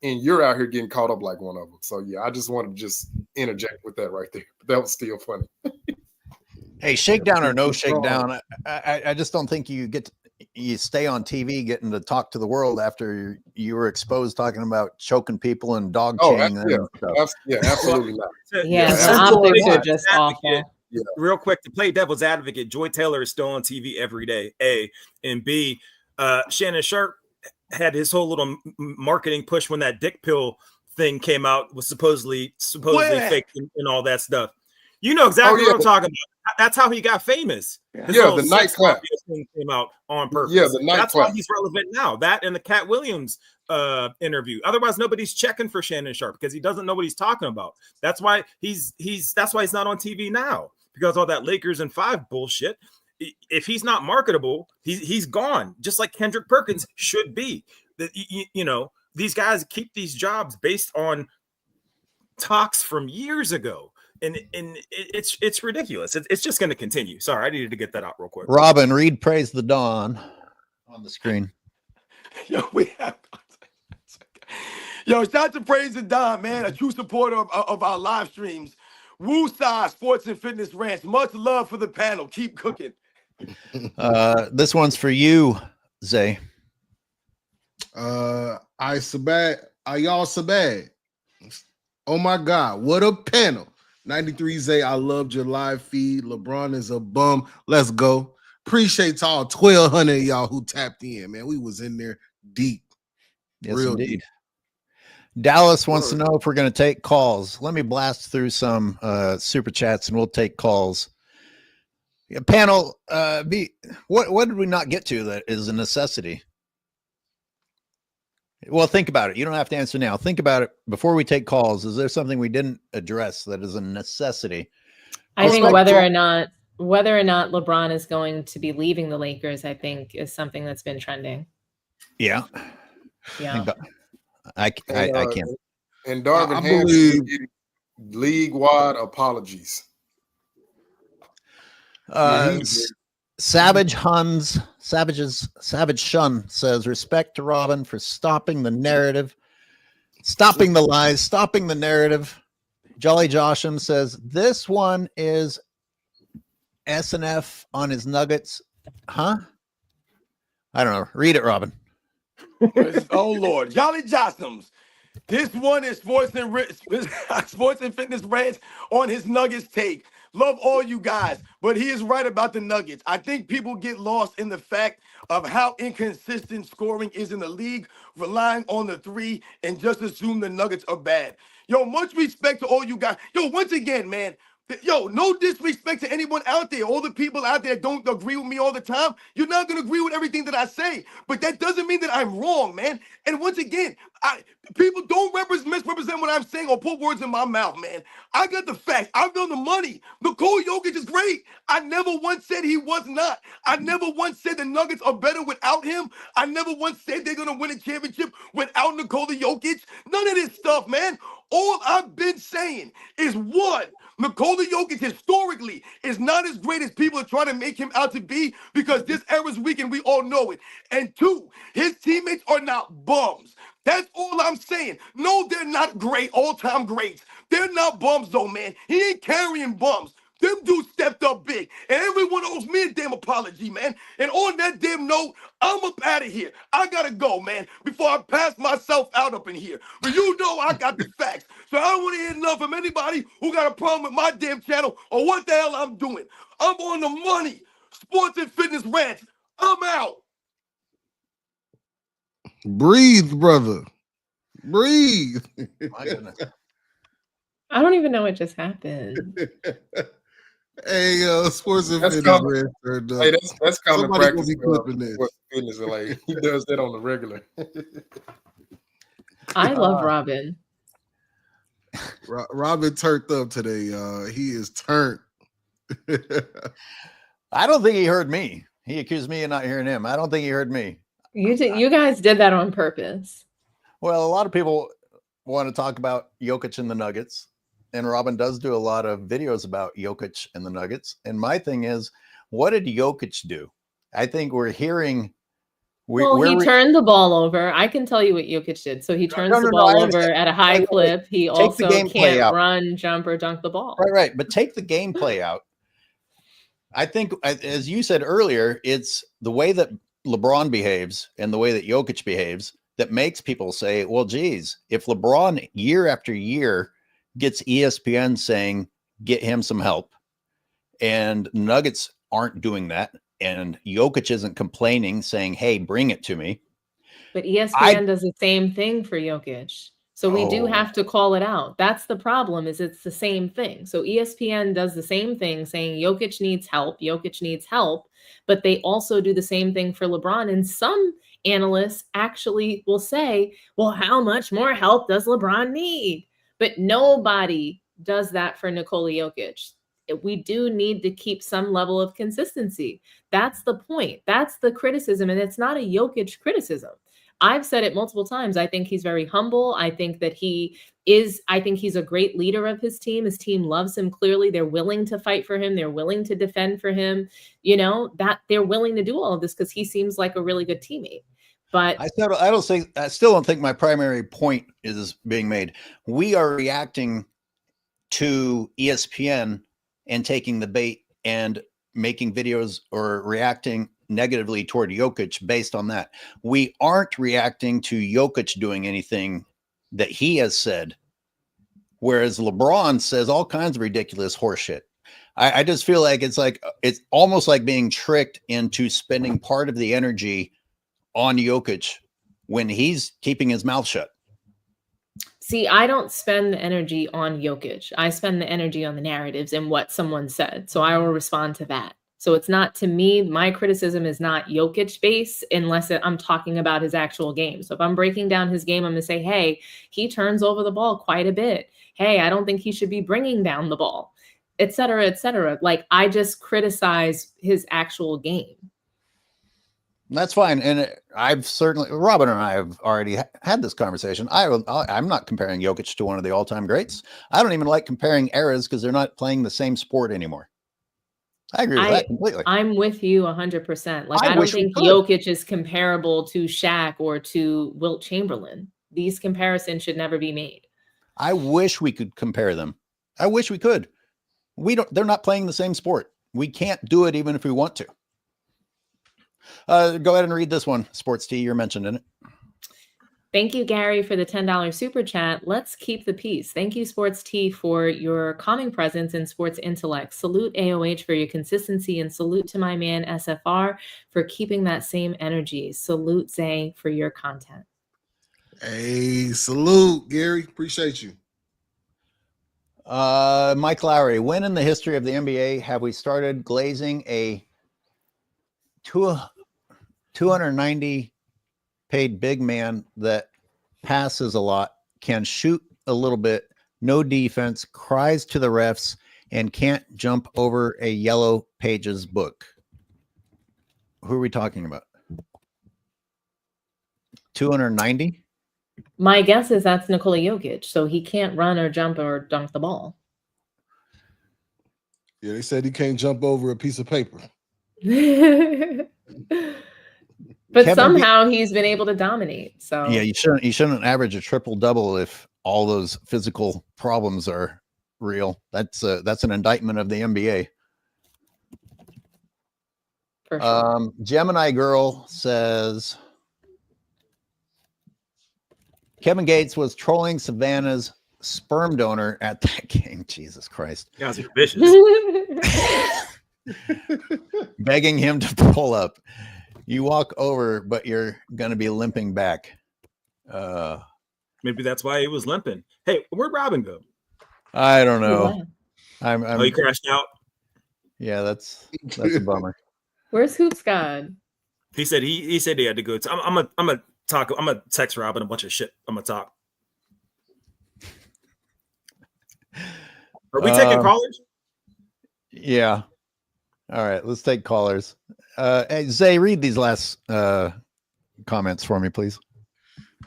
and you're out here getting caught up like one of them. So yeah, I just want to interject with that right there. But that was still funny. Hey, shakedown or no shakedown, I just don't think you stay on TV getting to talk to the world after you were exposed talking about choking people and dog chaining. Absolutely not. The optics are just awful. Yeah. Real quick, to play devil's advocate, Joy Taylor is still on TV every day, A. And B, Shannon Sharp had his whole little marketing push when that dick pill thing came out, was supposedly fake and all that stuff. You know exactly what I'm talking about. That's how he got famous. The nightclub thing came out on purpose. Yeah, the nightclub. That's why he's relevant now. That and the Cat Williams interview. Otherwise, nobody's checking for Shannon Sharp because he doesn't know what he's talking about. That's why he's not on TV now, because all that Lakers and 5 bullshit. If he's not marketable, he's gone. Just like Kendrick Perkins should be. These guys keep these jobs based on talks from years ago. And it's ridiculous. It's just going to continue. Sorry, I needed to get that out real quick. Robin, read Praise the Dawn on the screen. Shout out to Praise the Dawn, man. A true supporter of our live streams. Woo-Sa Sports and Fitness Rants. Much love for the panel. Keep cooking. This one's for you, Zay. Y'all so bad. Oh my God, what a panel. 93 Zay, I loved your live feed. LeBron is a bum. Let's go. Appreciate to all 1,200 of y'all who tapped in, man. We was in there deep. Yes, Real indeed. deep. Dallas wants to know if we're going to take calls. Let me blast through some super chats and we'll take calls. Yeah, panel, what did we not get to that is a necessity? Well, think about it. You don't have to answer now. Think about it before we take calls. Is there something we didn't address that is a necessity? I think whether or not LeBron is going to be leaving the Lakers, I think is something that's been trending. Yeah. Yeah. I can't. And Darvin I Ham believe league-wide apologies. Savage Shun says, respect to Robin for stopping the narrative, stopping the lies, stopping the narrative. Jolly Josham says, this one is SNF on his Nuggets. Huh? I don't know. Read it, Robin. Oh, Lord. Jolly Joshams. This one is Sports and Fitness Rants on his Nuggets take. Love all you guys, but he is right about the Nuggets. I think people get lost in the fact of how inconsistent scoring is in the league, relying on the three, and just assume the Nuggets are bad. Yo, much respect to all you guys. Yo, once again, man, yo, no disrespect to anyone out there. All the people out there don't agree with me all the time. You're not going to agree with everything that I say, but that doesn't mean that I'm wrong, man. And once again, people don't misrepresent what I'm saying or put words in my mouth, man. I got the facts. I've done the money. Nikola Jokic is great. I never once said he was not. I never once said the Nuggets are better without him. I never once said they're going to win a championship without Nikola Jokic. None of this stuff, man. All I've been saying is, one, Nikola Jokic historically is not as great as people are trying to make him out to be, because this era's weak and we all know it. And two, his teammates are not bums. That's all I'm saying. No, they're not great, all-time greats. They're not bums, though, man. He ain't carrying bums. Them dudes stepped up big, and everyone owes me a damn apology, man. And on that damn note, I'm up out of here. I gotta go, man, before I pass myself out up in here. But you know I got the facts, so I don't want to hear enough from anybody who got a problem with my damn channel or what the hell I'm doing. I'm on the money. Sports and Fitness Rants. I'm out. Breathe, brother. Breathe. My goodness. I don't even know what just happened. Hey, Sports and Fitness Rants. Hey, that's common Somebody practice. be clipping this. Fitness, like he does that on the regular. I love Robin. Robin turned up today. He is turned. I don't think he heard me. He accused me of not hearing him. I don't think he heard me. You guys did that on purpose. Well, a lot of people want to talk about Jokic and the Nuggets, and Robin does do a lot of videos about Jokic and the Nuggets. And my thing is, what did Jokic do? I think we're hearing. He turned the ball over. I can tell you what Jokic did. So he turns the ball over at a high clip. He also can't run, jump, or dunk the ball. Right. But take the gameplay out. I think, as you said earlier, it's the way that LeBron behaves and the way that Jokic behaves that makes people say, well, geez, if LeBron year after year gets ESPN saying, get him some help, and Nuggets aren't doing that, and Jokic isn't complaining, saying, hey, bring it to me. But ESPN does the same thing for Jokic. So we do have to call it out. That's the problem, is it's the same thing. So ESPN does the same thing, saying Jokic needs help, but they also do the same thing for LeBron. And some analysts actually will say, well, how much more help does LeBron need? But nobody does that for Nikola Jokic. We do need to keep some level of consistency. That's the point. That's the criticism. And it's not a Jokic criticism. I've said it multiple times. I think he's very humble. I think he's a great leader of his team. His team loves him. Clearly, they're willing to fight for him. They're willing to defend for him. You know, that they're willing to do all of this because he seems like a really good teammate. But I still don't think my primary point is being made. We are reacting to ESPN and taking the bait and making videos or reacting negatively toward Jokic based on that. We aren't reacting to Jokic doing anything that he has said, whereas LeBron says all kinds of ridiculous horseshit. I just feel like it's almost like being tricked into spending part of the energy on Jokic when he's keeping his mouth shut. See, I don't spend the energy on Jokic. I spend the energy on the narratives and what someone said. So I will respond to that. So it's not, to me, my criticism is not Jokic based unless I'm talking about his actual game. So if I'm breaking down his game, I'm going to say, hey, he turns over the ball quite a bit. Hey, I don't think he should be bringing down the ball, et cetera, et cetera. Like, I just criticize his actual game. That's fine. And I've certainly, Robin and I have already had this conversation. I'm not comparing Jokic to one of the all-time greats. I don't even like comparing eras because they're not playing the same sport anymore. I agree with that completely. I'm with you 100%. Like, I don't think Jokic is comparable to Shaq or to Wilt Chamberlain. These comparisons should never be made. I wish we could compare them. I wish we could. They're not playing the same sport. We can't do it even if we want to. Go ahead and read this one, Sports T. You're mentioned in it. Thank you, Gary, for the $10 super chat. Let's keep the peace. Thank you, Sports T, for your calming presence and sports intellect. Salute AOH for your consistency, and salute to my man SFR for keeping that same energy. Salute Zay for your content. Hey, salute, Gary. Appreciate you. Mike Lowry, when in the history of the NBA have we started glazing a 290 paid big man that passes a lot, can shoot a little bit, no defense, cries to the refs, and can't jump over a yellow pages book? Who are we talking about? 290? My guess is that's Nikola Jokic, so he can't run or jump or dunk the ball. Yeah, they said he can't jump over a piece of paper. But somehow he's been able to dominate. So yeah, you shouldn't average a triple double if all those physical problems are real. That's an indictment of the NBA. For sure. Gemini Girl says Kevin Gates was trolling Savannah's sperm donor at that game. Jesus Christ. You guys are vicious. Begging him to pull up. You walk over, but you're going to be limping back. Maybe that's why he was limping. Hey, where'd Robin go? I don't know. Oh, he crashed out? Yeah, that's a bummer. Where's Hoops God? He said he had to go. I'm gonna talk. I'm gonna text Robin a bunch of shit. I'm gonna talk. Are we taking callers? Yeah. All right, let's take callers. Hey, Zay, read these last comments for me, please.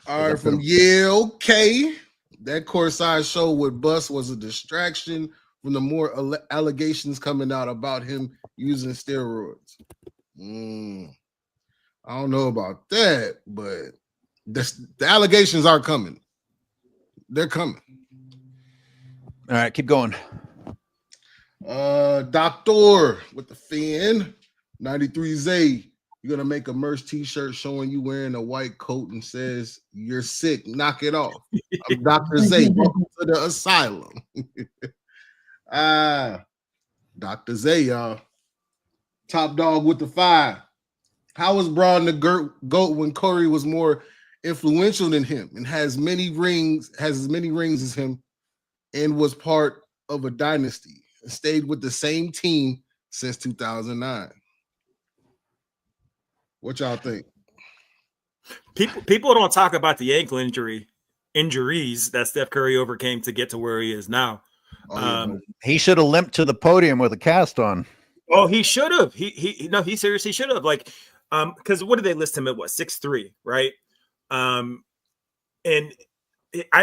All right, from Yale K. That courtside show with Bus was a distraction from the more allegations coming out about him using steroids. I don't know about that, but the allegations are coming. They're coming. All right, keep going. Doctor with the fan, 93 Zay. You're gonna make a merch t-shirt showing you wearing a white coat and says you're sick. Knock it off. I'm Dr. Zay. Welcome to the asylum. Dr. Zay, y'all. Top dog with the 5. How was Braun the GOAT when Curry was more influential than him and has as many rings as him and was part of a dynasty and stayed with the same team since 2009? What y'all think? People don't talk about the ankle injuries that Steph Curry overcame to get to where he is now. He should have limped to the podium with a cast on. Oh, he should have. He seriously should have. Like, because what did they list him at? What, 6'3", right? And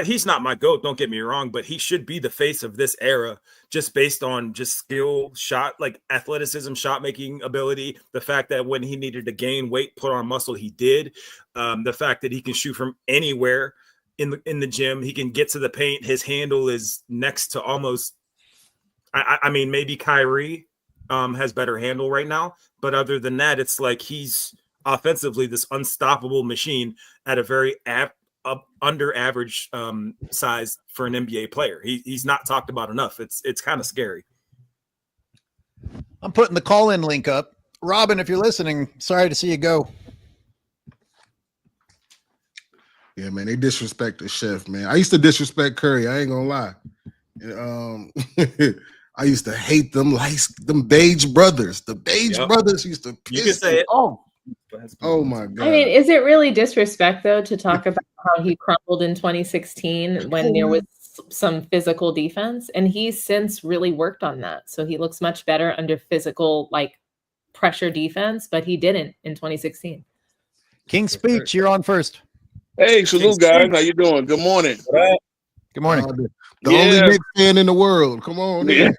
he's not my GOAT, don't get me wrong, but he should be the face of this era just based on just skill, shot, like athleticism, shot making ability. The fact that when he needed to gain weight, put on muscle, he did. The fact that he can shoot from anywhere in the gym, he can get to the paint. His handle is next to almost. I mean, maybe Kyrie has better handle right now, but other than that, it's like he's offensively this unstoppable machine at a very under average size for an NBA player. He's not talked about enough. It's kind of scary. I'm putting the call-in link up. Robin, if you're listening, sorry to see you go. Yeah, man, they disrespect the chef, man. I used to disrespect Curry. I ain't gonna lie. I used to hate them beige brothers. The beige brothers used to piss me off. Oh my God. I mean, is it really disrespect though to talk about how he crumbled in 2016 when there was some physical defense? And he's since really worked on that. So he looks much better under physical, like pressure defense, but he didn't in 2016. King Speech, you're on first. Hey, salute guys. How you doing? Good morning. Good morning. The only Knicks fan in the world. Come on. The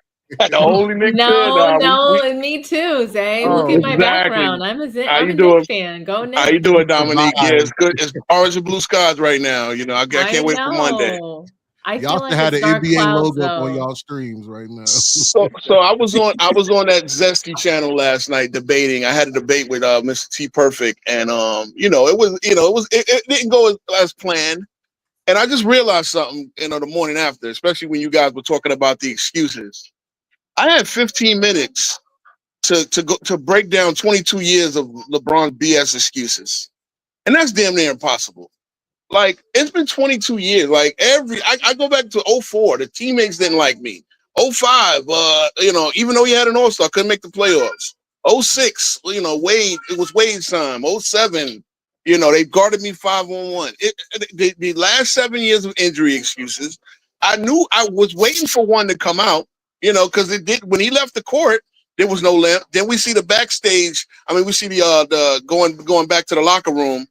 only Knicks fan. No, and me too, Zay. Look at my background. I'm a Knicks fan. Go Knicks. How you doing, Dominique? Yeah, it's good. It's orange and blue skies right now. You know, I can't wait for Monday. Y'all like had an NBA logo on y'all streams right now. So I was on that Zesty channel last night debating. I had a debate with Mr. T Perfect, and it didn't go as planned. And I just realized something, the morning after, especially when you guys were talking about the excuses. I had 15 minutes to break down 22 years of LeBron BS excuses, and that's damn near impossible. Like, it's been 22 years. Like, I go back to 04. The teammates didn't like me. 05, even though he had an all-star, couldn't make the playoffs. 06, Wade, it was Wade's time. 07, they guarded me 5-on-1. The last 7 years of injury excuses, I knew I was waiting for one to come out, because it did. When he left the court, there was no limp. Then we see the backstage. I mean, we see the going back to the locker room.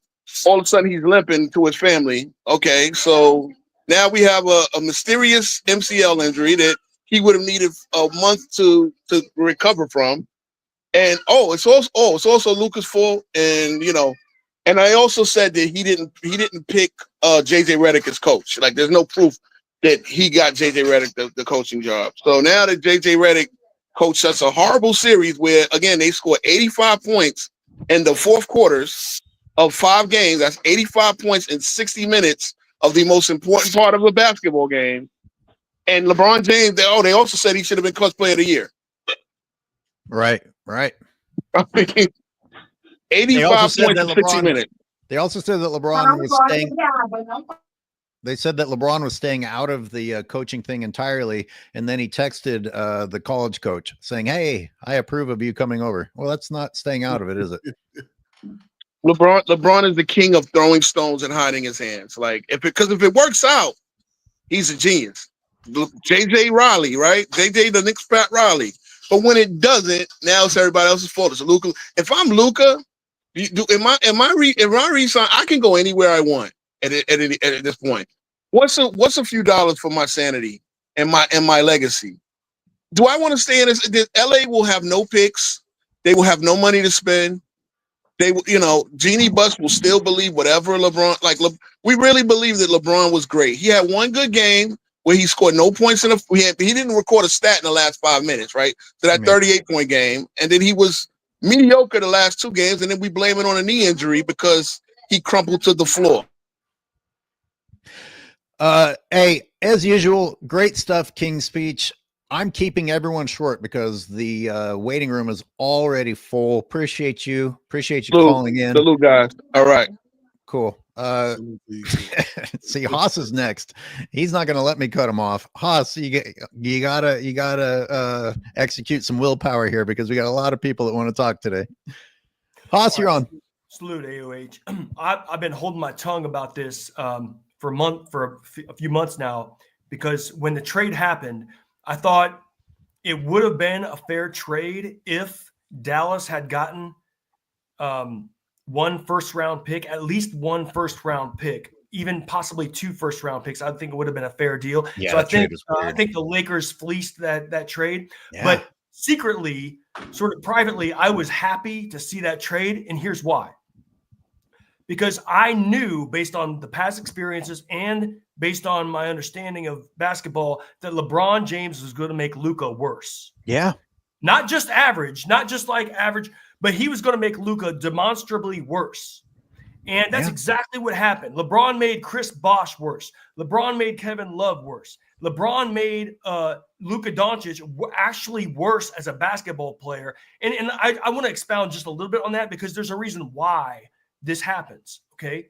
All of a sudden, he's limping to his family. Okay, so now we have a mysterious MCL injury that he would have needed a month to recover from. And it's also Luca's fault. And and I also said that he didn't pick JJ Redick as coach. Like, there's no proof that he got JJ Redick the coaching job. So now that JJ Redick coached such a horrible series where, again, they scored 85 points in the fourth quarters of 5 games. That's 85 points in 60 minutes of the most important part of a basketball game. And LeBron James, they also said he should have been Clutch Player of the Year. Right. I'm thinking 85 points in 60 minutes. They also said that LeBron was staying. They said that LeBron was staying out of the coaching thing entirely, and then he texted the college coach saying, "Hey, I approve of you coming over." Well, that's not staying out of it, is it? LeBron is the king of throwing stones and hiding his hands. Like, if it works out, he's a genius. JJ Riley, right? JJ the Knicks Pat Riley. But when it doesn't, now it's everybody else's fault. It's Luca. If I'm Luca, I can go anywhere I want at this point. What's a few dollars for my sanity and my legacy? Do I want to stay in this? LA will have no picks. They will have no money to spend. Jeannie Buss will still believe whatever LeBron, we really believe that LeBron was great. He had one good game where he scored no points he didn't record a stat in the last 5 minutes, right? So that 38-point game. And then he was mediocre the last 2 games. And then we blame it on a knee injury because he crumpled to the floor. Hey, as usual, great stuff, King Speech. I'm keeping everyone short because the waiting room is already full. Appreciate you calling in. Salute, guys. All right. Cool. See, Haas is next. He's not going to let me cut him off. Haas, you gotta execute some willpower here because we got a lot of people that want to talk today. Haas, you're on. Salute, AOH. I've been holding my tongue about this for a few months now because when the trade happened, I thought it would have been a fair trade if Dallas had gotten one first-round pick, at least one first-round pick, even possibly 2 first-round picks. I think it would have been a fair deal. Yeah, so I think the Lakers fleeced that trade. Yeah. But secretly, sort of privately, I was happy to see that trade, and here's why. Because I knew, based on the past experiences and based on my understanding of basketball, that LeBron James was going to make Luca worse. Yeah. Not just average, not just like average, but he was going to make Luca demonstrably worse. And that's exactly what happened. LeBron made Chris Bosh worse. LeBron made Kevin Love worse. LeBron made Luca Doncic actually worse as a basketball player. And I want to expound just a little bit on that because there's a reason why this happens, okay?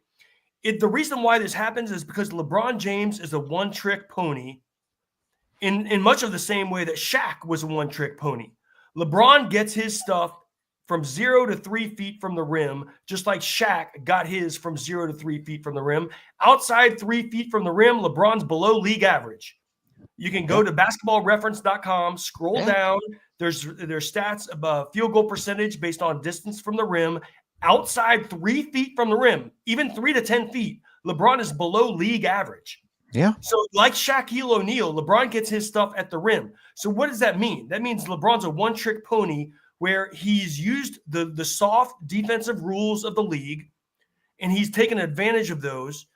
The reason why this happens is because LeBron James is a one-trick pony in much of the same way that Shaq was a one-trick pony. LeBron gets his stuff from 0 to 3 feet from the rim, just like Shaq got his from 0 to 3 feet from the rim. Outside 3 feet from the rim, LeBron's below league average. You can go to basketballreference.com, scroll down. There's stats about field goal percentage based on distance from the rim. Outside 3 feet from the rim, even 3 to 10 feet, LeBron is below league average. Yeah. So like Shaquille O'Neal, LeBron gets his stuff at the rim. So what does that mean? That means LeBron's a one-trick pony where he's used the soft defensive rules of the league, and he's taken advantage of those.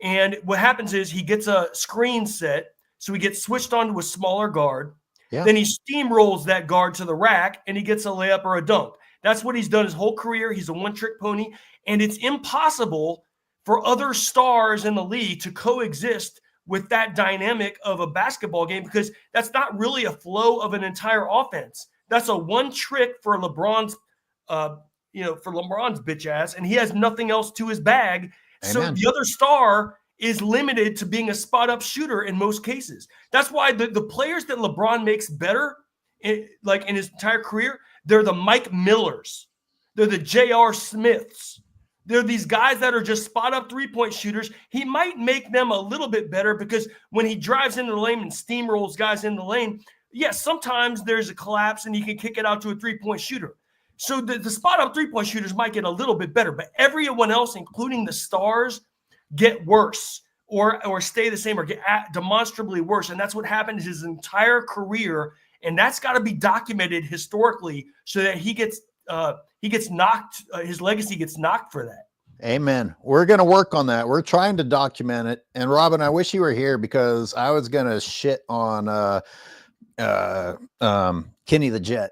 And what happens is he gets a screen set, so he gets switched onto a smaller guard. Yeah. Then he steamrolls that guard to the rack, and he gets a layup or a dunk. That's what he's done his whole career. He's a one-trick pony, and it's impossible for other stars in the league to coexist with that dynamic of a basketball game because that's not really a flow of an entire offense. That's a one trick for LeBron's, for LeBron's bitch ass, and he has nothing else to his bag. Amen. So the other star is limited to being a spot-up shooter in most cases. That's why the players that LeBron makes better, in his entire career, they're the Mike Millers. They're the J.R. Smiths. They're these guys that are just spot-up three-point shooters. He might make them a little bit better because when he drives into the lane and steamrolls guys in the lane, yes, sometimes there's a collapse and he can kick it out to a three-point shooter. So the spot-up three-point shooters might get a little bit better, but everyone else, including the stars, get worse or stay the same or get demonstrably worse. And that's what happened his entire career, and that's got to be documented historically so that he gets knocked. His legacy gets knocked for that. Amen. We're going to work on that. We're trying to document it. And Robin, I wish you were here because I was going to shit on Kenny the Jet.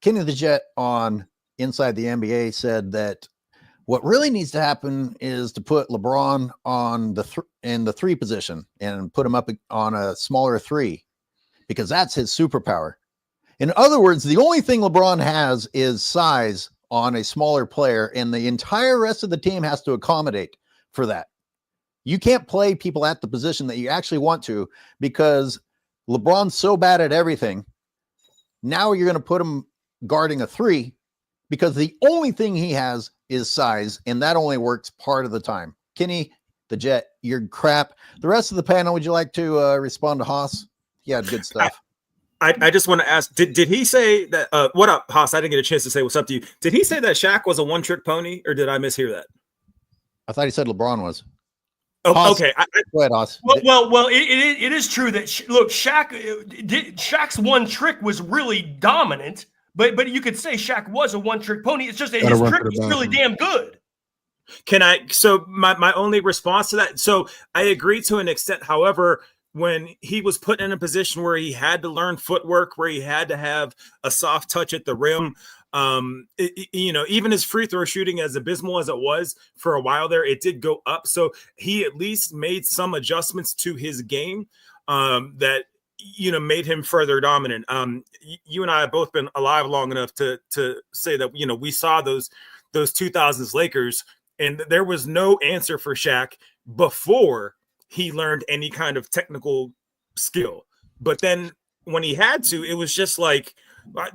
Kenny the Jet on Inside the NBA said that what really needs to happen is to put LeBron on in the three position and put him up on a smaller three because that's his superpower. In other words, the only thing LeBron has is size on a smaller player, and the entire rest of the team has to accommodate for that. You can't play people at the position that you actually want to because LeBron's so bad at everything. Now you're going to put him guarding a three because the only thing he has is size, and that only works part of the time. Kenny, the Jet, you're crap. The rest of the panel, would you like to respond to Haas? He had good stuff. I just want to ask, did he say that, what up, Haas? I didn't get a chance to say what's up to you. Did he say that Shaq was a one-trick pony, or did I mishear that? I thought he said LeBron was. Oh, Haas, okay. Go ahead, Haas. Well, it is true that, Shaq's one trick was really dominant, but you could say Shaq was a one-trick pony. It's just that his trick was really damn good. So my only response to that, so I agree to an extent. However, when he was put in a position where he had to learn footwork, where he had to have a soft touch at the rim, even his free throw shooting, as abysmal as it was for a while there, it did go up. So he at least made some adjustments to his game that made him further dominant. You and I have both been alive long enough to say that we saw those 2000s Lakers, and there was no answer for Shaq before he learned any kind of technical skill. But then when he had to, it was just like,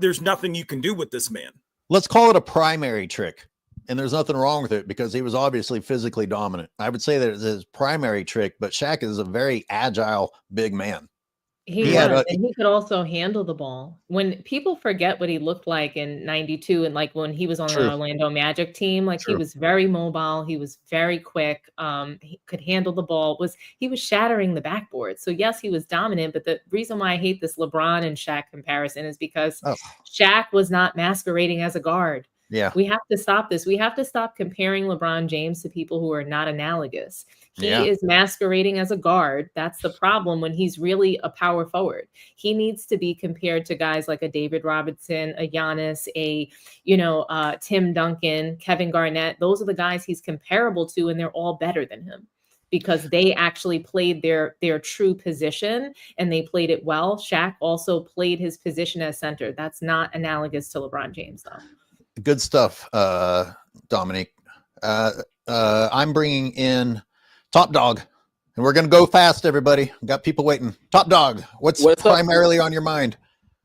there's nothing you can do with this man. Let's call it a primary trick. And there's nothing wrong with it because he was obviously physically dominant. I would say that it's his primary trick, but Shaq is a very agile big man. And he could also handle the ball. When people forget what he looked like in 92 and like when he was on the Orlando Magic team, like he was very mobile, he was very quick, he could handle the ball, he was shattering the backboard. So yes, he was dominant, but the reason why I hate this LeBron and Shaq comparison is because Shaq was not masquerading as a guard. Yeah. We have to stop this. We have to stop comparing LeBron James to people who are not analogous. He is masquerading as a guard. That's the problem when he's really a power forward. He needs to be compared to guys like a David Robinson, a Giannis, Tim Duncan, Kevin Garnett. Those are the guys he's comparable to, and they're all better than him because they actually played their true position and they played it well. Shaq also played his position as center. That's not analogous to LeBron James, though. Good stuff, Dominique. I'm bringing in Top Dog, and we're going to go fast, everybody. Got people waiting. Top Dog, what's primarily on your mind?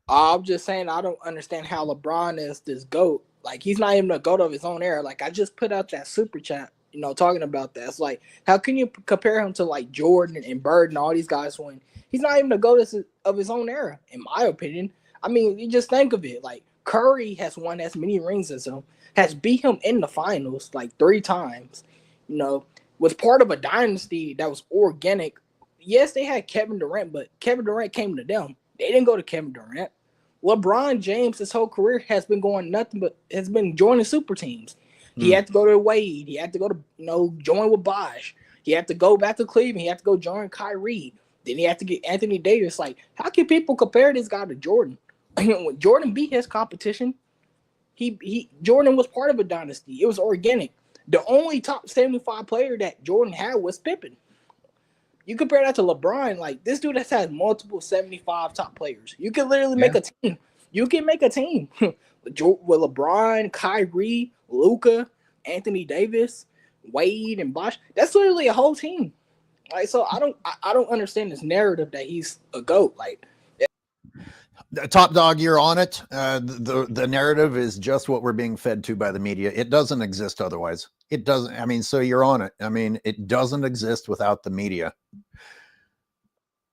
I'm just saying I don't understand how LeBron is this GOAT. Like, he's not even a GOAT of his own era. Like, I just put out that super chat, talking about that. It's like, how can you compare him to, like, Jordan and Bird and all these guys when he's not even a GOAT of his own era, in my opinion? I mean, you just think of it. Like, Curry has won as many rings as him, has beat him in the finals, like, 3 times, was part of a dynasty that was organic. Yes, they had Kevin Durant, but Kevin Durant came to them. They didn't go to Kevin Durant. LeBron James, his whole career has been going nothing but has been joining super teams. He had to go to Wade. He had to go to join with Bosh. He had to go back to Cleveland. He had to go join Kyrie. Then he had to get Anthony Davis. Like, how can people compare this guy to Jordan? When Jordan beat his competition, Jordan was part of a dynasty. It was organic. The only top 75 player that Jordan had was Pippen. You compare that to LeBron, like, this dude has had multiple 75 top players. You can literally make a team. You can make a team with LeBron, Kyrie, Luca, Anthony Davis, Wade, and Bosh. That's literally a whole team. Like, so I don't understand this narrative that he's a GOAT. Like, Top Dog, you're on it. The narrative is just what we're being fed to by the media. It doesn't exist otherwise. It doesn't. I mean, so you're on it. I mean, it doesn't exist without the media.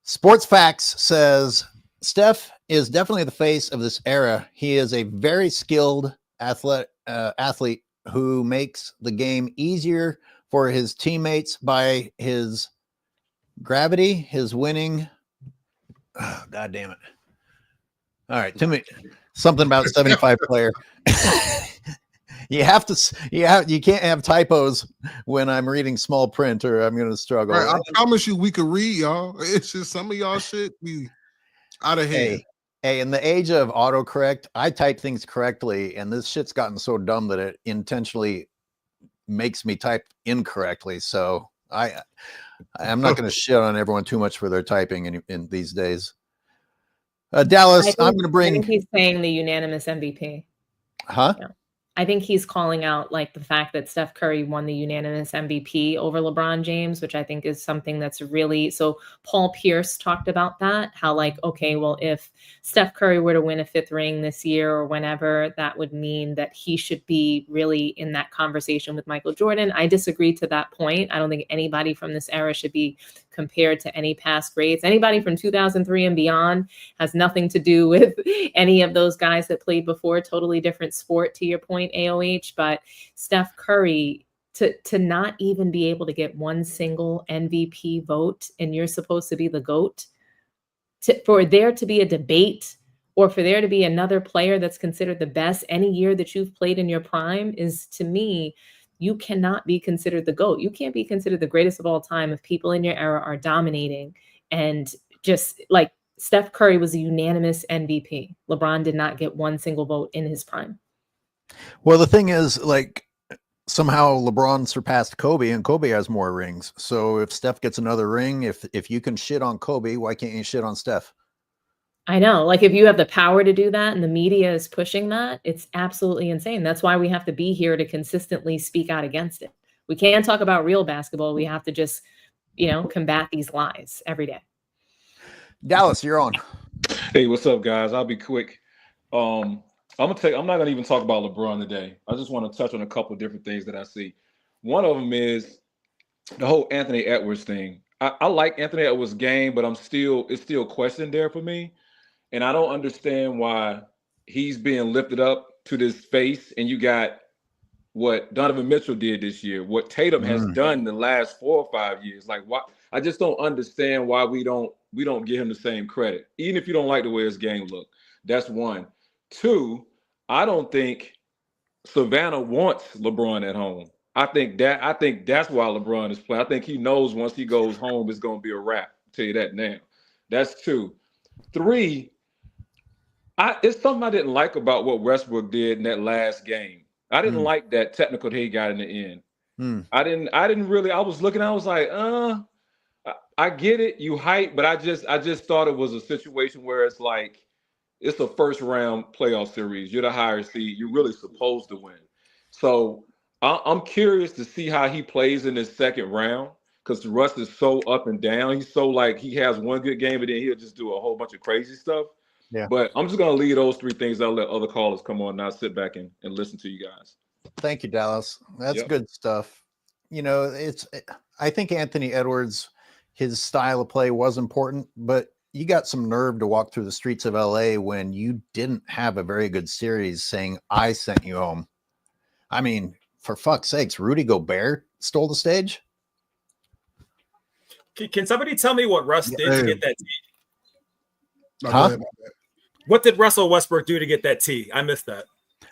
Sports Facts says Steph is definitely the face of this era. He is a very skilled athlete who makes the game easier for his teammates by his gravity, his winning. Oh, God damn it. All right, Timmy, something about 75 player. You can't have typos when I'm reading small print or I'm going to struggle. Right, I promise you we could read, y'all. It's just some of y'all shit be out of hand. Hey, in the age of autocorrect, I type things correctly, and this shit's gotten so dumb that it intentionally makes me type incorrectly. So I'm not going to shit on everyone too much for their typing in these days. Dallas, I'm going to bring. I think he's saying the unanimous MVP. Huh? Yeah. I think he's calling out like the fact that Steph Curry won the unanimous MVP over LeBron James, which I think is something that's really, so Paul Pierce talked about that, how like, okay, well, if Steph Curry were to win a 5th ring this year or whenever, that would mean that he should be really in that conversation with Michael Jordan. I disagree to that point. I don't think anybody from this era should be compared to any past greats. Anybody from 2003 and beyond has nothing to do with any of those guys that played before. Totally different sport, to your point, AOH. But Steph Curry, to not even be able to get one single MVP vote, and you're supposed to be the GOAT, for there to be a debate or for there to be another player that's considered the best any year that you've played in your prime is, to me, you cannot be considered the GOAT. You can't be considered the greatest of all time if people in your era are dominating. And just like Steph Curry was a unanimous MVP. LeBron did not get one single vote in his prime. Well, the thing is, like, somehow LeBron surpassed Kobe, and Kobe has more rings. So if Steph gets another ring, if you can shit on Kobe, why can't you shit on Steph? I know, like if you have the power to do that and the media is pushing that, it's absolutely insane. That's why we have to be here to consistently speak out against it. We can't talk about real basketball. We have to just, combat these lies every day. Dallas, you're on. Hey, what's up, guys? I'll be quick. I'm not gonna even talk about LeBron today. I just want to touch on a couple of different things that I see. One of them is the whole Anthony Edwards thing. I like Anthony Edwards' game, but it's still a question there for me. And I don't understand why he's being lifted up to this face. And you got what Donovan Mitchell did this year, what Tatum has done the last 4 or 5 years. Like, why? I just don't understand why we don't give him the same credit, even if you don't like the way his game looked. That's one. Two, I don't think Savannah wants LeBron at home. I think that's why LeBron is playing. I think he knows once he goes home, it's going to be a wrap. I'll tell you that now. That's two. Three, it's something I didn't like about what Westbrook did in that last game. I didn't like that technical that he got in the end. I didn't really. I was looking. I was like, I get it. You hype, but I just thought it was a situation where it's like it's a first round playoff series. You're the higher seed. You're really supposed to win. So I'm curious to see how he plays in this second round because Russ is so up and down. He's so like he has one good game, and then he'll just do a whole bunch of crazy stuff. Yeah. But I'm just gonna leave those three things. I'll let other callers come on. And I'll sit back and listen to you guys. Thank you, Dallas. That's Yep. good stuff. You know, I think Anthony Edwards, his style of play was important, but you got some nerve to walk through the streets of LA when you didn't have a very good series saying, I sent you home. I mean, for fuck's sakes, Rudy Gobert stole the stage. Can somebody tell me what Russ did to get that T? Huh? What did Russell Westbrook do to get that T? I missed that.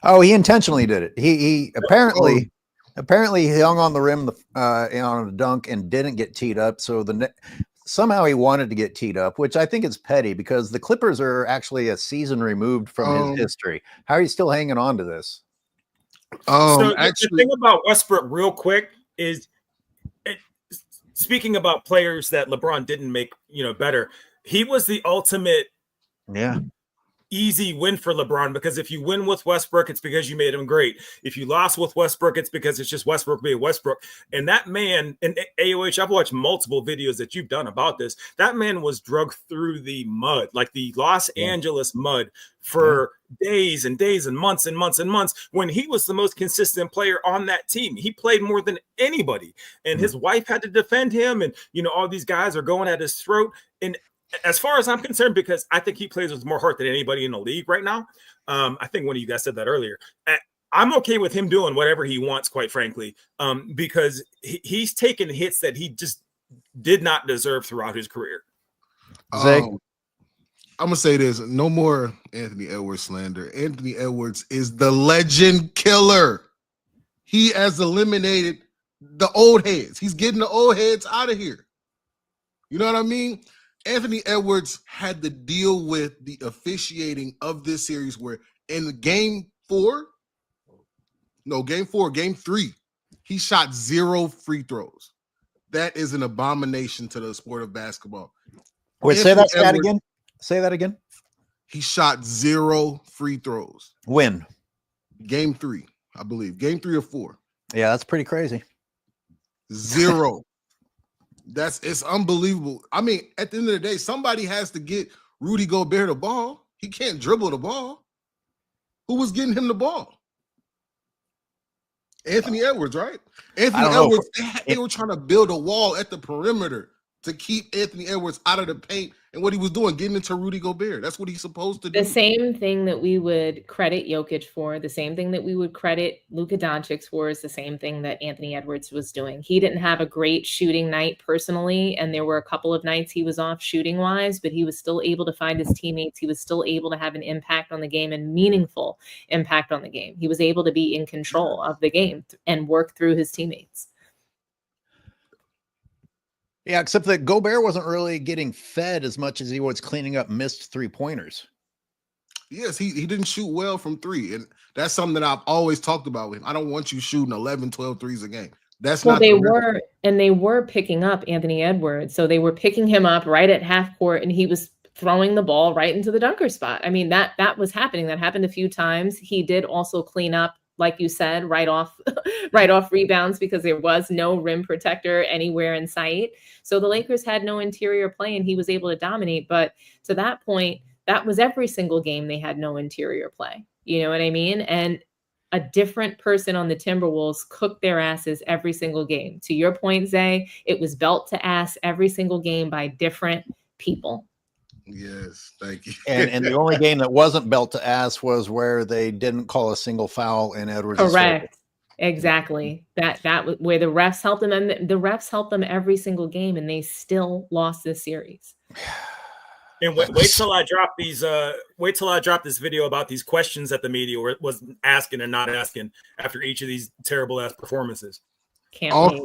Oh, he intentionally did it. He apparently he hung on the rim on a dunk and didn't get teed up. So somehow he wanted to get teed up, which I think is petty because the Clippers are actually a season removed from his history. How are you still hanging on to this? So the thing about Westbrook, real quick, is speaking about players that LeBron didn't make better. He was the ultimate easy win for LeBron because if you win with Westbrook, it's because you made him great. If you lost with Westbrook, it's because it's just Westbrook being Westbrook. And that man, and AOH, I've watched multiple videos that you've done about this. That man was drugged through the mud, like the Los Angeles mud, for days and days and months and months and months when he was the most consistent player on that team. He played more than anybody. And his wife had to defend him. And, all these guys are going at his throat. And as far as I'm concerned, because I think he plays with more heart than anybody in the league right now. I think one of you guys said that earlier. I'm okay with him doing whatever he wants, quite frankly, because he's taken hits that he just did not deserve throughout his career. I'm going to say this. No more Anthony Edwards slander. Anthony Edwards is the legend killer. He has eliminated the old heads. He's getting the old heads out of here. You know what I mean? Anthony Edwards had to deal with the officiating of this series where in game 3, he shot 0 free throws. That is an abomination to the sport of basketball. Wait, say that stat again. Say that again. He shot 0 free throws. When? Game 3, I believe. Game 3 or 4. Yeah, that's pretty crazy. 0. It's unbelievable. I mean, at the end of the day, somebody has to get Rudy Gobert the ball. He can't dribble the ball. Who was getting him the ball? Anthony Edwards, right? Anthony Edwards, they were trying to build a wall at the perimeter to keep Anthony Edwards out of the paint. And what he was doing, getting into Rudy Gobert. That's what he's supposed to do. The same thing that we would credit Jokic for, the same thing that we would credit Luca Doncic for is the same thing that Anthony Edwards was doing. He didn't have a great shooting night personally, and there were a couple of nights he was off shooting-wise, but he was still able to find his teammates. He was still able to have an impact on the game and meaningful impact on the game. He was able to be in control of the game and work through his teammates. Yeah, except that Gobert wasn't really getting fed as much as he was cleaning up missed 3-pointers. Yes, he didn't shoot well from 3. And that's something that I've always talked about with him. I don't want you shooting 11, 12 threes a game. That's not they were picking up Anthony Edwards. So they were picking him up right at half court and he was throwing the ball right into the dunker spot. I mean, that was happening. That happened a few times. He did also clean up, like you said, right off rebounds because there was no rim protector anywhere in sight. So the Lakers had no interior play and he was able to dominate. But to that point, that was every single game they had no interior play. You know what I mean? And a different person on the Timberwolves cooked their asses every single game. To your point, Zay, it was belt to ass every single game by different people. Yes, thank you. And the only game that wasn't belt to ass was where they didn't call a single foul in Edwards. Correct. Favor. Exactly. That where the refs helped them, and the refs helped them every single game, and they still lost this series. And wait till I drop these. Wait till I drop this video about these questions that the media was asking and not asking after each of these terrible ass performances. Can't wait.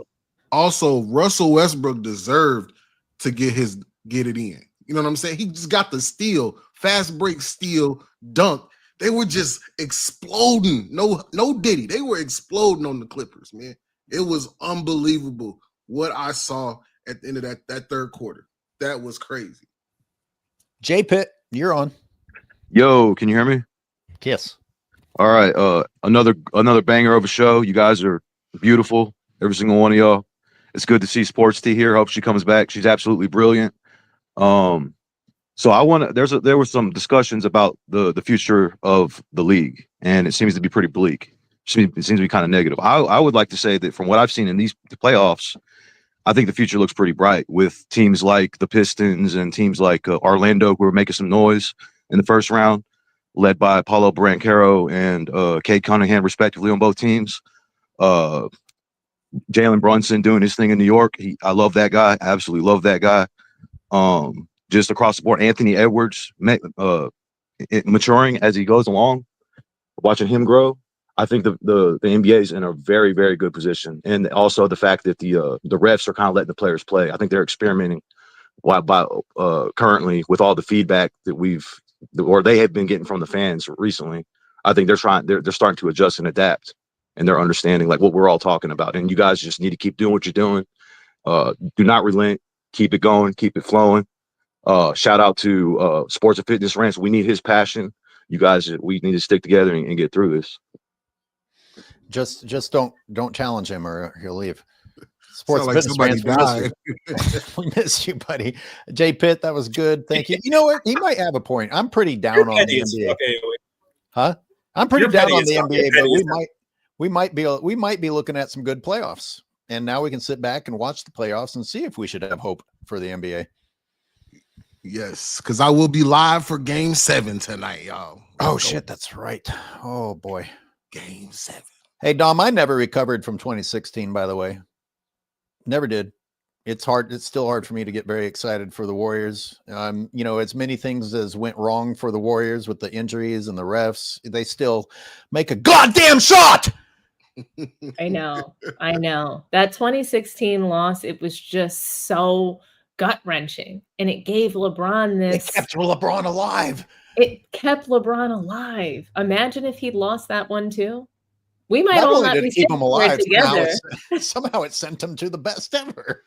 Also, Russell Westbrook deserved to get it in. You know what I'm saying? He just got the steal, fast break steal, dunk. They were just exploding. No Diddy. They were exploding on the Clippers, man. It was unbelievable what I saw at the end of that third quarter. That was crazy. J Pitt, you're on. Yo, can you hear me? Yes. All right. Another banger of a show. You guys are beautiful. Every single one of y'all. It's good to see Sports T here. Hope she comes back. She's absolutely brilliant. So I want to. There were some discussions about the future of the league, and it seems to be pretty bleak. It seems to be kind of negative. I would like to say that from what I've seen in the playoffs, I think the future looks pretty bright with teams like the Pistons and teams like Orlando, who are making some noise in the first round, led by Paolo Banchero and Cade Cunningham, respectively, on both teams. Jalen Brunson doing his thing in New York. I love that guy. I absolutely love that guy. Just across the board, Anthony Edwards maturing as he goes along, watching him grow. I think the NBA is in a very, very good position. And also the fact that the refs are kind of letting the players play. I think they're experimenting currently with all the feedback that they have been getting from the fans recently. I think they're starting to adjust and adapt, and they're understanding like what we're all talking about. And you guys just need to keep doing what you're doing. Do not relent. Keep it going. Keep it flowing. Shout out to Sports and Fitness Rants. We need his passion. You guys, we need to stick together and get through this. Just don't challenge him or he'll leave. Sports like Fitness Rants, we missed you, buddy. J Pitt, that was good. Thank you. You know what? He might have a point. I'm pretty down on the NBA. Okay, huh? I'm pretty down on the NBA, but we might be looking at some good playoffs. And now we can sit back and watch the playoffs and see if we should have hope for the NBA. Yes, because I will be live for Game 7 tonight, y'all. Oh shit, that's right. Oh boy, Game 7. Hey Dom, I never recovered from 2016. By the way, never did. It's hard. It's still hard for me to get very excited for the Warriors. As many things as went wrong for the Warriors with the injuries and the refs, they still make a goddamn shot. I know. That 2016 loss, it was just so gut-wrenching, and it gave LeBron this. It kept LeBron alive. Imagine if he'd lost that one too. We might not all only not did be it keep him alive together. Somehow it sent him to the best ever.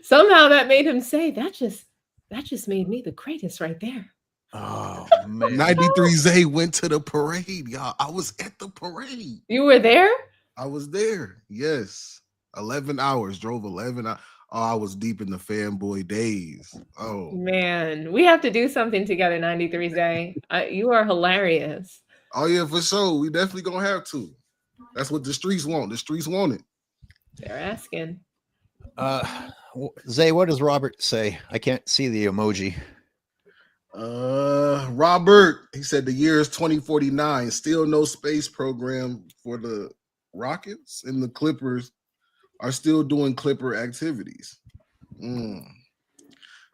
Somehow that made him say, that just made me the greatest right there. Oh man. 93 Zay went to the parade, y'all. I was at the parade. You were there? I was there. Yes. 11 hours, drove 11 hours. Oh, I was deep in the fanboy days. Oh man, we have to do something together, 93 Zay. You are hilarious. Oh yeah, for sure. We definitely gonna have to. That's what the streets want. The streets want it. They're asking. Zay, what does Robert say? I can't see the emoji. Robert, he said the year is 2049. Still no space program for the Rockets, and the Clippers are still doing Clipper activities. Yeah,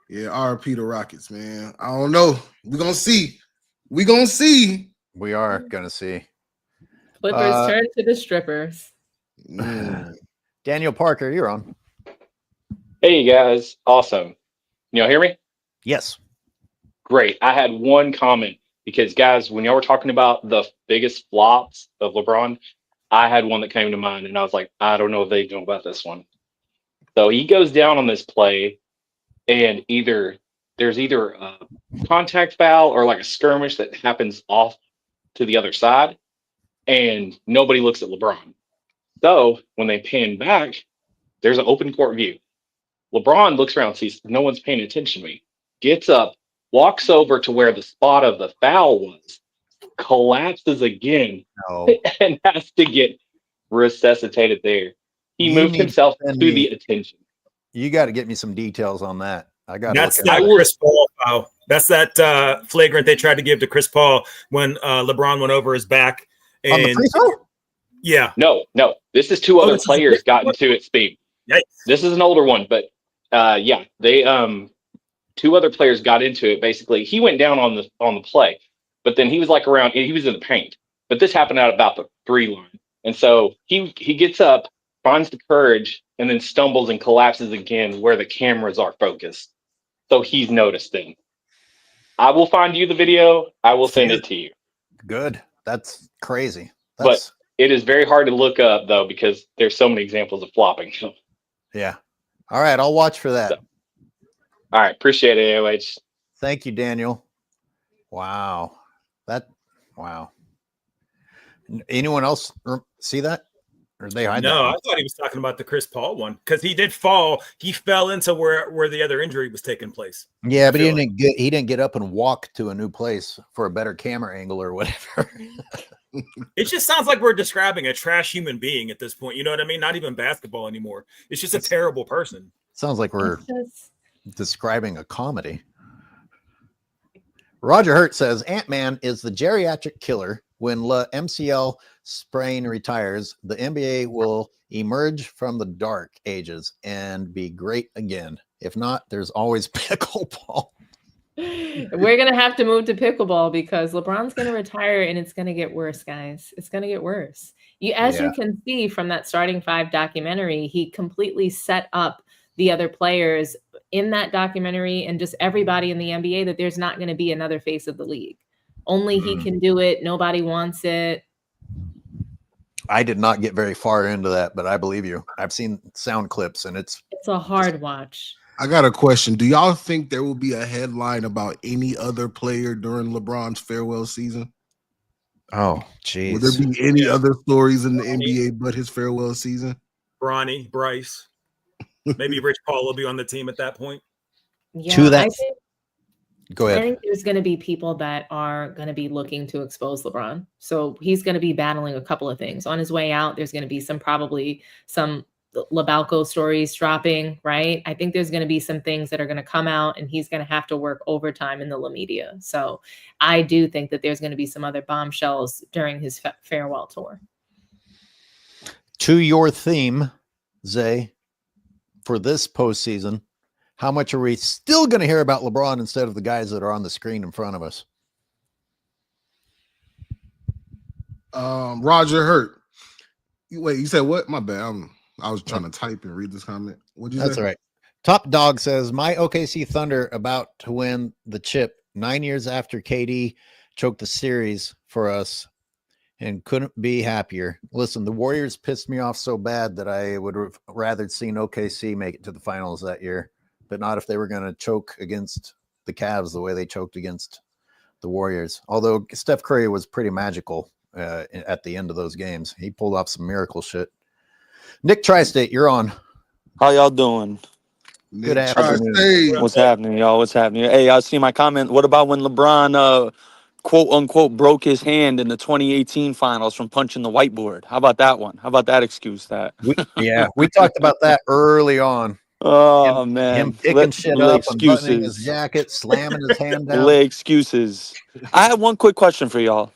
RP the Rockets, man. I don't know. We're gonna see. We are gonna see. Clippers turn to the strippers. Daniel Parker, you're on. Hey guys, awesome. Y'all hear me? Yes. Great. I had one comment because guys, when y'all were talking about the biggest flops of LeBron, I had one that came to mind, and I was like, I don't know if they know about this one. So he goes down on this play, and there's either a contact foul or like a skirmish that happens off to the other side, and nobody looks at LeBron. So when they pan back, there's an open court view. LeBron looks around, sees no one's paying attention to me, gets up, walks over to where the spot of the foul was, collapses again, and has to get resuscitated there. He moved himself to the attention. You got to get me some details on that. That's that Chris Paul foul. That's that flagrant they tried to give to Chris Paul when LeBron went over his back. And on the free throw? Yeah. No. This is two other players got into it, Speed. Yikes. This is an older one, but they two other players got into it. Basically, he went down on the play, but then he was like around. He was in the paint, but this happened out about the 3 line, and so he gets up, finds the courage, and then stumbles and collapses again where the cameras are focused. So he's noticed them. I will find you the video. I will send it to you. Good. That's crazy. It is very hard to look up though because there's so many examples of flopping. Yeah. All right, I'll watch for that. So, all right, appreciate it, AOH. Thank you, Daniel. Wow. Wow. Anyone else see that? Or they hide that? No, I thought he was talking about the Chris Paul one because he did fall. He fell into where the other injury was taking place. Yeah, but he didn't get up and walk to a new place for a better camera angle or whatever. It just sounds like we're describing a trash human being at this point. You know what I mean? Not even basketball anymore. It's just a terrible person. Sounds like we're describing a comedy. Roger Hurt says Ant-Man is the geriatric killer. When MCL sprain retires, the NBA will emerge from the dark ages and be great again. If not, there's always pickleball. We're going to have to move to pickleball because LeBron's going to retire and it's going to get worse, guys. It's going to get worse. You can see from that Starting Five documentary, he completely set up the other players in that documentary and just everybody in the NBA that there's not going to be another face of the league. Only he can do it. Nobody wants it. I did not get very far into that, but I believe you. I've seen sound clips and it's a hard watch. I got a question. Do y'all think there will be a headline about any other player during LeBron's farewell season? Oh, geez. Will there be any other stories in the NBA but his farewell season? Bronny, Bryce. Maybe Rich Paul will be on the team at that point. Yeah, Go ahead. I think there's going to be people that are going to be looking to expose LeBron. So he's going to be battling a couple of things. On his way out, there's going to be probably some Labalco stories dropping, right? I think there's going to be some things that are going to come out and he's going to have to work overtime in the La Media. So I do think that there's going to be some other bombshells during his farewell tour. To your theme, Zay, for this postseason, how much are we still going to hear about LeBron instead of the guys that are on the screen in front of us? Roger Hurt. Wait, you said what? My bad. I was trying to type and read this comment. What'd you say? That's all right. Top Dog says, my OKC Thunder about to win the chip 9 years after KD choked the series for us and couldn't be happier. Listen, the Warriors pissed me off so bad that I would have rather seen OKC make it to the finals that year, but not if they were going to choke against the Cavs the way they choked against the Warriors. Although Steph Curry was pretty magical at the end of those games. He pulled off some miracle shit. Nick Tri-State, you're on. How y'all doing? Good afternoon. What's happening, y'all? What's happening? Hey, y'all see my comment? What about when LeBron, quote unquote, broke his hand in the 2018 finals from punching the whiteboard? How about that one? How about that excuse? We talked about that early on. Oh, man. Him picking shit up, unbuttoning his jacket, slamming his hand down. Excuses. I have one quick question for y'all.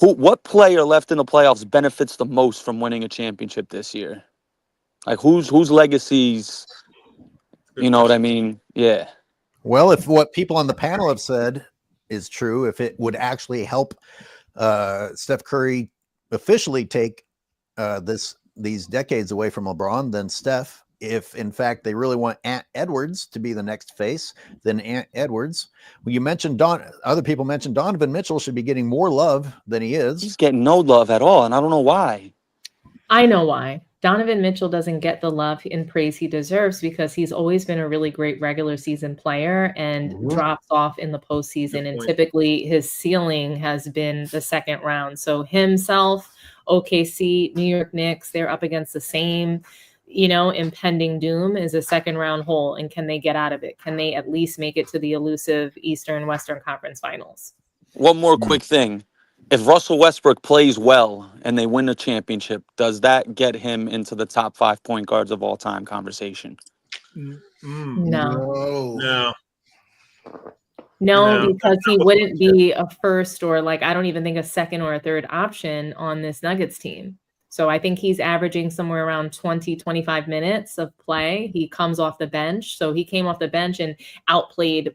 What player left in the playoffs benefits the most from winning a championship this year? Like whose legacies, you know what I mean? Yeah. Well, if what people on the panel have said is true, if it would actually help Steph Curry officially take these decades away from LeBron, then Steph. If in fact they really want Ant Edwards to be the next face, then Ant Edwards. Well, you mentioned other people mentioned Donovan Mitchell should be getting more love than he is. He's getting no love at all, and I don't know why. I know why. Donovan Mitchell doesn't get the love and praise he deserves because he's always been a really great regular season player and drops off in the postseason. And typically his ceiling has been the second round. So himself, OKC, New York Knicks, they're up against the same impending doom is a second round hole. And can they get out of it? Can they at least make it to the elusive Eastern Western Conference Finals? One more quick thing. If Russell Westbrook plays well and they win a championship, does that get him into the top 5 point guards of all time conversation? No, because he wouldn't be a first or I don't even think a second or a third option on this Nuggets team. So I think he's averaging somewhere around 20, 25 minutes of play. He comes off the bench. So he came off the bench and outplayed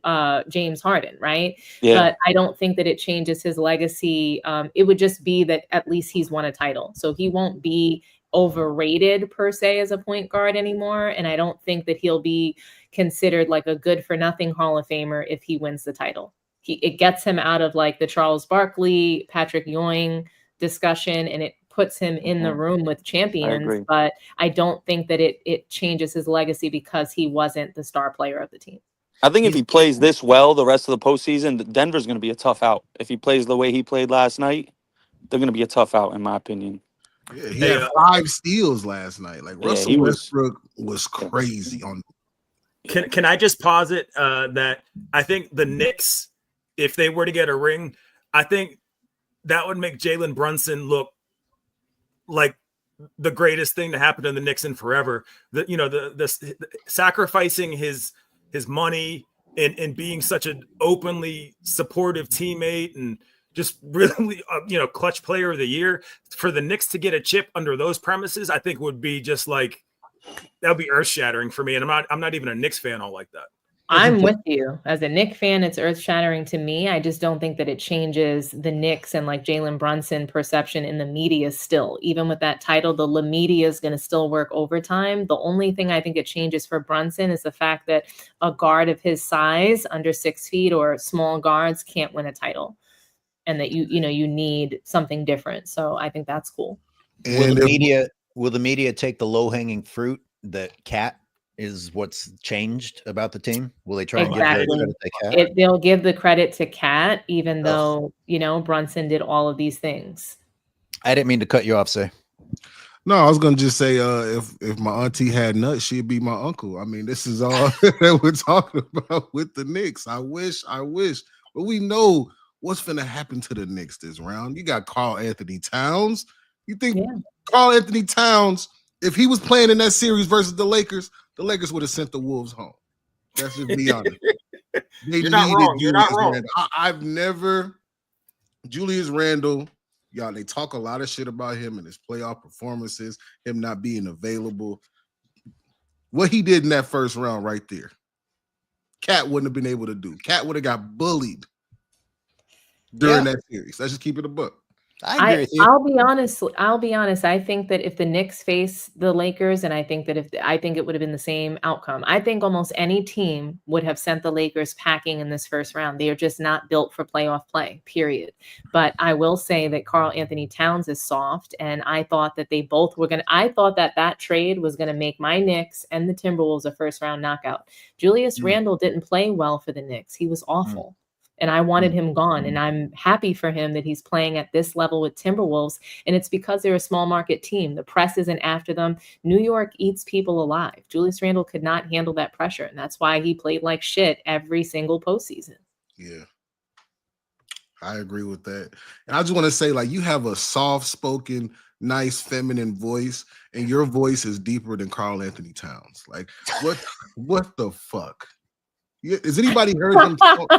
James Harden, right? Yeah. But I don't think that it changes his legacy. It would just be that at least he's won a title. So he won't be overrated per se as a point guard anymore. And I don't think that he'll be considered like a good for nothing Hall of Famer if he wins the title. It gets him out of the Charles Barkley, Patrick Ewing discussion, and it puts him in the room with champions, but I don't think that it changes his legacy because he wasn't the star player of the team. I think if he plays this well the rest of the postseason, Denver's going to be a tough out. If he plays the way he played last night, they're going to be a tough out, in my opinion. Yeah, he had 5 steals last night. Like Russell Westbrook was crazy on. Can I just posit that I think the Knicks, if they were to get a ring, I think that would make Jalen Brunson look like the greatest thing to happen to the Knicks in forever. The sacrificing his money and being such an openly supportive teammate and just really, clutch player of the year for the Knicks to get a chip under those premises, I think would be just like, that would be earth shattering for me. And I'm not even a Knicks fan all like that. I'm with you. As a Knicks fan, it's earth shattering to me. I just don't think that it changes the Knicks and like Jalen Brunson perception in the media still. Even with that title, the media is going to still work overtime. The only thing I think it changes for Brunson is the fact that a guard of his size, under 6 feet, or small guards can't win a title. And that you need something different. So I think that's cool. And will the media take the low-hanging fruit that Cat is what's changed about the team? Will they try and give the credit to Cat? They'll give the credit to Cat, even though, Brunson did all of these things. I didn't mean to cut you off, say. No, I was gonna just say if my auntie had nuts, she'd be my uncle. I mean, this is all that we're talking about with the Knicks. I wish, but we know what's finna happen to the Knicks this round. You got Karl Anthony Towns. You think Karl Anthony Towns, if he was playing in that series versus the Lakers would have sent the Wolves home. Let's just be honest. You're not wrong. You're not wrong. I've never Julius Randle. Y'all, they talk a lot of shit about him and his playoff performances, him not being available. What he did in that first round right there, Cat wouldn't have been able to do. Cat would have got bullied during that series. Let's just keep it a book. I agree with you. I'll be honest. I think that if the Knicks face the Lakers, and I think it would have been the same outcome. I think almost any team would have sent the Lakers packing in this first round. They are just not built for playoff play, period. But I will say that Karl Anthony Towns is soft, and I thought that I thought that trade was going to make my Knicks and the Timberwolves a first round knockout. Julius Randle didn't play well for the Knicks. He was awful. And I wanted him gone. And I'm happy for him that he's playing at this level with Timberwolves. And it's because they're a small market team. The press isn't after them. New York eats people alive. Julius Randle could not handle that pressure. And that's why he played like shit every single postseason. Yeah. I agree with that. And I just want to say, like, you have a soft-spoken, nice, feminine voice, and your voice is deeper than Karl Anthony Towns. Like, what the fuck? Has anybody heard him talk?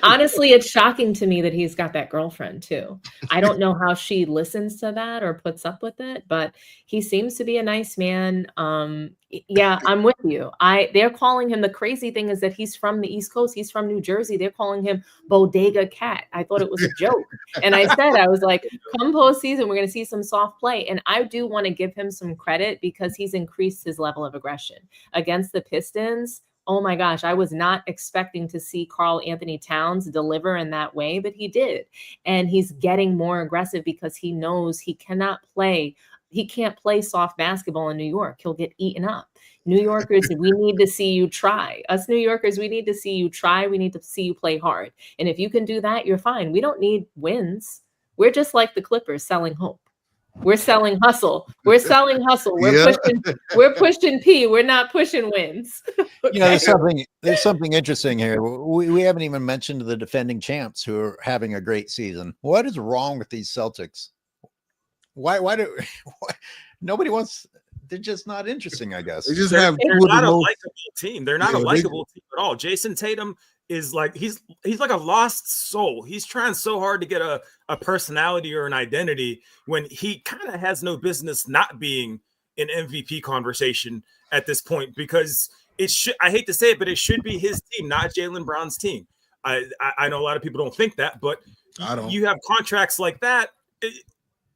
Honestly, it's shocking to me that he's got that girlfriend too. I don't know how she listens to that or puts up with it, but he seems to be a nice man. Yeah, I'm with you. They're calling him, the crazy thing is that he's from the East Coast. He's from New Jersey. They're calling him Bodega Cat. I thought it was a joke. And I was like, come postseason, we're going to see some soft play. And I do want to give him some credit because he's increased his level of aggression against the Pistons. Oh my gosh, I was not expecting to see Karl Anthony Towns deliver in that way, but he did. And he's getting more aggressive because he knows he can't play soft basketball in New York. He'll get eaten up. New Yorkers, we need to see you try. Us New Yorkers, we need to see you try. We need to see you play hard. And if you can do that, you're fine. We don't need wins. We're just like the Clippers selling hope. We're selling hustle. We're pushing P. We're not pushing wins. There's something interesting here. We haven't even mentioned the defending champs who are having a great season. What is wrong with these Celtics? Why nobody wants? They're just not interesting, I guess. They're not a likable team. They're not a likable team at all. Jason Tatum is like he's like a lost soul. He's trying so hard to get a personality or an identity when he kind of has no business not being an MVP conversation at this point, because I hate to say it, but it should be his team, not Jaylen Brown's team. I know a lot of people don't think that, but you have contracts like that.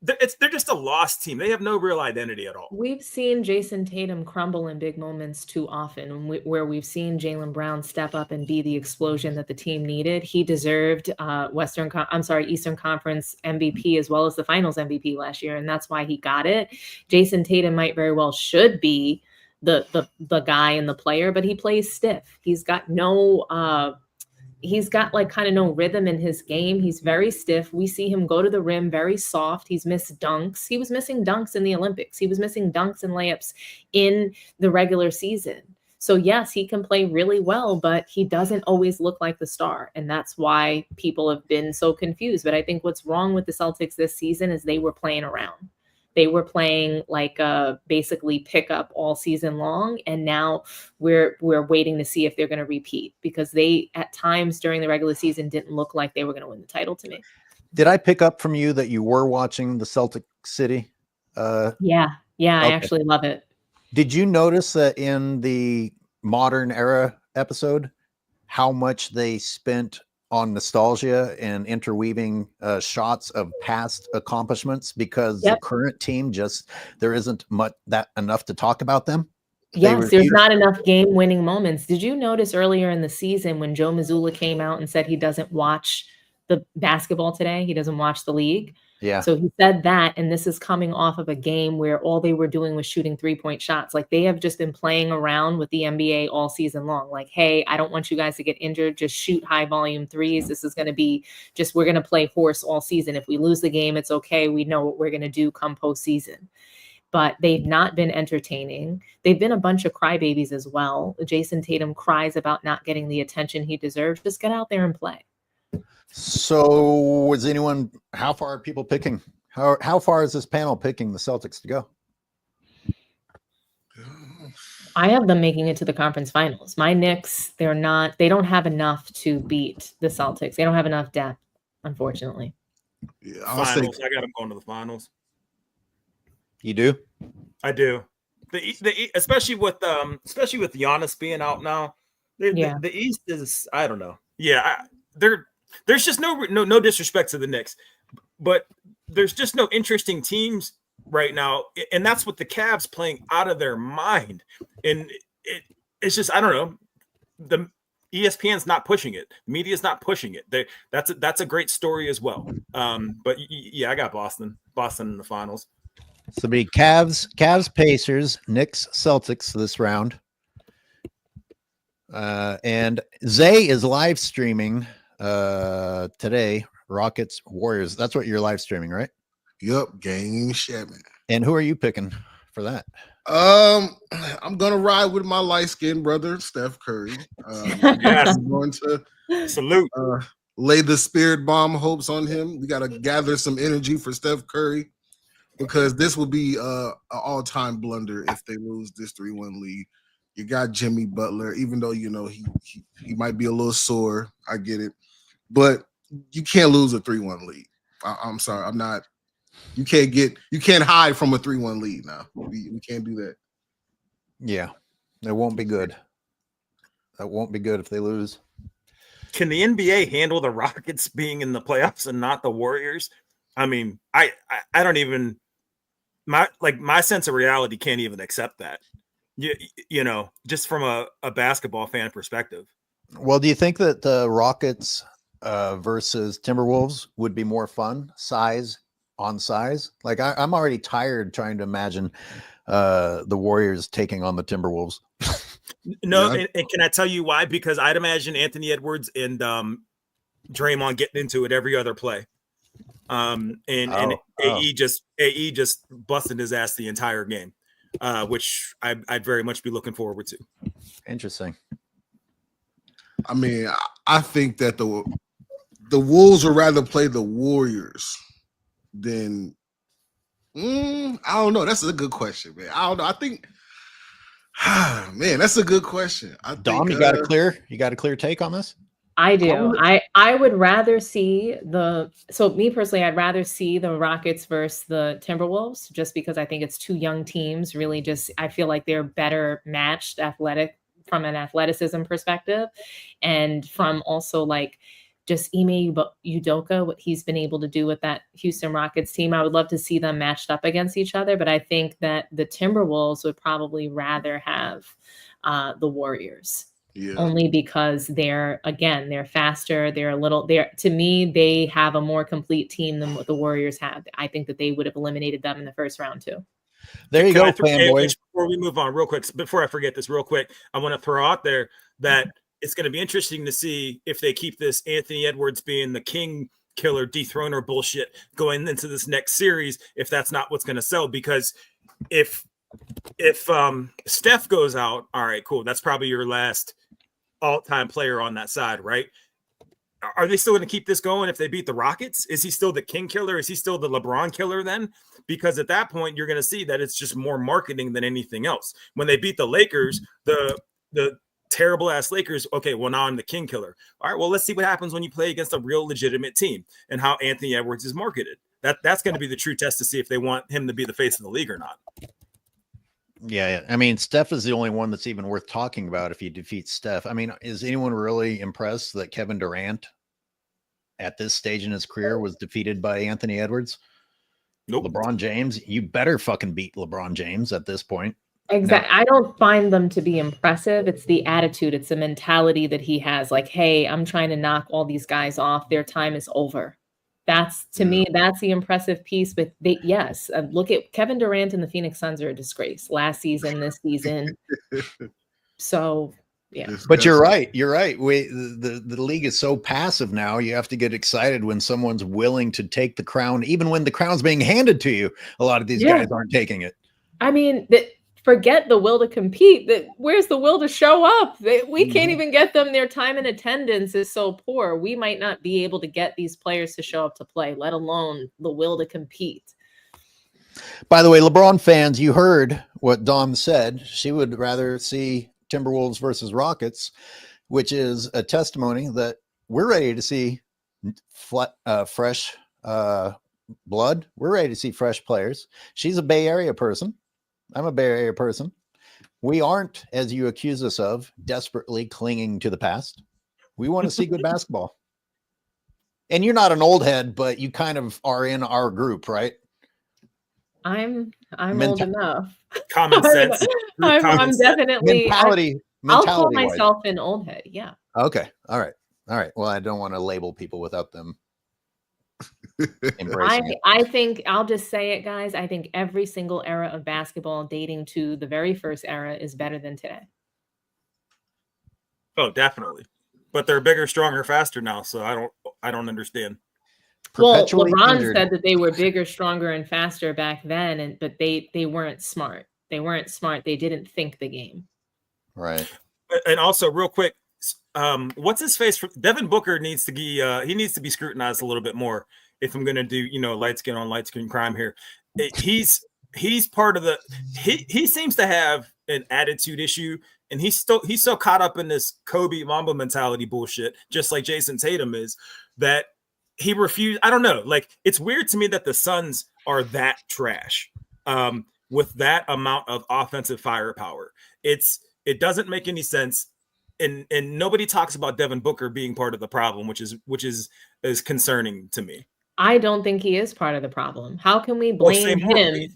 they're just a lost team. They have no real identity at all. We've seen Jason Tatum crumble in big moments too often, where we've seen Jaylen Brown step up and be the explosion that the team needed. He deserved Eastern Conference MVP as well as the Finals MVP last year, and that's why he got it. Jason Tatum might very well should be the guy and the player, but he plays stiff. He's got like kind of no rhythm in his game. He's very stiff. We see him go to the rim very soft. He's missed dunks. He was missing dunks in the Olympics. He was missing dunks and layups in the regular season. So yes, he can play really well, but he doesn't always look like the star. And that's why people have been so confused. But I think what's wrong with the Celtics this season is they were playing around. They were playing like basically pickup all season long, and now we're waiting to see if they're going to repeat, because they at times during the regular season didn't look like they were going to win the title to me. Did I pick up from you that you were watching the Celtic City? Yeah, okay. I actually love it. Did you notice that in the modern era episode, how much they spent on nostalgia and interweaving shots of past accomplishments, because the current team there isn't enough to talk about them? Yes, there's not enough game-winning moments. Did you notice earlier in the season when Joe Mazzulla came out and said he doesn't watch the basketball today? He doesn't watch the league. Yeah. So he said that, and this is coming off of a game where all they were doing was shooting 3-point shots. Like, they have just been playing around with the NBA all season long. Like, hey, I don't want you guys to get injured. Just shoot high volume threes. This is going to be we're going to play horse all season. If we lose the game, it's okay. We know what we're going to do come postseason. But they've not been entertaining. They've been a bunch of crybabies as well. Jason Tatum cries about not getting the attention he deserves. Just get out there and play. So how far are people picking? How far is this panel picking the Celtics to go? I have them making it to the conference finals. My Knicks, they don't have enough to beat the Celtics. They don't have enough depth, unfortunately. Yeah, I got them going to the finals. You do? I do. Especially with Giannis being out now. The East is, I don't know. Yeah, there's just no disrespect to the Knicks, but there's just no interesting teams right now, and that's what the Cavs playing out of their mind. And it's just, I don't know, the ESPN's not pushing it, the media's not pushing it. That's a great story as well. But yeah, I got Boston in the finals. So be Cavs, Pacers, Knicks, Celtics this round. And Zay is live streaming today, Rockets Warriors. That's what you're live streaming, right? Yep, Game Chapman. And who are you picking for that? I'm gonna ride with my light-skinned brother, Steph Curry. I'm going to salute, lay the spirit bomb hopes on him. We gotta gather some energy for Steph Curry, because this will be an all-time blunder if they lose this 3-1 lead. You got Jimmy Butler, even though he might be a little sore. I get it, but you can't lose a 3-1 lead. I'm sorry, I'm not. You can't hide from a 3-1 lead now. We can't do that. Yeah, it won't be good. That won't be good if they lose. Can the NBA handle the Rockets being in the playoffs and not the Warriors? I mean, I don't even my sense of reality can't even accept that. You know, just from a basketball fan perspective. Well, do you think that the Rockets versus Timberwolves would be more fun, size on size? Like, I'm already tired trying to imagine the Warriors taking on the Timberwolves. No, yeah. And can I tell you why? Because I'd imagine Anthony Edwards and Draymond getting into it every other play. And AE just busted his ass the entire game, which I'd very much be looking forward to. Interesting. I mean, I think that the Wolves would rather play the Warriors than I don't know. That's a good question, man. I don't know. I think man, that's a good question. Dom, you got a clear take on this? I do. I would rather see me personally, I'd rather see the Rockets versus the Timberwolves, just because I think it's two young teams. Really, I feel like they're better matched from an athleticism perspective, and from also like just Ime Udoka, what he's been able to do with that Houston Rockets team. I would love to see them matched up against each other, but I think that the Timberwolves would probably rather have the Warriors. Yeah. Only because they're faster. To me, they have a more complete team than what the Warriors have. I think that they would have eliminated them in the first round too. There you go, fanboys. Before we move on, real quick, before I forget this real quick, I want to throw out there that it's going to be interesting to see if they keep this Anthony Edwards being the king killer dethroner bullshit going into this next series, if that's not what's going to sell. Because if Steph goes out, all right, cool. That's probably your last all-time player on that side, right? Are they still going to keep this going if they beat the Rockets? Is he still the king killer? Is he still the LeBron killer then? Because at that point, you're going to see that it's just more marketing than anything else. When they beat the Lakers, the terrible-ass Lakers, okay, well, now I'm the king killer. All right, well, let's see what happens when you play against a real legitimate team and how Anthony Edwards is marketed. That's going to be the true test to see if they want him to be the face of the league or not. Yeah, I mean, Steph is the only one that's even worth talking about if you defeat Steph. I mean, is anyone really impressed that Kevin Durant at this stage in his career was defeated by Anthony Edwards? Nope. LeBron James, you better fucking beat LeBron James at this point. Exactly. No. I don't find them to be impressive. It's the attitude. It's the mentality that he has. Like, hey, I'm trying to knock all these guys off. Their time is over. That's to me, that's the impressive piece. But look at Kevin Durant and the Phoenix Suns are a disgrace last season, this season. So, yeah. But you're right. You're right. The league is so passive now. You have to get excited when someone's willing to take the crown, even when the crown's being handed to you. A lot of these guys aren't taking it. I mean, forget the will to compete. Where's the will to show up? We can't even get them. Their time in attendance is so poor. We might not be able to get these players to show up to play, let alone the will to compete. By the way, LeBron fans, you heard what Dawn said. She would rather see Timberwolves versus Rockets, which is a testimony that we're ready to see fresh blood. We're ready to see fresh players. She's a Bay Area person. I'm a Bay Area person. We aren't, as you accuse us of, desperately clinging to the past. We want to see good basketball. And you're not an old head, but you kind of are in our group, right? I'm old enough. Common sense. I'm definitely mentality. I'll call myself an old head. Yeah. Okay. All right. Well, I don't want to label people without them. I think I'll just say it, guys. I think every single era of basketball dating to the very first era is better than today. Oh, definitely. But they're bigger, stronger, faster now. So I don't understand. Well, LeBron said that they were bigger, stronger, and faster back then, but they weren't smart. They weren't smart. They didn't think the game. Right. And also, real quick, what's his face? Devin Booker needs to be scrutinized a little bit more. If I'm going to do, light skin on light skin crime here, he's part of he seems to have an attitude issue, and he's so caught up in this Kobe Mamba mentality bullshit, just like Jason Tatum is, that he refused. I don't know. Like, it's weird to me that the Suns are that trash with that amount of offensive firepower. It doesn't make any sense. And nobody talks about Devin Booker being part of the problem, which is concerning to me. I don't think he is part of the problem. How can we blame him?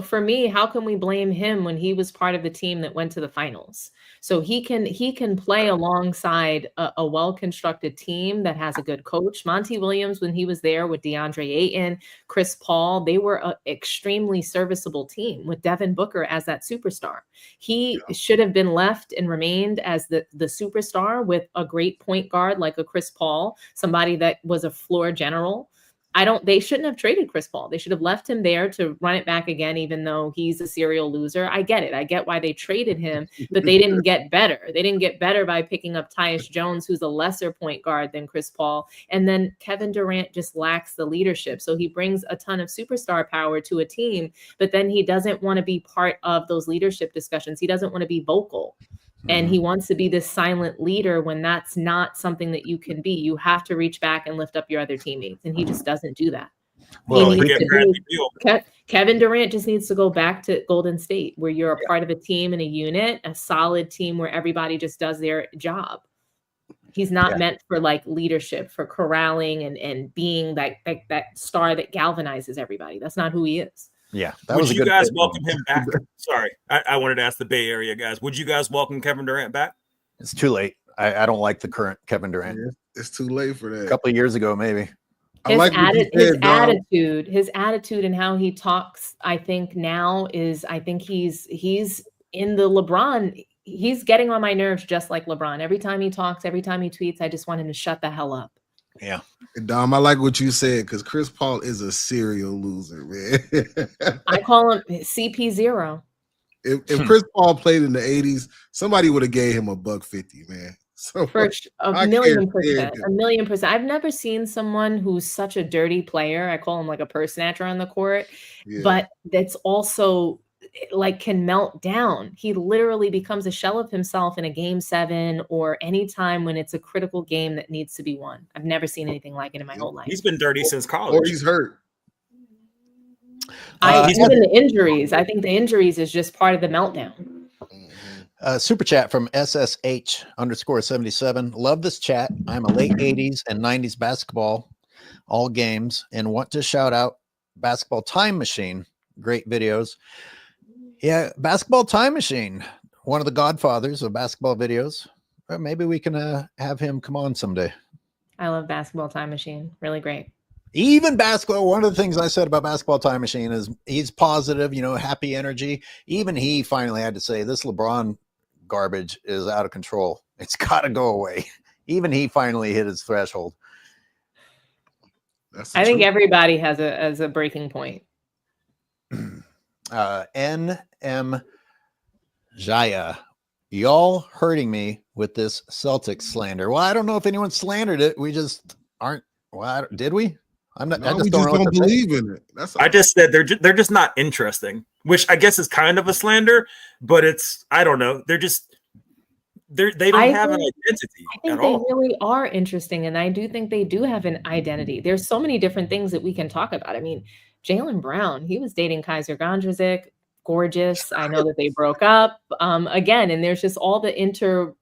For me, how can we blame him when he was part of the team that went to the finals? So he can play alongside a well-constructed team that has a good coach. Monty Williams, when he was there with DeAndre Ayton, Chris Paul, they were an extremely serviceable team with Devin Booker as that superstar. He should have been left and remained as the superstar with a great point guard like a Chris Paul, somebody that was a floor general. They shouldn't have traded Chris Paul. They should have left him there to run it back again, even though he's a serial loser. I get it. I get why they traded him, but they didn't get better. They didn't get better by picking up Tyus Jones, who's a lesser point guard than Chris Paul. And then Kevin Durant just lacks the leadership. So he brings a ton of superstar power to a team, but then he doesn't want to be part of those leadership discussions. He doesn't want to be vocal. And he wants to be this silent leader when that's not something that you can be. You have to reach back and lift up your other teammates. And he just doesn't do that. Well, Kevin Durant just needs to go back to Golden State, where you're a part of a team and a unit, a solid team where everybody just does their job. He's not meant for like leadership, for corralling and being that star that galvanizes everybody. That's not who he is. Yeah. Would you guys welcome him back? Sorry, I wanted to ask the Bay Area guys. Would you guys welcome Kevin Durant back? It's too late. I don't like the current Kevin Durant. Yeah, it's too late for that. A couple of years ago, maybe. His attitude and how he talks, I think now is, I think he's in the LeBron. He's getting on my nerves just like LeBron. Every time he talks, every time he tweets, I just want him to shut the hell up. Yeah. Dom, I like what you said because Chris Paul is a serial loser, man. I call him CP0. If Chris Paul played in the 80s, somebody would have gave him $150, man. So for a million %. I've never seen someone who's such a dirty player. I call him like a purse snatcher on the court, but that's also like can melt down. He literally becomes a shell of himself in a game 7 or any time when it's a critical game that needs to be won. I've never seen anything like it in my whole life. He's been dirty since college. Or he's hurt. Even the injuries. I think the injuries is just part of the meltdown. Super chat from SSH_77. Love this chat. I'm a late 80s and 90s basketball, all games, and want to shout out Basketball Time Machine. Great videos. Yeah, Basketball Time Machine, one of the godfathers of basketball videos. Maybe we can have him come on someday. I love Basketball Time Machine. Really great. Even basketball, one of the things I said about Basketball Time Machine is he's positive, happy energy. Even he finally had to say this LeBron garbage is out of control. It's got to go away. Even he finally hit his threshold. I think everybody has a breaking point. NM Jaya, y'all hurting me with this Celtics slander. Well, I don't know if anyone slandered it. We just aren't. Well, did we? I'm not. No, I just don't believe in it. I just said they're just not interesting, which I guess is kind of a slander, but I don't know. They don't have an identity. I think they really are interesting, and I do think they do have an identity. There's so many different things that we can talk about. I mean, Jaylen Brown, he was dating Kaiser Gondrezick, gorgeous. I know that they broke up again, and there's just all the inter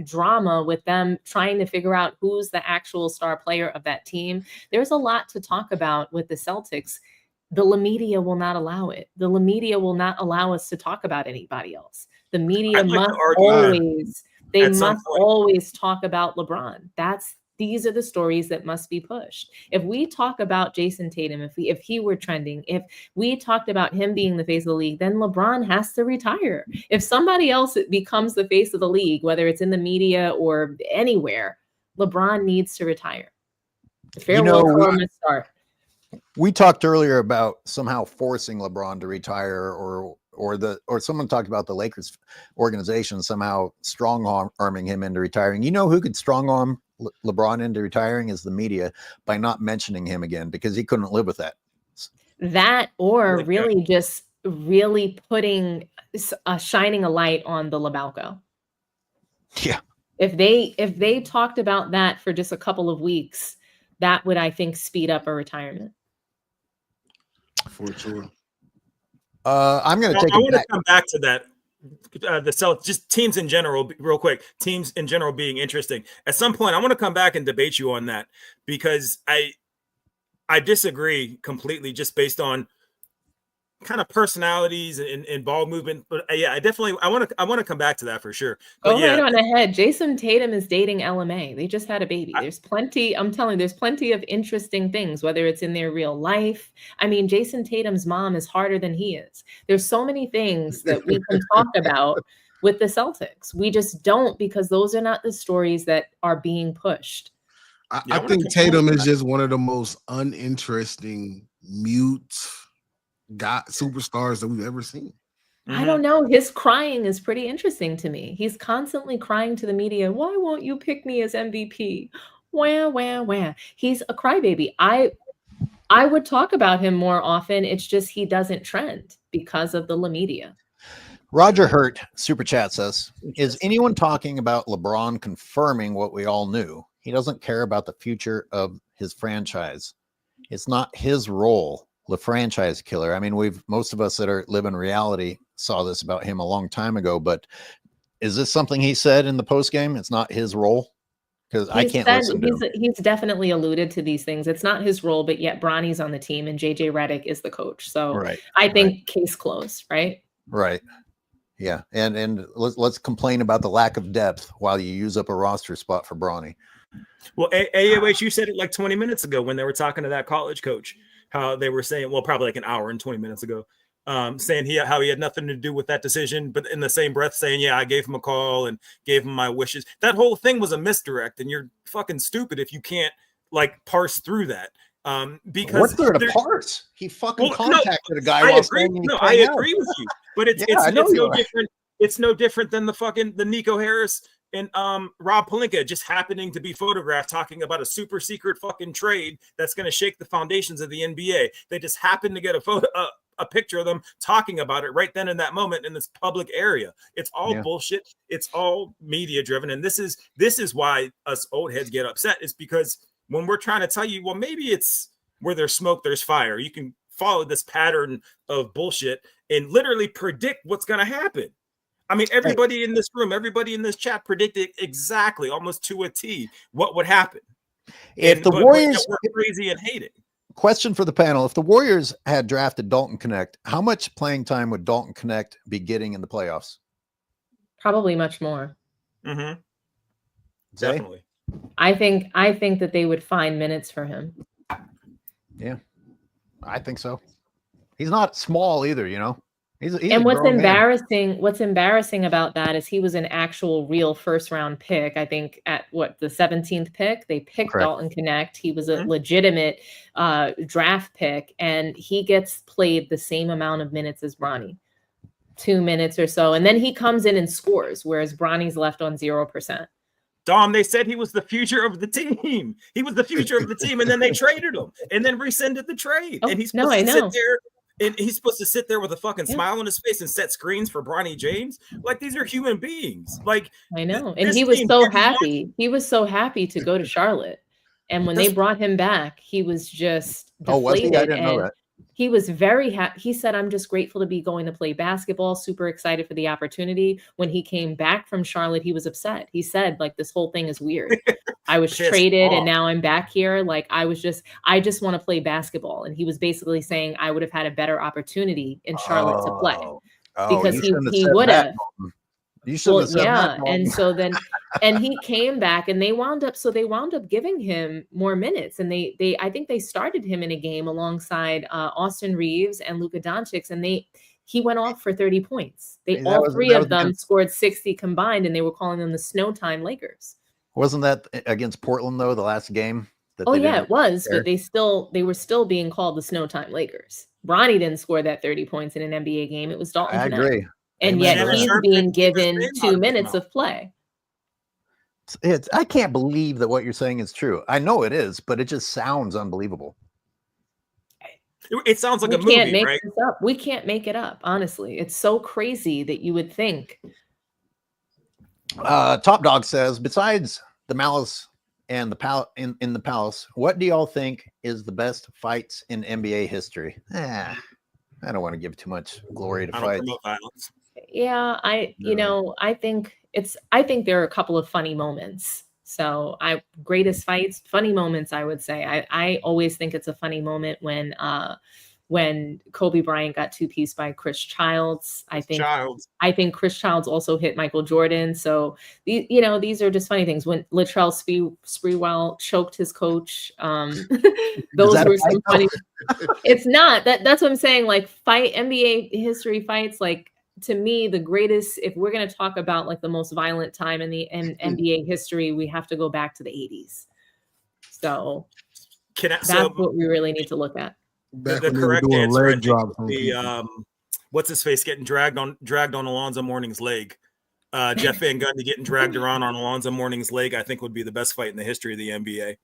drama with them trying to figure out who's the actual star player of that team. There's a lot to talk about with the Celtics. The media will not allow it. The media will not allow us to talk about anybody else. The media must always talk about LeBron. These are the stories that must be pushed. If we talk about Jason Tatum, if he were trending, if we talked about him being the face of the league, then LeBron has to retire. If somebody else becomes the face of the league, whether it's in the media or anywhere, LeBron needs to retire. Farewell from the start. We talked earlier about somehow forcing LeBron to retire, or someone talked about the Lakers organization somehow strong arming him into retiring. You know who could strong arm LeBron into retiring is the media by not mentioning him again, because he couldn't live with that. That, or really just really putting shining a light on the Labalco. Yeah. If they talked about that for just a couple of weeks, that would, I think, speed up a retirement. For sure. I'm going to take. I want to come back to that. The Celtics, just teams in general, real quick. Teams in general being interesting. At some point, I want to come back and debate you on that, because I disagree completely, just based on kind of personalities and ball movement. But yeah, I want to come back to that for sure. But right on ahead. Jason Tatum is dating LMA. They just had a baby. There's plenty. I'm telling you, there's plenty of interesting things, whether it's in their real life. I mean, Jason Tatum's mom is harder than he is. There's so many things that we can talk about with the Celtics. We just don't, because those are not the stories that are being pushed. I think Tatum is just one of the most uninteresting mute superstars that we've ever seen. I don't know. His crying is pretty interesting to me. He's constantly crying to the media, "Why won't you pick me as MVP?" Wah, wah, wah. He's a crybaby. I would talk about him more often. It's just he doesn't trend because of the media. Roger Hurt super chat says, "Is anyone talking about LeBron confirming what we all knew? He doesn't care about the future of his franchise. It's not his role. The franchise killer." I mean, most of us that live in reality saw this about him a long time ago, but is this something he said in the post game? It's not his role. because I can't listen to him. He's definitely alluded to these things. It's not his role, but yet Bronny's on the team and JJ Redick is the coach. So I think case closed, right? Right. Yeah. And let's complain about the lack of depth while you use up a roster spot for Bronny. Well, AOH, you said it like 20 minutes ago when they were talking to that college coach, how they were saying, well, probably like an hour and 20 minutes ago, saying how he had nothing to do with that decision, but in the same breath saying, yeah, I gave him a call and gave him my wishes. That whole thing was a misdirect, and you're fucking stupid if you can't like parse through that. Because what's there to parse? He fucking contacted a guy. I agree. I agree with you, but it's no different. It's no different than the Nico Harris and Rob Pelinka just happening to be photographed talking about a super secret fucking trade that's going to shake the foundations of the NBA. They just happen to get a picture of them talking about it right then in that moment in this public area. It's all bullshit. It's all media driven, and this is why us old heads get upset. Is because when we're trying to tell you, well, maybe it's where there's smoke, there's fire. You can follow this pattern of bullshit and literally predict what's going to happen. I mean, everybody in this room, everybody in this chat predicted exactly, almost to a T, what would happen. If the Warriors were crazy and hate it. Question for the panel: if the Warriors had drafted Dalton Connect, how much playing time would Dalton Connect be getting in the playoffs? Probably much more. Mm-hmm. Definitely. I think that they would find minutes for him. Yeah, I think so. He's not small either, you know. He's and what's embarrassing about that is he was an actual real first round pick. I think at the 17th pick, they picked Dalton Connect. He was a legitimate draft pick, and he gets played the same amount of minutes as Bronny, 2 minutes or so. And then he comes in and scores, whereas Bronny's left on 0%. Dom, they said he was the future of the team. He was the future of the team, and then they traded him and then rescinded the trade. Oh, and he's supposed to sit there. And he's supposed to sit there with a fucking smile on his face and set screens for Bronny James. Like, these are human beings. Like, I know. And he was so happy. He was so happy to go to Charlotte. And when they brought him back, he was just deflated. Oh, was he? I didn't know that. He was very happy. He said, I'm just grateful to be going to play basketball, super excited for the opportunity. When he came back from Charlotte, he was upset. He said, like, this whole thing is weird. I was traded and now I'm back here. Like, I just want to play basketball. And he was basically saying I would have had a better opportunity in Charlotte to play because he would have. You should have said that. And so then, and he came back, and they wound up giving him more minutes, and I think they started him in a game alongside Austin Reeves and Luca Doncic, and he went off for 30 points. All three of them scored 60 combined, and they were calling them the Snowtime Lakers. Wasn't that against Portland though, the last game? It was, but they were still being called the Snowtime Lakers. Bronny didn't score that 30 points in an NBA game. It was Dalton. I agree. And yet he's being given 2 minutes of play. I can't believe that what you're saying is true. I know it is, but it just sounds unbelievable. It sounds like a movie, right? We can't make it up. Honestly, it's so crazy that you would think. Top Dog says, besides the Malice and the in the Palace, what do y'all think is the best fights in NBA history? I don't want to give too much glory to fights. Violence. Yeah, I think there are a couple of funny moments. So greatest fights, funny moments, I would say. I always think it's a funny moment when Kobe Bryant got two-pieced by Chris Childs. I think Chris Childs also hit Michael Jordan. So these are just funny things. When Latrell Sprewell choked his coach, those were some funny. It's not that's what I'm saying. Like NBA history fights, like, to me, the greatest, if we're going to talk about like the most violent time in the NBA history, we have to go back to the 80s. So that's what we really need to look at. The correct answer, what's his face getting dragged on Alonzo Mourning's leg. Jeff Van Gundy getting dragged around on Alonzo Mourning's leg, I think would be the best fight in the history of the NBA.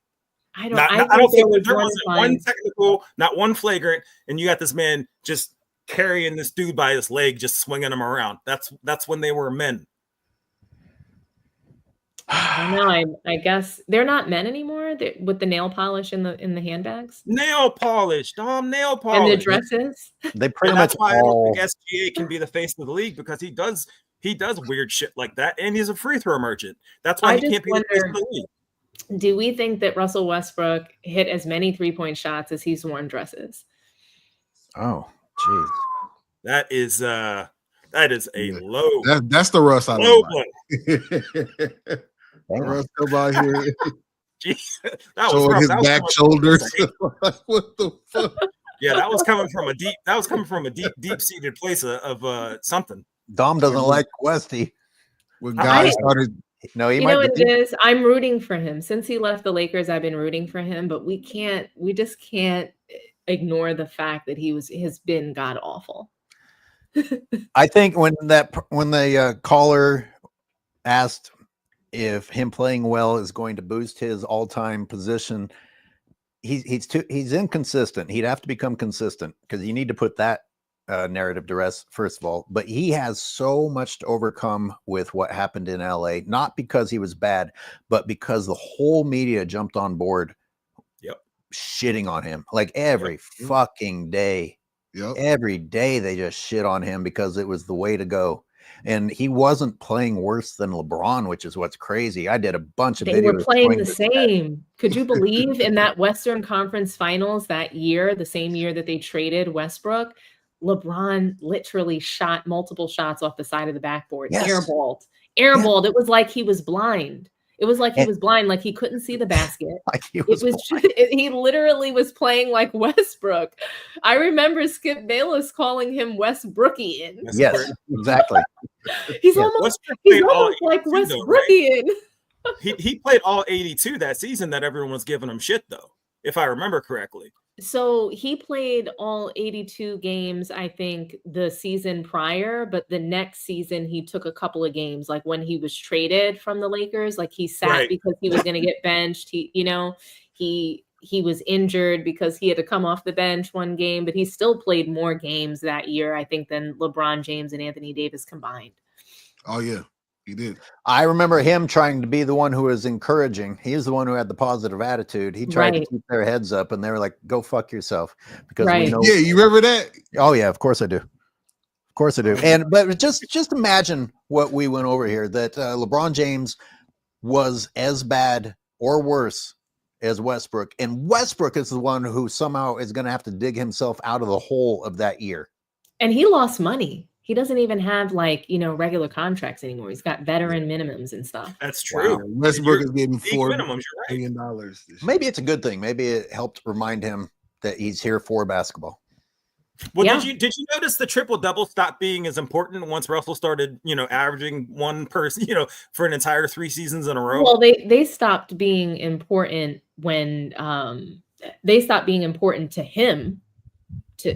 I don't think there wasn't one technical, not one flagrant, and you got this man just carrying this dude by his leg, just swinging him around. That's when they were men. I know. I guess they're not men anymore. With the nail polish in the handbags. Nail polish, nail polish, and the dresses. They pretty much. That's why I don't think SGA can be the face of the league, because he does weird shit like that, and he's a free throw merchant. That's why he can't be the face of the league. Do we think that Russell Westbrook hit as many 3-point shots as he's worn dresses? Oh, jeez. That is a low. That's the Russ I low don't like. Damn. Russ come out here Jeez, that was showing rough. his That was back coming- shoulders. What the fuck? Yeah, that was coming from a deep seated place of something. Dom doesn't like Westy. When guys started, No, he You might know what be. it is? I'm rooting for him. Since he left the Lakers, I've been rooting for him, but we just can't ignore the fact that has been god awful. I think when the caller asked if him playing well is going to boost his all-time position, he's inconsistent. He'd have to become consistent because you need to put that narrative to rest, first of all. But he has so much to overcome with what happened in LA, not because he was bad, but because the whole media jumped on board. Yep. Shitting on him like every fucking day. Yep. Every day they just shit on him because it was the way to go. And he wasn't playing worse than LeBron, which is what's crazy. I did a bunch of They videos. were playing the same. Could you believe in that Western Conference Finals that year, the same year that they traded Westbrook, LeBron literally shot multiple shots off the side of the backboard, Yes. airballed. It was like he was blind. It was like he was blind, like he couldn't see the basket. Like he He literally was playing like Westbrook. I remember Skip Bayless calling him Westbrookian. Yes, exactly. He's Yeah. almost Westbrook he's played all almost like 82 though, right? Westbrookian. He played all 82 that season that everyone was giving him shit though, if I remember correctly. So he played all 82 games, I think, the season prior, but the next season he took a couple of games, like when he was traded from the Lakers, like he sat Right. because he was going to get benched. He was injured because he had to come off the bench one game, but he still played more games that year, I think, than LeBron James and Anthony Davis combined. Oh yeah, he did. I remember him trying to be the one who was encouraging. He's the one who had the positive attitude. He tried to keep their heads up, and they were like, "Go fuck yourself," because we know. Yeah, you remember that? Oh yeah, of course I do. Of course I do. But just imagine what we went over here. That LeBron James was as bad or worse as Westbrook, and Westbrook is the one who somehow is going to have to dig himself out of the hole of that year. And he lost money. He doesn't even have regular contracts anymore. He's got veteran minimums and stuff. That's true. Wow. Westbrook is getting Big $4 minimums, you're right. million. Maybe it's a good thing. Maybe it helped remind him that he's here for basketball. Well, did you notice the triple double stopped being as important once Russell started, averaging one person, for an entire 3 seasons in a row? Well, they stopped being important when they stopped being important to him.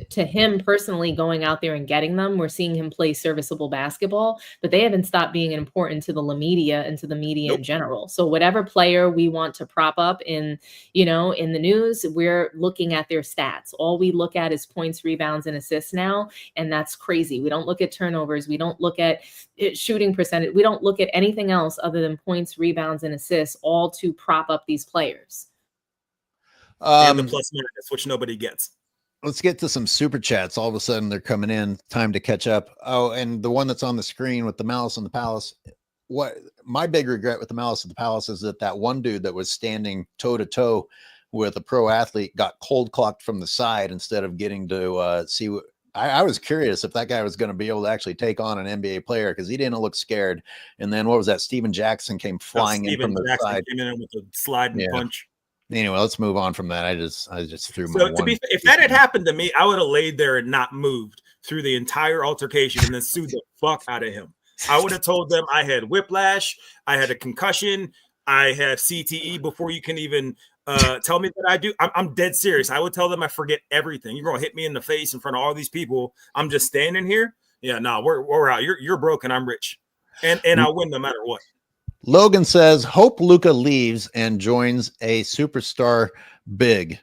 To him personally going out there and getting them. We're seeing him play serviceable basketball, but they haven't stopped being important to the media and to the media in general. So whatever player we want to prop up in the news, we're looking at their stats. All we look at is points, rebounds, and assists now. And that's crazy. We don't look at turnovers. We don't look at shooting percentage. We don't look at anything else other than points, rebounds, and assists, all to prop up these players. And the plus minus, which nobody gets. Let's get to some super chats. All of a sudden they're coming in. Time to catch up. Oh, and the one that's on the screen with the Malice in the Palace. What my big regret with the Malice in the Palace is that one dude that was standing toe to toe with a pro athlete got cold clocked from the side instead of getting to see what. I was curious if that guy was going to be able to actually take on an NBA player because he didn't look scared. And then what was that? Steven Jackson came flying in from the side. Came in with a slide and punch. Anyway, let's move on from that. I just threw my. So if that had happened to me, I would have laid there and not moved through the entire altercation and then sued the fuck out of him. I would have told them I had whiplash, I had a concussion, I have CTE before you can even tell me that I do. I'm dead serious. I would tell them I forget everything. You're gonna hit me in the face in front of all these people. I'm just standing here. Yeah, no, we're out. You're broken. I'm rich, and I'll win no matter what. Logan says, hope Luca leaves and joins a superstar big.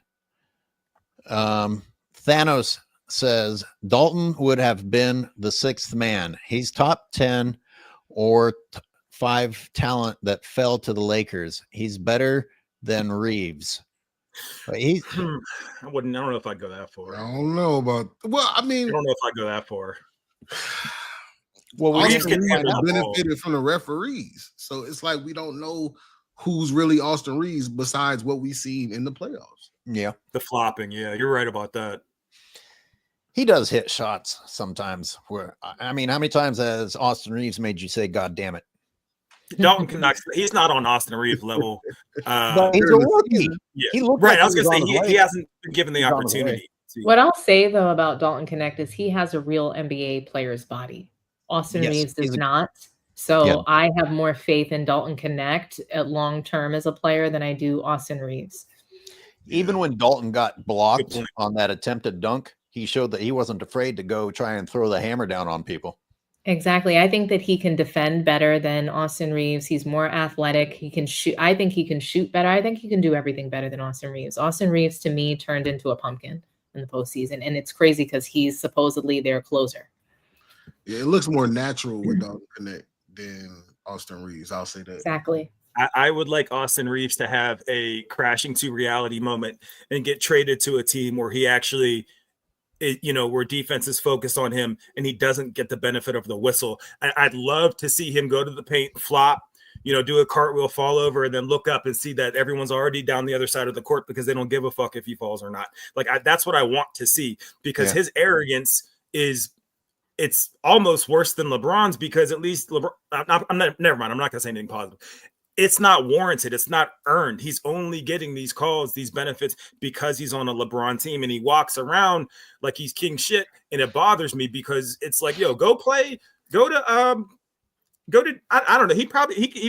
Thanos says, Dalton would have been the 6th man. He's top 10 or 5 talent that fell to the Lakers. He's better than Reeves. But I don't know if I'd go that far. I don't know about. Well, I mean, I don't know if I'd go that far. Well, we Reeves can handle the ball. benefited from the referees, so it's like we don't know who's really Austin Reeves besides what we've seen in the playoffs. Yeah. The flopping. Yeah, you're right about that. He does hit shots sometimes where, I mean, how many times has Austin Reeves made you say, God damn it? Dalton cannot, he's not on Austin Reeves level. But he's a rookie. Yeah. He looked right. like I was he going to was on say, his he way. hasn't been given the He's on his opportunity. What I'll say though about Dalton Connect is he has a real NBA player's body. Austin Reeves does not. So I have more faith in Dalton Connect at long term as a player than I do Austin Reeves. Even when Dalton got blocked on that attempted dunk, he showed that he wasn't afraid to go try and throw the hammer down on people. Exactly. I think that he can defend better than Austin Reeves. He's more athletic. He can shoot. I think he can shoot better. I think he can do everything better than Austin Reeves. Austin Reeves, to me, turned into a pumpkin in the postseason. And it's crazy because he's supposedly their closer. Yeah, it looks more natural with Dalton Connect than Austin Reeves. I'll say that. Exactly. I would like Austin Reeves to have a crashing to reality moment and get traded to a team where he actually, where defense is focused on him and he doesn't get the benefit of the whistle. I'd love to see him go to the paint, flop, do a cartwheel, fall over, and then look up and see that everyone's already down the other side of the court because they don't give a fuck if he falls or not. That's what I want to see, because his arrogance it's almost worse than LeBron's, because at least LeBron, never mind. I'm not going to say anything positive. It's not warranted. It's not earned. He's only getting these calls, these benefits, because he's on a LeBron team, and he walks around like he's king shit. And it bothers me because it's like, yo, go play, go to, I don't know. He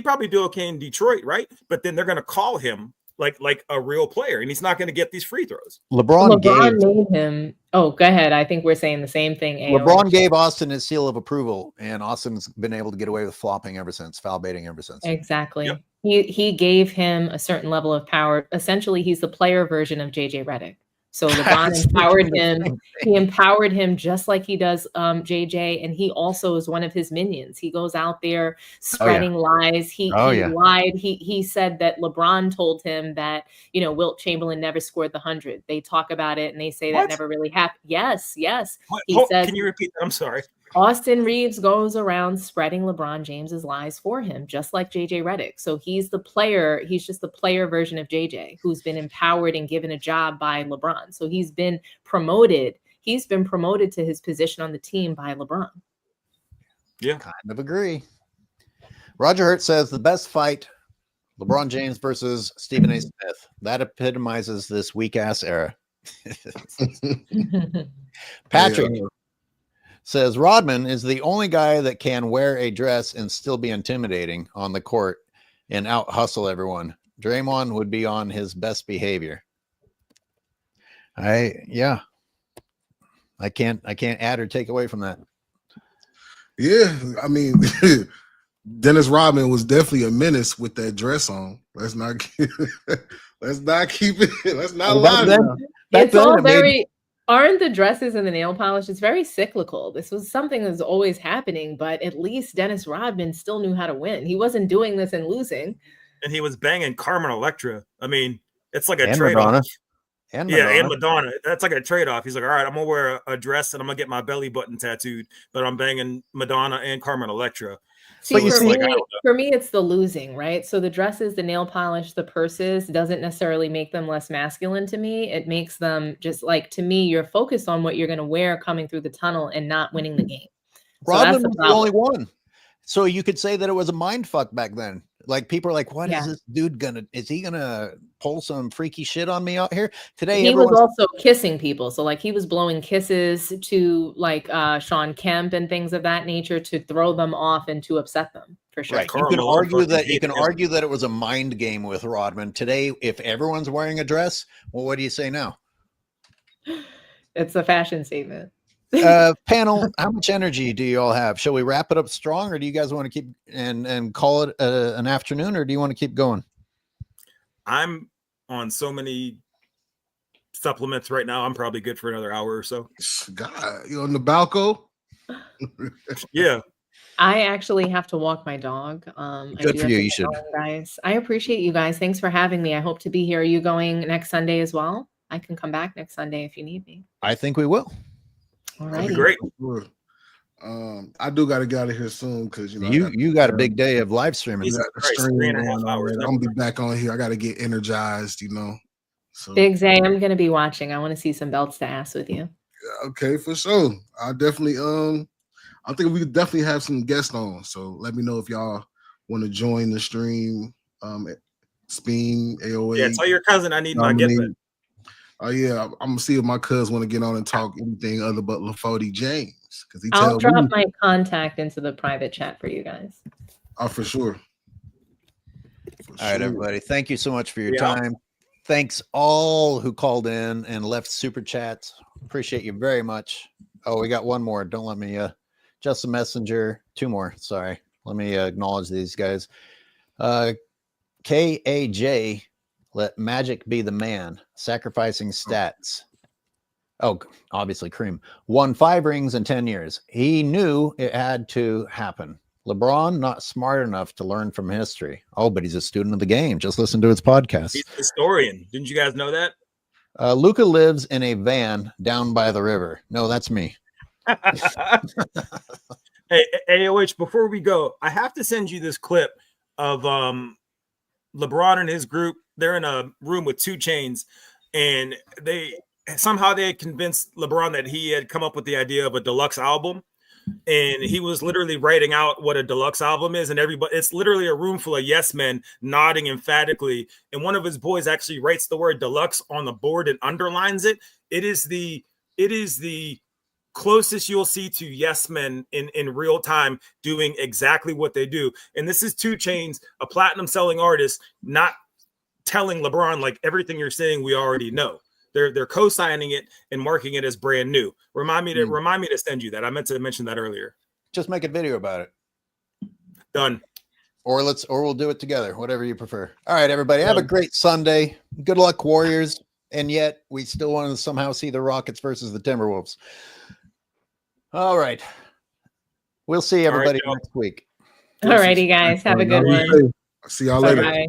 probably do okay in Detroit. Right. But then they're going to call him like a real player, and he's not going to get these free throws. LeBron made him. Oh, go ahead. I think we're saying the same thing. LeBron gave Austin his seal of approval, and Austin's been able to get away with flopping ever since, foul baiting ever since. Exactly. Yep. He gave him a certain level of power. Essentially, he's the player version of JJ Redick. So LeBron empowered him. He empowered him just like he does JJ, and he also is one of his minions. He goes out there spreading lies. He lied. He said that LeBron told him that Wilt Chamberlain never scored the 100. They talk about it and they say that never really happened. Yes. He said. Can you repeat that? I'm sorry. Austin Reeves goes around spreading LeBron James's lies for him, just like JJ Redick. So he's the player. He's just the player version of JJ, who's been empowered and given a job by LeBron. So he's been promoted. He's been promoted to his position on the team by LeBron. Yeah, kind of agree. Roger Hurt says the best fight, LeBron James versus Stephen A. Smith. That epitomizes this weak ass era. Patrick says Rodman is the only guy that can wear a dress and still be intimidating on the court and out hustle everyone. Draymond would be on his best behavior. I can't add or take away from that. Yeah, I mean, Dennis Rodman was definitely a menace with that dress on. Let's not keep it. Let's not lie. It's all very. Aren't the dresses and the nail polish? It's very cyclical. This was something that's always happening, but at least Dennis Rodman still knew how to win. He wasn't doing this and losing. And he was banging Carmen Electra. I mean, it's like a trade-off. And Madonna. That's like a trade-off. He's like, all right, I'm gonna wear a dress and I'm gonna get my belly button tattooed, but I'm banging Madonna and Carmen Electra. For me, it's the losing, right? So the dresses, the nail polish, the purses doesn't necessarily make them less masculine to me. It makes them just like, to me, you're focused on what you're going to wear coming through the tunnel and not winning the game. Rodman was the only one. So you could say that it was a mind fuck back then. Like people are like, what is this dude is he gonna pull some freaky shit on me out here today? He was also kissing people. So like he was blowing kisses to like Sean Kemp and things of that nature to throw them off and to upset them, for sure. Right. You can argue that it was a mind game with Rodman. Today, if everyone's wearing a dress, well, what do you say now? It's a fashion statement. Panel, how much energy do you all have? Shall we wrap it up strong, or do you guys want to keep and call it an afternoon, or do you want to keep going? I'm on so many supplements right now. I'm probably good for another hour or so. God, you on the balcony? Yeah. I actually have to walk my dog. Good for you. You should. Guys, I appreciate you guys. Thanks for having me. I hope to be here. Are you going next Sunday as well? I can come back next Sunday if you need me. I think we will. All right. Great. I do got to get out of here soon because you got a big day of live streaming. Jesus Christ, Stream 3.5 hours. I'm gonna be back on here. I got to get energized, So Big Zay, I'm gonna be watching. I want to see some belts to ass with you. Okay, for sure. I definitely I think we could definitely have some guests on. So let me know if y'all want to join the stream. Speen, AOA. Yeah, tell your cousin I need my get back. Oh yeah, I'm gonna see if my cousin want to get on and talk anything other but LaFody James because I'll drop my contact into the private chat for you guys. Oh, for sure. All right, everybody. Thank you so much for your time. Thanks all who called in and left super chats. Appreciate you very much. Oh, we got one more. Don't let me just a messenger. Two more. Sorry. Let me acknowledge these guys. KAJ, let Magic be the man. Sacrificing stats. Oh, obviously Cream. Won 5 rings in 10 years. He knew it had to happen. LeBron, not smart enough to learn from history. Oh, but he's a student of the game. Just listen to his podcast. He's a historian. Didn't you guys know that? Luca lives in a van down by the river. No, that's me. Hey, AOH, before we go, I have to send you this clip of LeBron and his group. They're in a room with 2 Chainz, and they had convinced LeBron that he had come up with the idea of a deluxe album. And he was literally writing out what a deluxe album is, and it's literally a room full of yes men nodding emphatically. And one of his boys actually writes the word deluxe on the board and underlines it. It is the closest you'll see to yes men in real time doing exactly what they do. And this is 2 Chainz, a platinum selling artist, not telling LeBron like everything you're saying we already know. They're co-signing it and marking it as brand new. Remind me to send you that. I meant to mention that earlier. Just make a video about it. Done. Or we'll do it together, whatever you prefer. All right, everybody, have a great Sunday. Good luck, Warriors. And yet we still want to somehow see the Rockets versus the Timberwolves. All right. We'll see everybody next week. All righty, guys. Have a good one. See y'all later. Bye-bye.